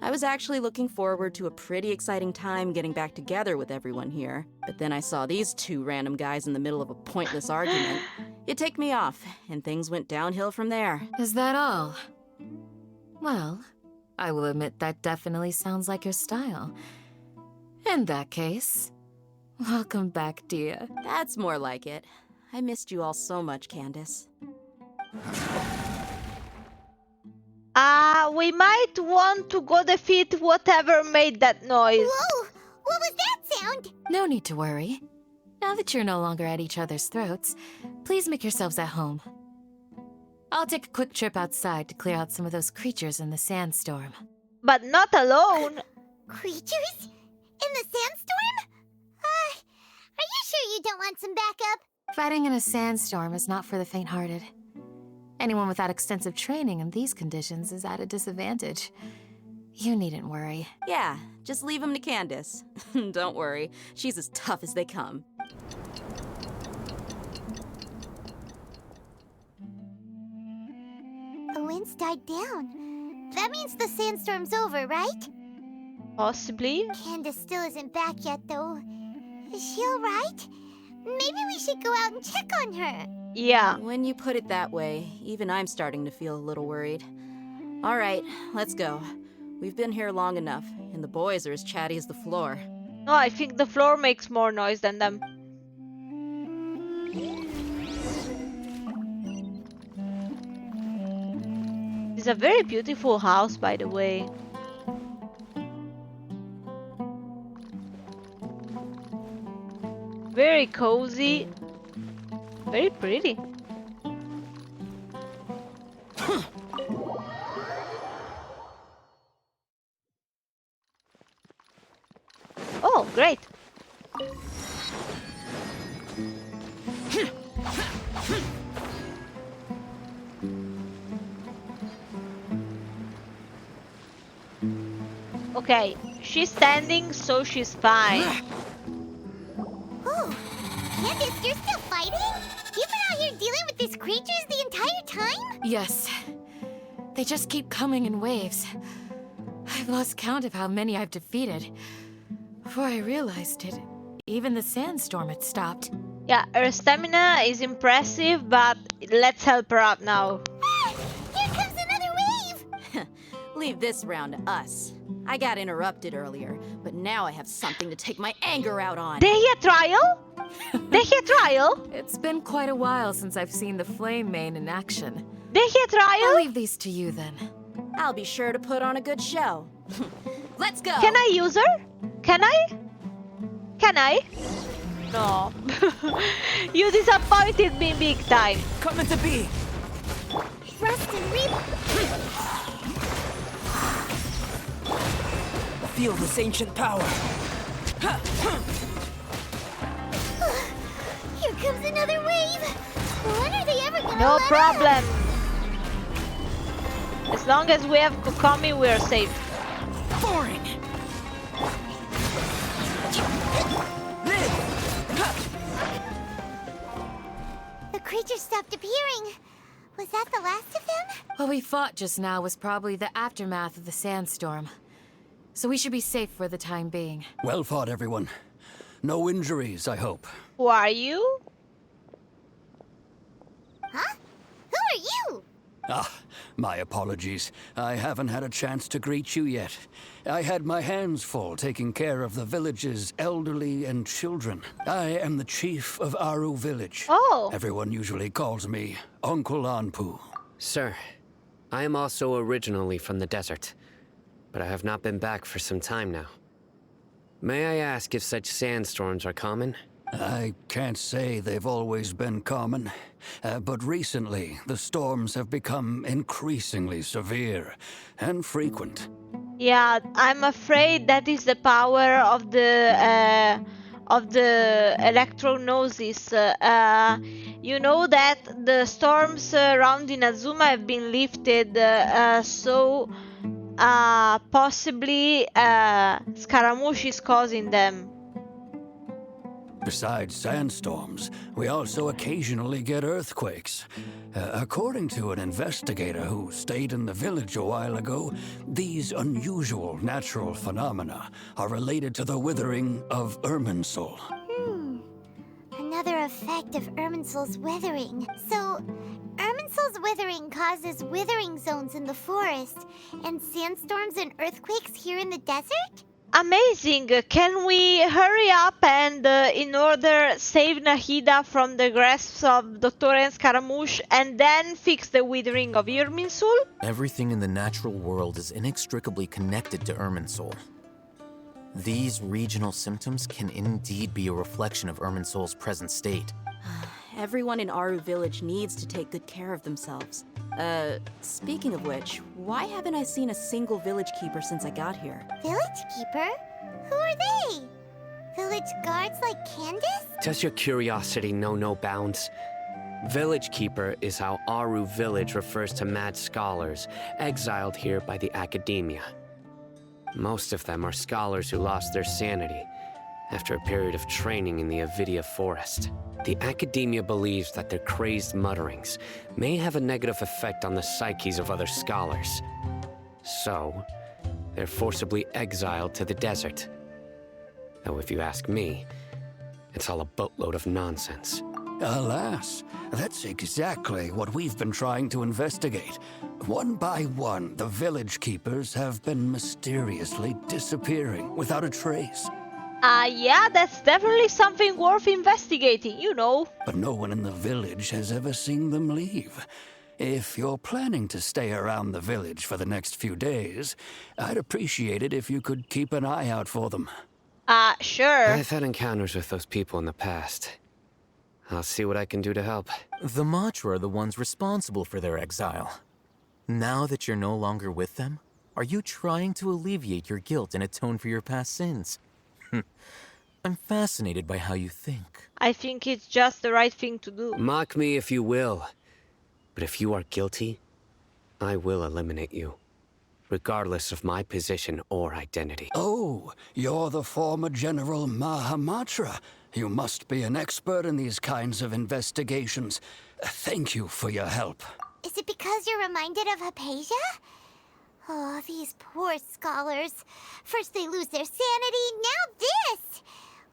I was actually looking forward to a pretty exciting time getting back together with everyone here. But then I saw these two random guys in the middle of a pointless argument. It ticked me off, and things went downhill from there. Is that all? Well, I will admit that definitely sounds like your style. In that case, welcome back, Dia. That's more like it. I missed you all so much, Candace. We might want to go defeat whatever made that noise. Whoa! What was that sound? No need to worry. Now that you're no longer at each other's throats, please make yourselves at home. I'll take a quick trip outside to clear out some of those creatures in the sandstorm. But not alone. Creatures? In the sandstorm? Are you sure you don't want some backup? Fighting in a sandstorm is not for the faint-hearted. Anyone without extensive training in these conditions is at a disadvantage. You needn't worry. Yeah, just leave him to Candace. Don't worry, she's as tough as they come. The wind's died down. That means the sandstorm's over, right? Possibly. Candace still isn't back yet, though. Is she alright? Maybe we should go out and check on her. Yeah. When you put it that way, even I'm starting to feel a little worried. All right, let's go. We've been here long enough, and the boys are as chatty as the floor. No, I think the floor makes more noise than them. It's a very beautiful house, by the way. Very cozy. Very pretty. Oh, great. Okay, she's standing, so she's fine. Oh, Candace, you're still fighting? You've been out here dealing with these creatures the entire time? Yes. They just keep coming in waves. I've lost count of how many I've defeated. Before I realized it, even the sandstorm had stopped. Yeah, her stamina is impressive, but let's help her out now. Ah, here comes another wave! Leave this round to us. I got interrupted earlier, but now I have something to take my anger out on. Dehya trial? Dehya trial? It's been quite a while since I've seen the flame main in action. Dehya trial? I'll leave these to you then. I'll be sure to put on a good show. Let's go! Can I use her? Can I? Can I? No. You disappointed me big time. Coming to be. Rust and Reap. Feel this ancient power. Here comes another wave. When are they ever gonna No let problem. up? As long as we have Kokomi, we're safe. Boring. The creatures stopped appearing. Was that the last of them? What we fought just now was probably the aftermath of the sandstorm. So we should be safe for the time being. Well fought, everyone. No injuries, I hope. Who are you? Huh? Who are you? Ah, my apologies. I haven't had a chance to greet you yet. I had my hands full taking care of the village's elderly and children. I am the chief of Aru village. Oh. Everyone usually calls me Uncle Anpu. Sir, I am also originally from the desert, but I have not been back for some time now. May I ask if such sandstorms are common? I can't say they've always been common, but recently the storms have become increasingly severe and frequent. Yeah, I'm afraid that is the power of the electrognosis. You know that the storms around Inazuma have been lifted, so possibly Scaramouche is causing them. Besides sandstorms, we also occasionally get earthquakes. According to an investigator who stayed in the village a while ago, these unusual natural phenomena are related to the withering of Irminsul. Another effect of Irminsul's withering. So, Irminsul's withering causes withering zones in the forest, and sandstorms and earthquakes here in the desert? Amazing! Can we hurry up and, in order, save Nahida from the grasps of Dr. and Scaramouche and then fix the withering of Irminsul? Everything in the natural world is inextricably connected to Irminsul. These regional symptoms can indeed be a reflection of Irminsul's present state. Everyone in Aru village needs to take good care of themselves. Speaking of which, why haven't I seen a single village keeper since I got here? Village keeper? Who are they? Village guards like Candace? Does your curiosity know no bounds? Village Keeper is how Aru Village refers to mad scholars exiled here by the Academia. Most of them are scholars who lost their sanity after a period of training in the Avidia Forest. The Academia believes that their crazed mutterings may have a negative effect on the psyches of other scholars. So, they're forcibly exiled to the desert. Though if you ask me, it's all a boatload of nonsense. Alas, that's exactly what we've been trying to investigate. One by one, the village keepers have been mysteriously disappearing without a trace. Yeah, that's definitely something worth investigating, you know. But no one in the village has ever seen them leave. If you're planning to stay around the village for the next few days, I'd appreciate it if you could keep an eye out for them. Sure. I've had encounters with those people in the past. I'll see what I can do to help. The Matra are the ones responsible for their exile. Now that you're no longer with them, are you trying to alleviate your guilt and atone for your past sins? I'm fascinated by how you think. I think it's just the right thing to do. Mock me if you will, but if you are guilty, I will eliminate you, regardless of my position or identity. Oh, you're the former General Mahamatra. You must be an expert in these kinds of investigations. Thank you for your help. Is it because you're reminded of Hypatia? Oh, these poor scholars. First they lose their sanity, now this!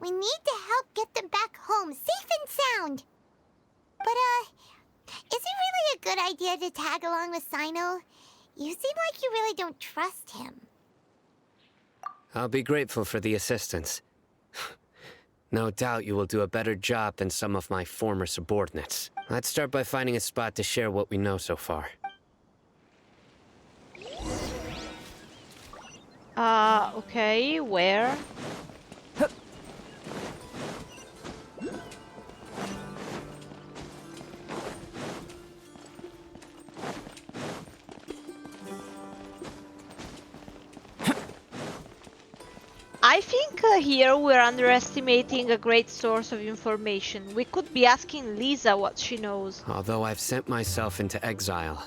We need to help get them back home, safe and sound. But, is it really a good idea to tag along with Sino? You seem like you really don't trust him. I'll be grateful for the assistance. No doubt you will do a better job than some of my former subordinates. Let's start by finding a spot to share what we know so far. Okay, where? I think here we're underestimating a great source of information. We could be asking Lisa what she knows. Although I've sent myself into exile,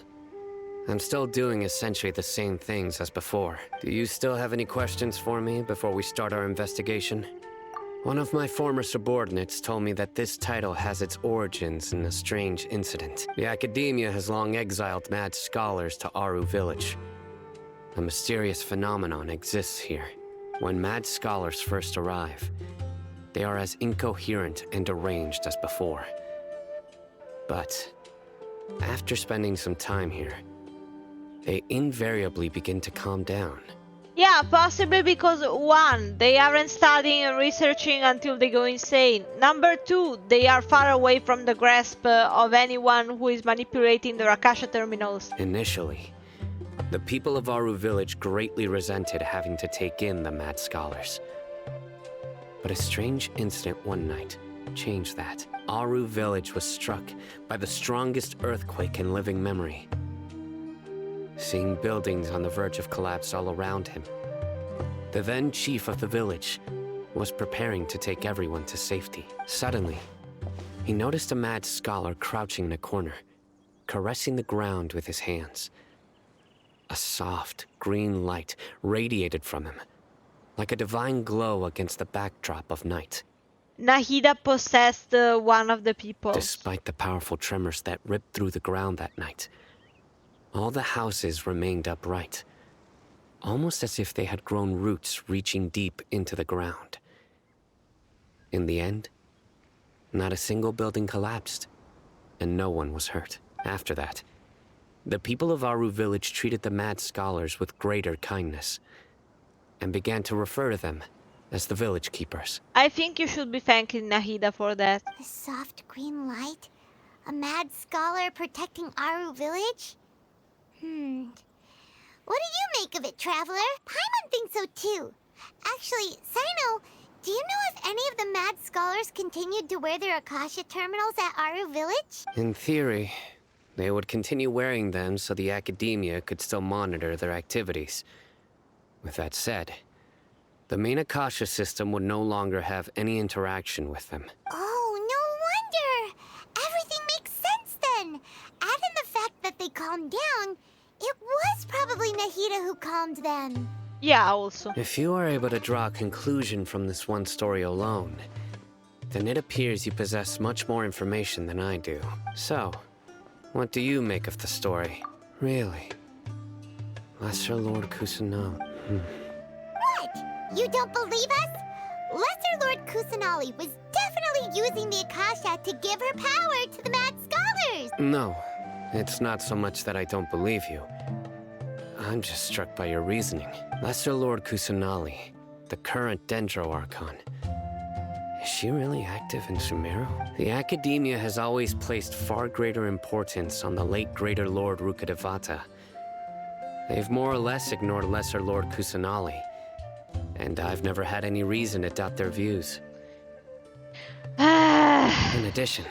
I'm still doing essentially the same things as before. Do you still have any questions for me before we start our investigation? One of my former subordinates told me that this title has its origins in a strange incident. The Academia has long exiled mad scholars to Aru Village. A mysterious phenomenon exists here. When mad scholars first arrive, they are as incoherent and deranged as before. But after spending some time here, they invariably begin to calm down. Yeah, possibly because 1, they aren't studying and researching until they go insane. Number 2, they are far away from the grasp of anyone who is manipulating their Akasha terminals. Initially, the people of Aru Village greatly resented having to take in the mad scholars. But a strange incident one night changed that. Aru Village was struck by the strongest earthquake in living memory. Seeing buildings on the verge of collapse all around him, the then chief of the village was preparing to take everyone to safety. Suddenly, he noticed a mad scholar crouching in a corner, caressing the ground with his hands. A soft, green light radiated from him, like a divine glow against the backdrop of night. Nahida possessed one of the people. Despite the powerful tremors that ripped through the ground that night, all the houses remained upright, almost as if they had grown roots reaching deep into the ground. In the end, not a single building collapsed, and no one was hurt. After that, the people of Aru Village treated the mad scholars with greater kindness, and began to refer to them as the village keepers. I think you should be thanking Nahida for that. The soft green light? A mad scholar protecting Aru Village? What do you make of it, Traveler? Paimon thinks so too. Actually, Sino, do you know if any of the mad scholars continued to wear their Akasha terminals at Aru Village? In theory, They would continue wearing them so the academia could still monitor their activities. With that said, the main Akasha system would no longer have any interaction with them. Oh, no wonder! Everything makes sense then! Add in the fact that they calmed down, it was probably Nahida who calmed them. Yeah, also. If you are able to draw a conclusion from this one story alone, then it appears you possess much more information than I do. So, what do you make of the story? Really? Lesser Lord Kusanagi. What? You don't believe us? Lesser Lord Kusanali was definitely using the Akasha to give her power to the Mad Scholars! No, it's not so much that I don't believe you. I'm just struck by your reasoning. Lesser Lord Kusanali, the current Dendro Archon. Is she really active in Sumeru? The Academia has always placed far greater importance on the late Greater Lord Rukkhadevata. They've more or less ignored Lesser Lord Kusanali, and I've never had any reason to doubt their views. In addition,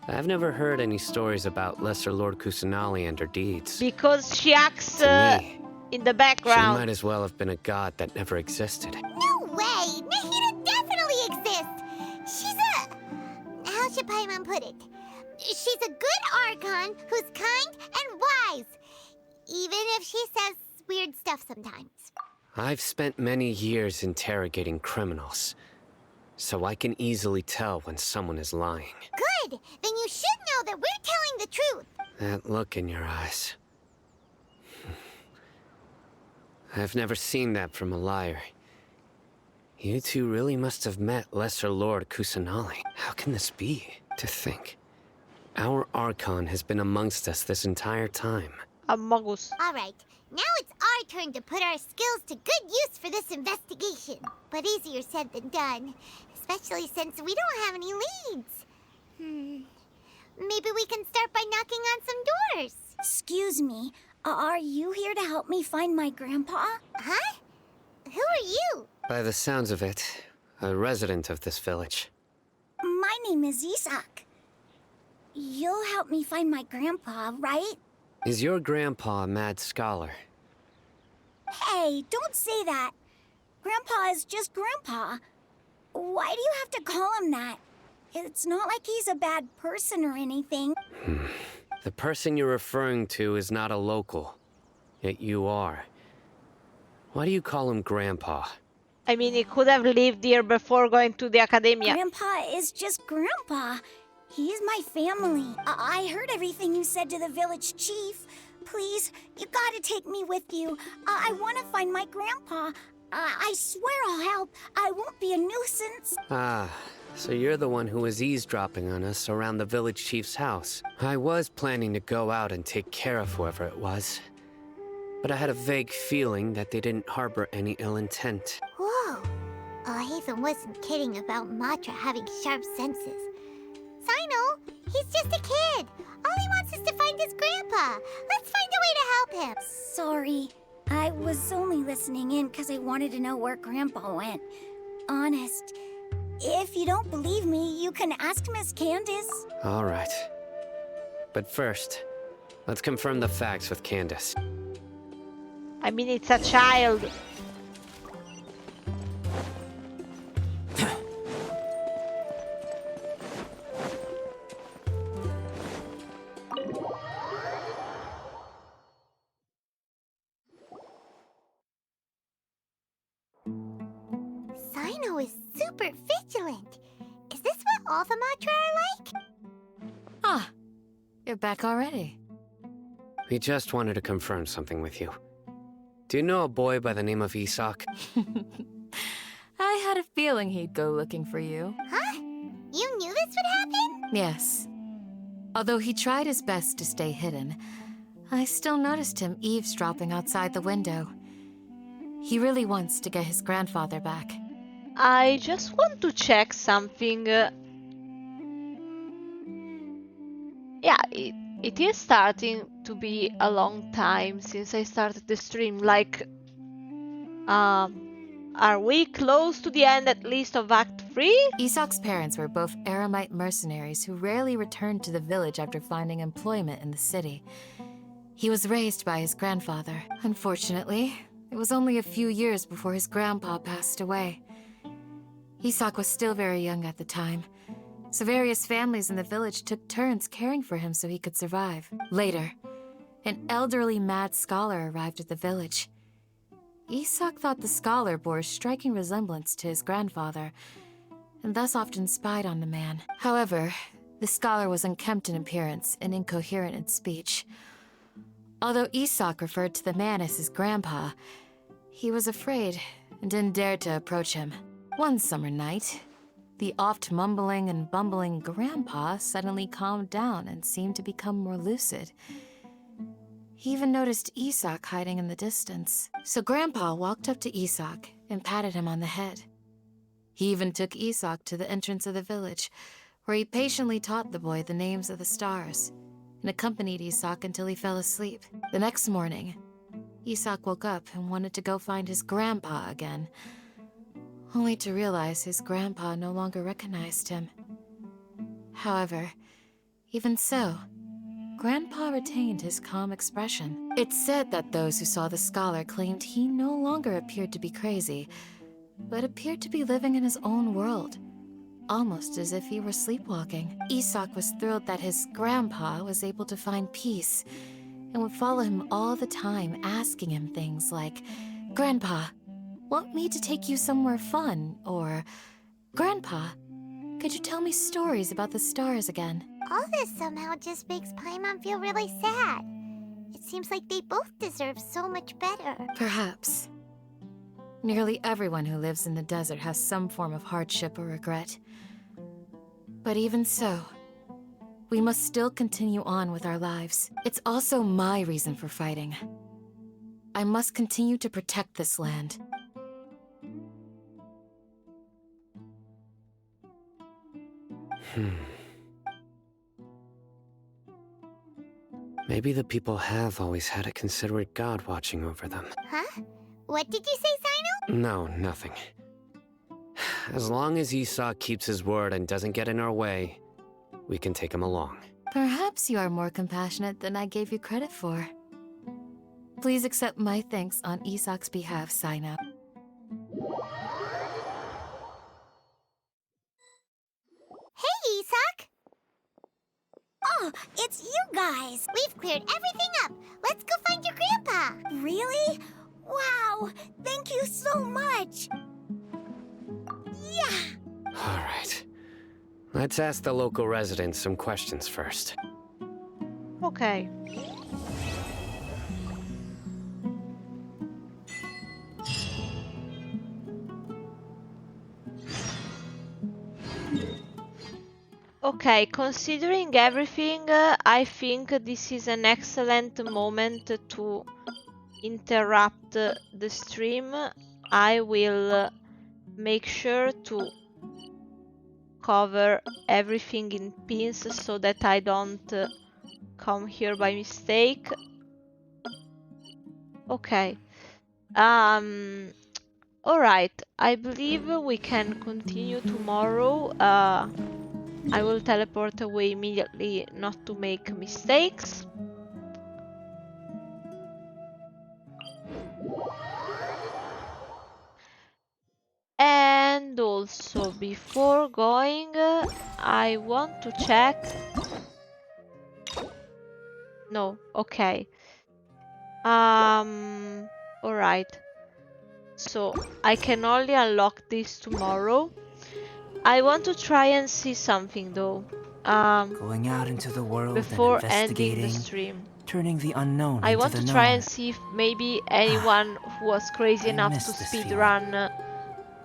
I've never heard any stories about Lesser Lord Kusanali and her deeds. Because she acts in the She background. might as well have been a god that never existed. No way! Nahida definitely exists! She's a... How should Paimon put it? She's a good Archon who's kind and wise. Even if she says weird stuff sometimes. I've spent many years interrogating criminals, so I can easily tell when someone is lying. Good! Then you should know that we're telling the truth. That look in your eyes. I've never seen that from a liar. You two really must have met Lesser Lord Kusanali. How can this be? To think, our Archon has been amongst us this entire time. Among us. Alright, now it's our turn to put our skills to good use for this investigation. But easier said than done, especially since we don't have any leads. Maybe we can start by knocking on some doors. Excuse me, are you here to help me find my grandpa? Huh? Who are you? By the sounds of it, a resident of this village. My name is Isak. You'll help me find my grandpa, right? Is your grandpa a mad scholar? Hey, don't say that. Grandpa is just Grandpa. Why do you have to call him that? It's not like he's a bad person or anything. The person you're referring to is not a local, yet you are. Why do you call him Grandpa? I mean, he could have lived here before going to the academia. Grandpa is just Grandpa. He's my family. I heard everything you said to the village chief. Please, you gotta take me with you. I want to find my grandpa. I swear I'll help. I won't be a nuisance. Ah, so you're the one who was eavesdropping on us around the village chief's house. I was planning to go out and take care of whoever it was, but I had a vague feeling that they didn't harbor any ill intent. Whoa. Hatham wasn't kidding about Matra having sharp senses. Sino, he's just a kid. All he wants is to find his grandpa. Let's find a way to help him. Sorry. I was only listening in because I wanted to know where Grandpa went. Honest. If you don't believe me, you can ask Miss Candace. All right. But first, let's confirm the facts with Candace. I mean, it's a child. Sino is super vigilant. Is this what all the Matra are like? Ah, you're back already. We just wanted to confirm something with you. Do you know a boy by the name of Isak? I had a feeling he'd go looking for you. Huh? You knew this would happen? Yes. Although he tried his best to stay hidden, I still noticed him eavesdropping outside the window. He really wants to get his grandfather back. I just want to check something. Yeah, it is starting to be a long time since I started the stream. Like, Are we close to the end at least of Act 3? Isak's parents were both Aramite mercenaries who rarely returned to the village after finding employment in the city. He was raised by his grandfather. Unfortunately, it was only a few years before his grandpa passed away. Isak was still very young at the time, so various families in the village took turns caring for him so he could survive. Later, an elderly mad scholar arrived at the village. Isak thought the scholar bore a striking resemblance to his grandfather, and thus often spied on the man. However, the scholar was unkempt in appearance and incoherent in speech. Although Isak referred to the man as his grandpa, he was afraid and didn't dare to approach him. One summer night, the oft mumbling and bumbling grandpa suddenly calmed down and seemed to become more lucid. He even noticed Isak hiding in the distance. So Grandpa walked up to Isak and patted him on the head. He even took Isak to the entrance of the village, where he patiently taught the boy the names of the stars and accompanied Isak until he fell asleep. The next morning, Isak woke up and wanted to go find his grandpa again, only to realize his grandpa no longer recognized him. However, even so, Grandpa retained his calm expression. It's said that those who saw the scholar claimed he no longer appeared to be crazy, but appeared to be living in his own world, almost as if he were sleepwalking. Isak was thrilled that his grandpa was able to find peace, and would follow him all the time, asking him things like, "Grandpa, want me to take you somewhere fun?" Or, "Grandpa, could you tell me stories about the stars again?" All this somehow just makes Paimon feel really sad. It seems like they both deserve so much better. Perhaps. Nearly everyone who lives in the desert has some form of hardship or regret. But even so, we must still continue on with our lives. It's also my reason for fighting. I must continue to protect this land. Maybe the people have always had a considerate god watching over them. Huh? What did you say, Sino? No, nothing. As long as Isak keeps his word and doesn't get in our way, we can take him along. Perhaps you are more compassionate than I gave you credit for. Please accept my thanks on Isak's behalf, Sino. Hey, Isak! Oh, it's you guys! We've cleared everything up! Let's go find your grandpa! Really? Wow! Thank you so much! Yeah! All right. Let's ask the local residents some questions first. Okay. Okay, considering everything, I think this is an excellent moment to interrupt the stream. I will make sure to cover everything in pins so that I don't come here by mistake. Okay. Alright, I believe we can continue tomorrow. I will teleport away immediately not to make mistakes. And also, before going, I want to check. No, okay. Alright. So, I can only unlock this tomorrow. I want to try and see something though. Going out into the world before and ending the investigating, stream. turning the unknown I into want the to known. try and see if maybe anyone who was crazy enough to speedrun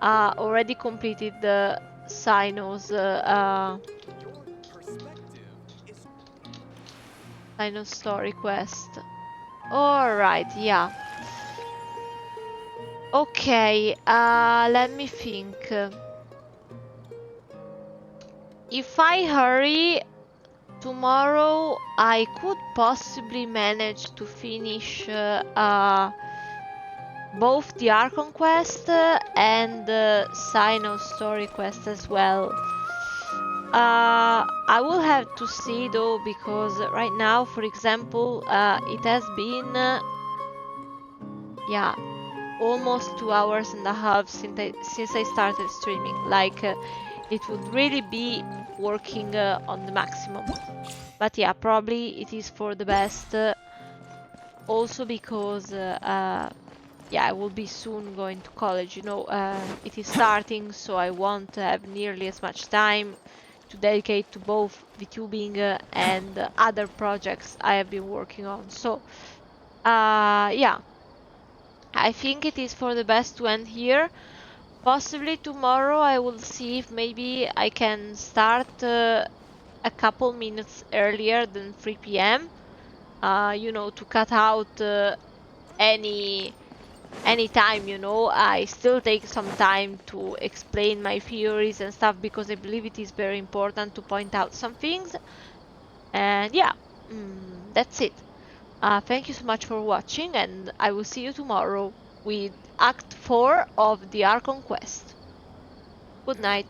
already completed the Sino's story quest. Alright, yeah. Okay, let me think. If I hurry, tomorrow I could possibly manage to finish both the Archon quest and the Sino story quest as well. I will have to see though, because right now, for example, it has been yeah, almost 2.5 hours since I started streaming. Like it would really be working on the maximum. But yeah, probably it is for the best. Also because yeah, I will be soon going to college. You know, it is starting, so I won't have nearly as much time to dedicate to both VTubing and other projects I have been working on. So, yeah, I think it is for the best to end here. Possibly tomorrow I will see if maybe I can start a couple minutes earlier than 3 p.m. You know, to cut out any time, you know. I still take some time to explain my theories and stuff, because I believe it is very important to point out some things. And yeah, that's it. Thank you so much for watching, and I will see you tomorrow with Act 4 of the Archon quest. Good night.